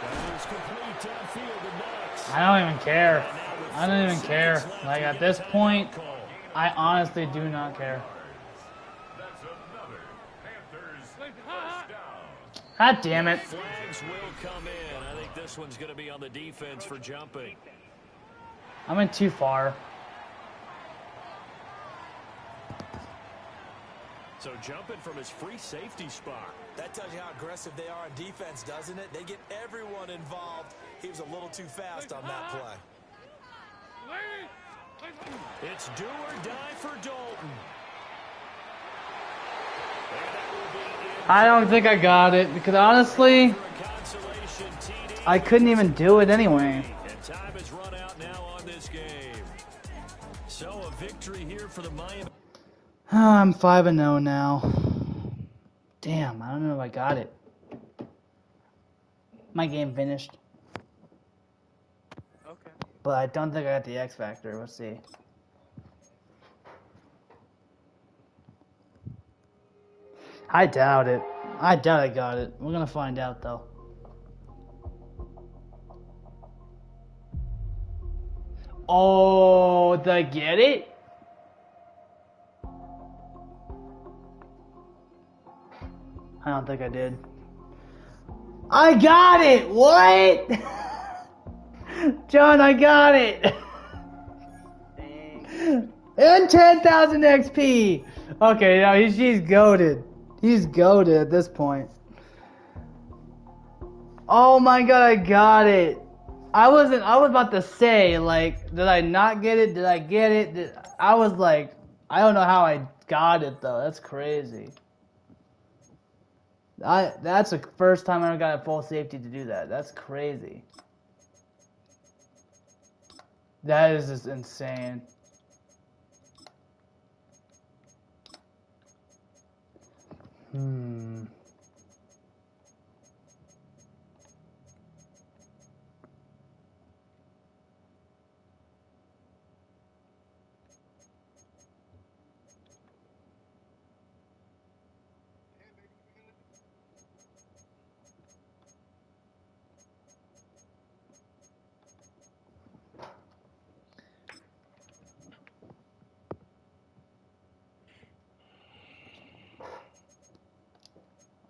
S9: That is complete downfield to Knox.
S1: I don't even care. I don't even care. Like, at this point, I honestly do not care.
S6: That's another Panthers first down.
S1: God damn it.
S9: Flags will come in. I think this one's going to be on the defense for jumping.
S1: I went too far.
S9: So jumping from his free safety spot.
S8: That tells you how aggressive they are on defense, doesn't it? They get everyone involved. He was a little too fast on that play.
S9: It's do or die for Dalton.
S1: I don't think I got it because honestly, I couldn't even do it anyway.
S9: And time has run out now on this game. So a victory here for the Miami.
S1: I'm 5-0 now. Damn, I don't know if I got it. My game finished.
S2: Okay.
S1: But I don't think I got the X Factor. Let's see. I doubt it. I doubt I got it. We're gonna find out though. Oh, did I get it? I don't think I did. I got it! What? John, I got it!
S2: Dang.
S1: And 10,000 XP! Okay, now he's goated. He's goated at this point. Oh my god, I got it! I was about to say, like, did I not get it? Did I get it? I was like, I don't know how I got it though. That's crazy. That's the first time I ever got a full safety to do that. That's crazy. That is just insane.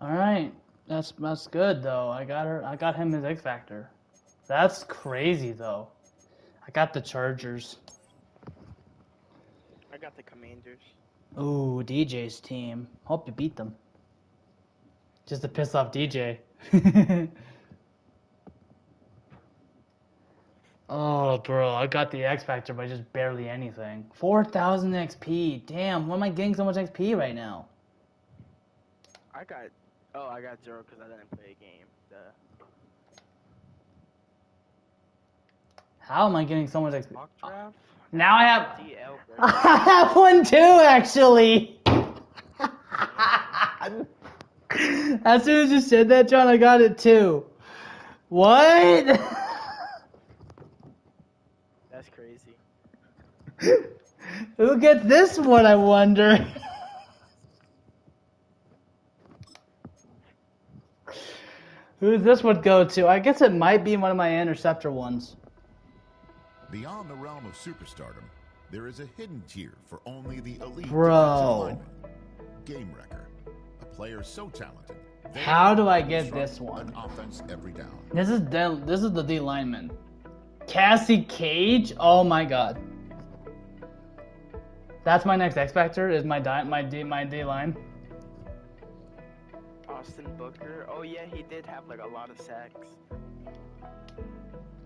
S1: All right, that's good though. I got him his X Factor. That's crazy though. I got the Chargers.
S2: I got the Commanders.
S1: Ooh, DJ's team. Hope you beat them. Just to piss off DJ. Oh, bro, I got the X Factor by just barely anything. 4,000 XP. Damn, why am I getting so much XP right now?
S2: I got 0 because I didn't play a game.
S1: How am I getting so much XP?
S2: Mock draft?
S1: Now I have...
S2: DL, bro.
S1: I have one too, actually. As soon as you said that, John, I got it too. What?
S2: That's crazy.
S1: Who gets this one, I wonder? Who does this one go to? I guess it might be one of my interceptor ones.
S5: Beyond the realm of superstardom, there is a hidden tier for only the elite.
S1: Bro.
S5: Game Wrecker, a
S10: Players so talented.
S1: How do I get this one?
S10: An offense every down.
S1: This is the D lineman. Cassie Cage? Oh my god. That's my next X Factor, is my D line.
S2: Austin Booker. Oh yeah, he did have like a lot of sacks.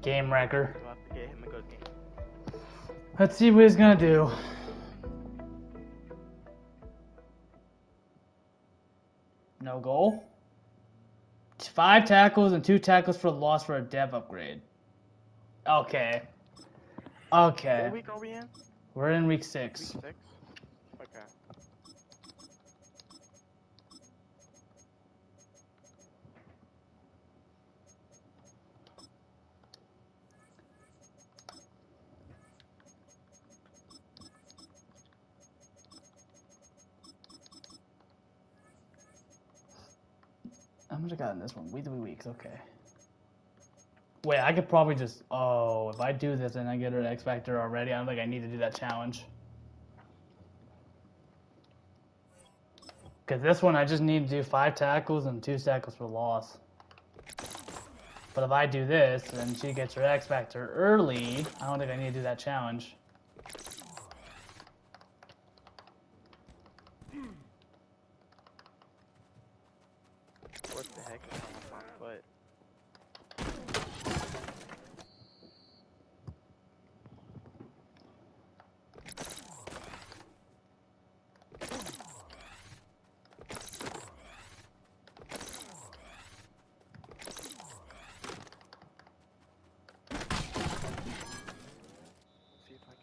S1: Game wrecker.
S2: We'll have to get him a good game.
S1: Let's see what he's gonna do. No goal. 5 tackles and 2 tackles for loss for a dev upgrade. Okay. Okay.
S2: What week are we in?
S1: We're in week 6.
S2: Week 6? Okay.
S1: How much I got in this one? 3 weeks, okay. Wait, I could probably just... Oh, if I do this and I get an X Factor already, I don't think I need to do that challenge. Because this one, I just need to do 5 tackles and 2 tackles for loss. But if I do this, and she gets her X Factor early, I don't think I need to do that challenge.
S2: What the heck is wrong with my foot? See if I can.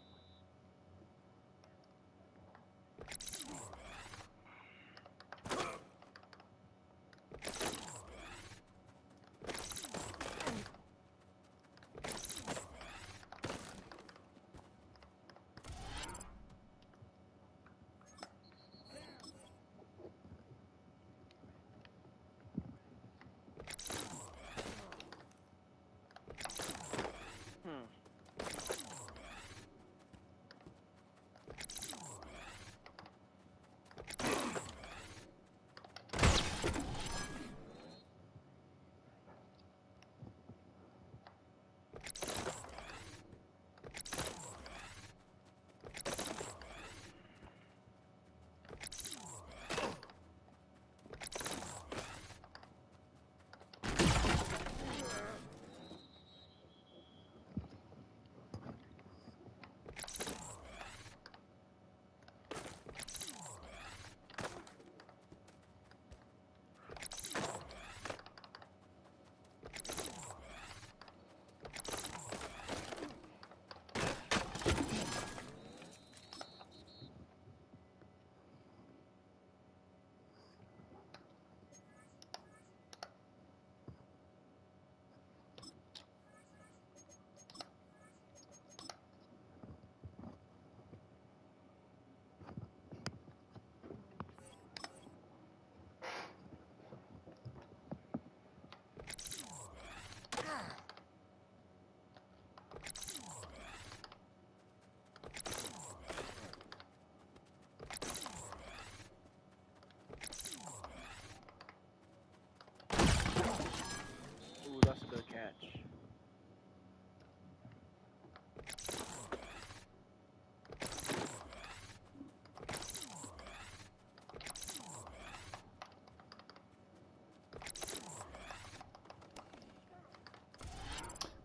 S2: Ooh, that's a good catch.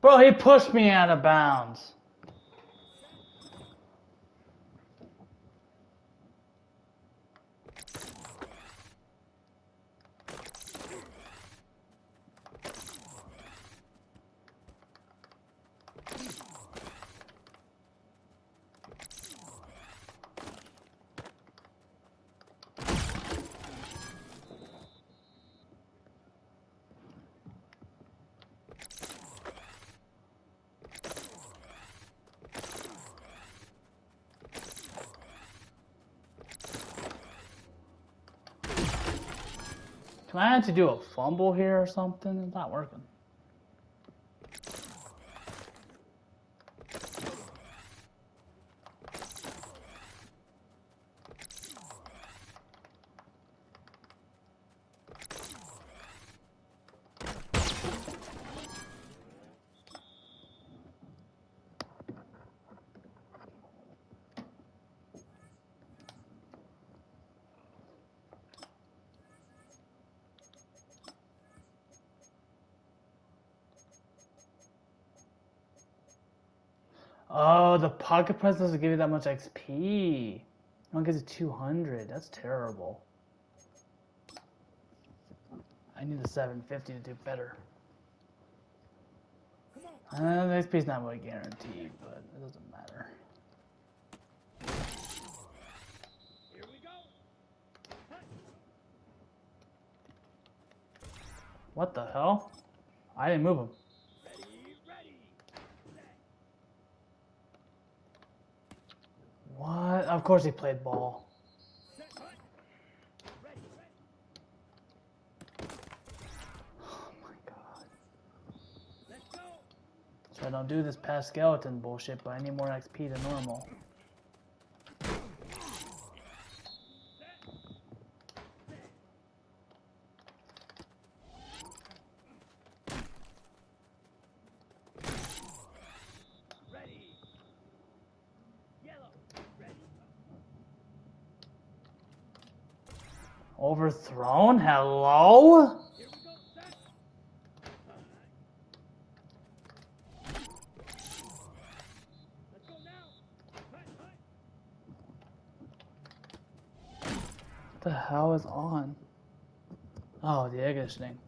S1: Bro, he pushed me out of bounds. Can I have to do a fumble here or something? It's not working. Oh, the pocket press doesn't give you that much XP. It only gives you 200. That's terrible. I need the 750 to do better. The XP is not really guaranteed, but it doesn't matter. What the hell? I didn't move him. What? Of course he played ball. Oh my god. So I don't do this past skeleton bullshit, but I need more XP than normal. Overthrown? Hello? What the hell is on? Oh, the air conditioning.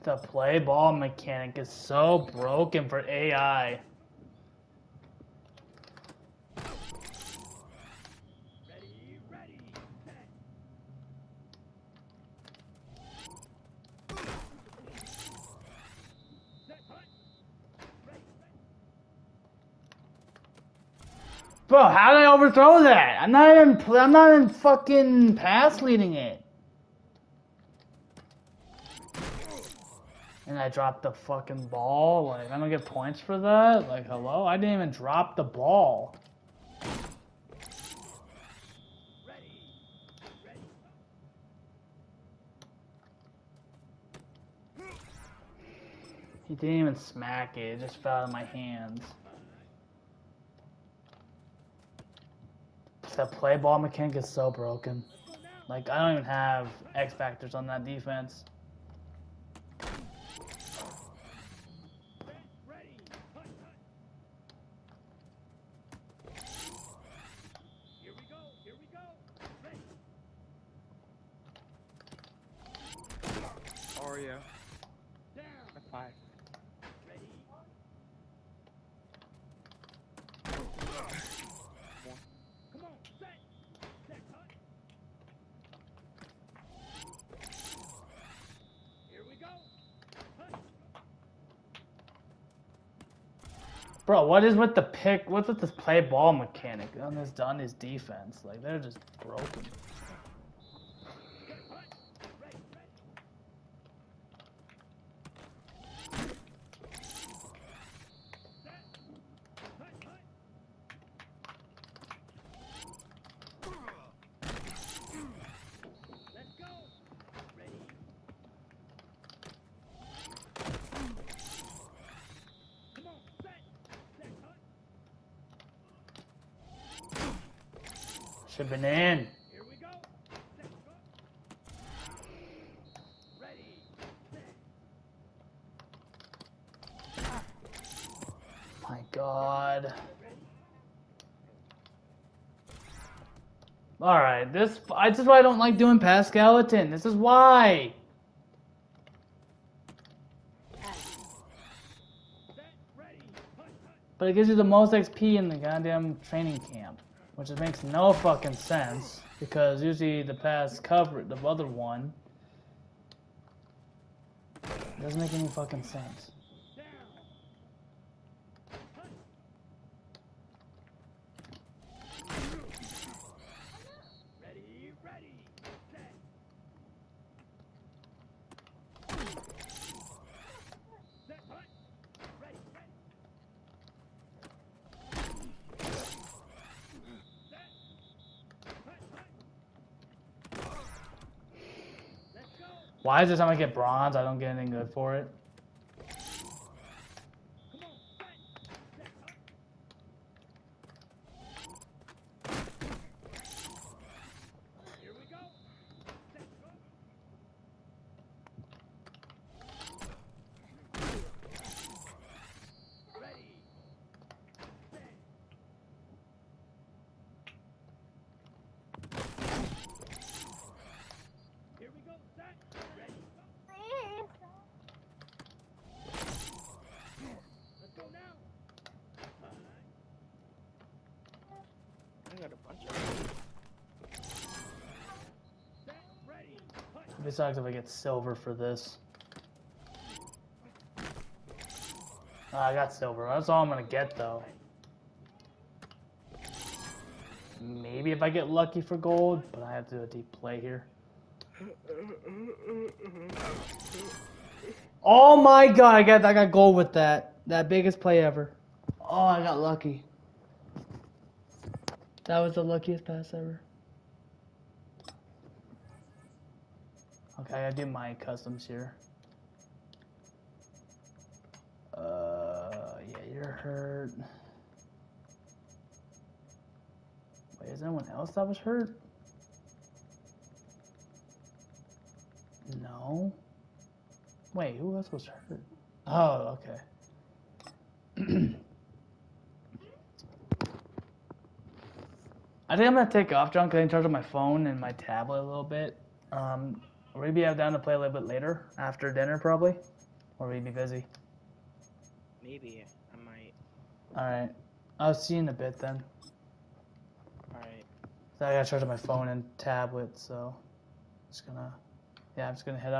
S1: The play ball mechanic is so broken for AI. Bro, how did I overthrow that? I'm not even fucking pass leading it. And I dropped the fucking ball. Like, I don't get points for that. Like, hello? I didn't even drop the ball. He didn't even smack it. It just fell out of my hands. That play ball mechanic is so broken. Like, I don't even have X factors on that defense.
S2: Oreo. That's 5.
S1: Bro, what is with the pick? What's with this play ball mechanic on his defense? Like, they're just broken. Should have been in. My God. Alright, this is why I don't like doing past skeleton. This is why. But it gives you the most XP in the goddamn training camp. Which makes no fucking sense. Because usually the past cover, the other one, doesn't make any fucking sense. Why is this time I get bronze? I don't get anything good for it.
S2: I got a bunch of
S1: It sucks if I get silver for this. I got silver. That's all I'm gonna get though. Maybe if I get lucky for gold, but I have to do a deep play here. Oh my god, I got gold with that. That biggest play ever. Oh, I got lucky. That was the luckiest pass ever. Okay, I gotta do my customs here. Yeah, you're hurt. Wait, is anyone else that was hurt? No. Wait, who else was hurt? Oh, okay. I think I'm gonna take off, John, because I can charge up my phone and my tablet a little bit. We'll be down to play a little bit later, after dinner probably, or we'd be busy.
S2: maybe I might.
S1: All right, I'll see you in a bit then.
S2: All right.
S1: So I gotta charge up my phone and tablet, so I'm just gonna head out.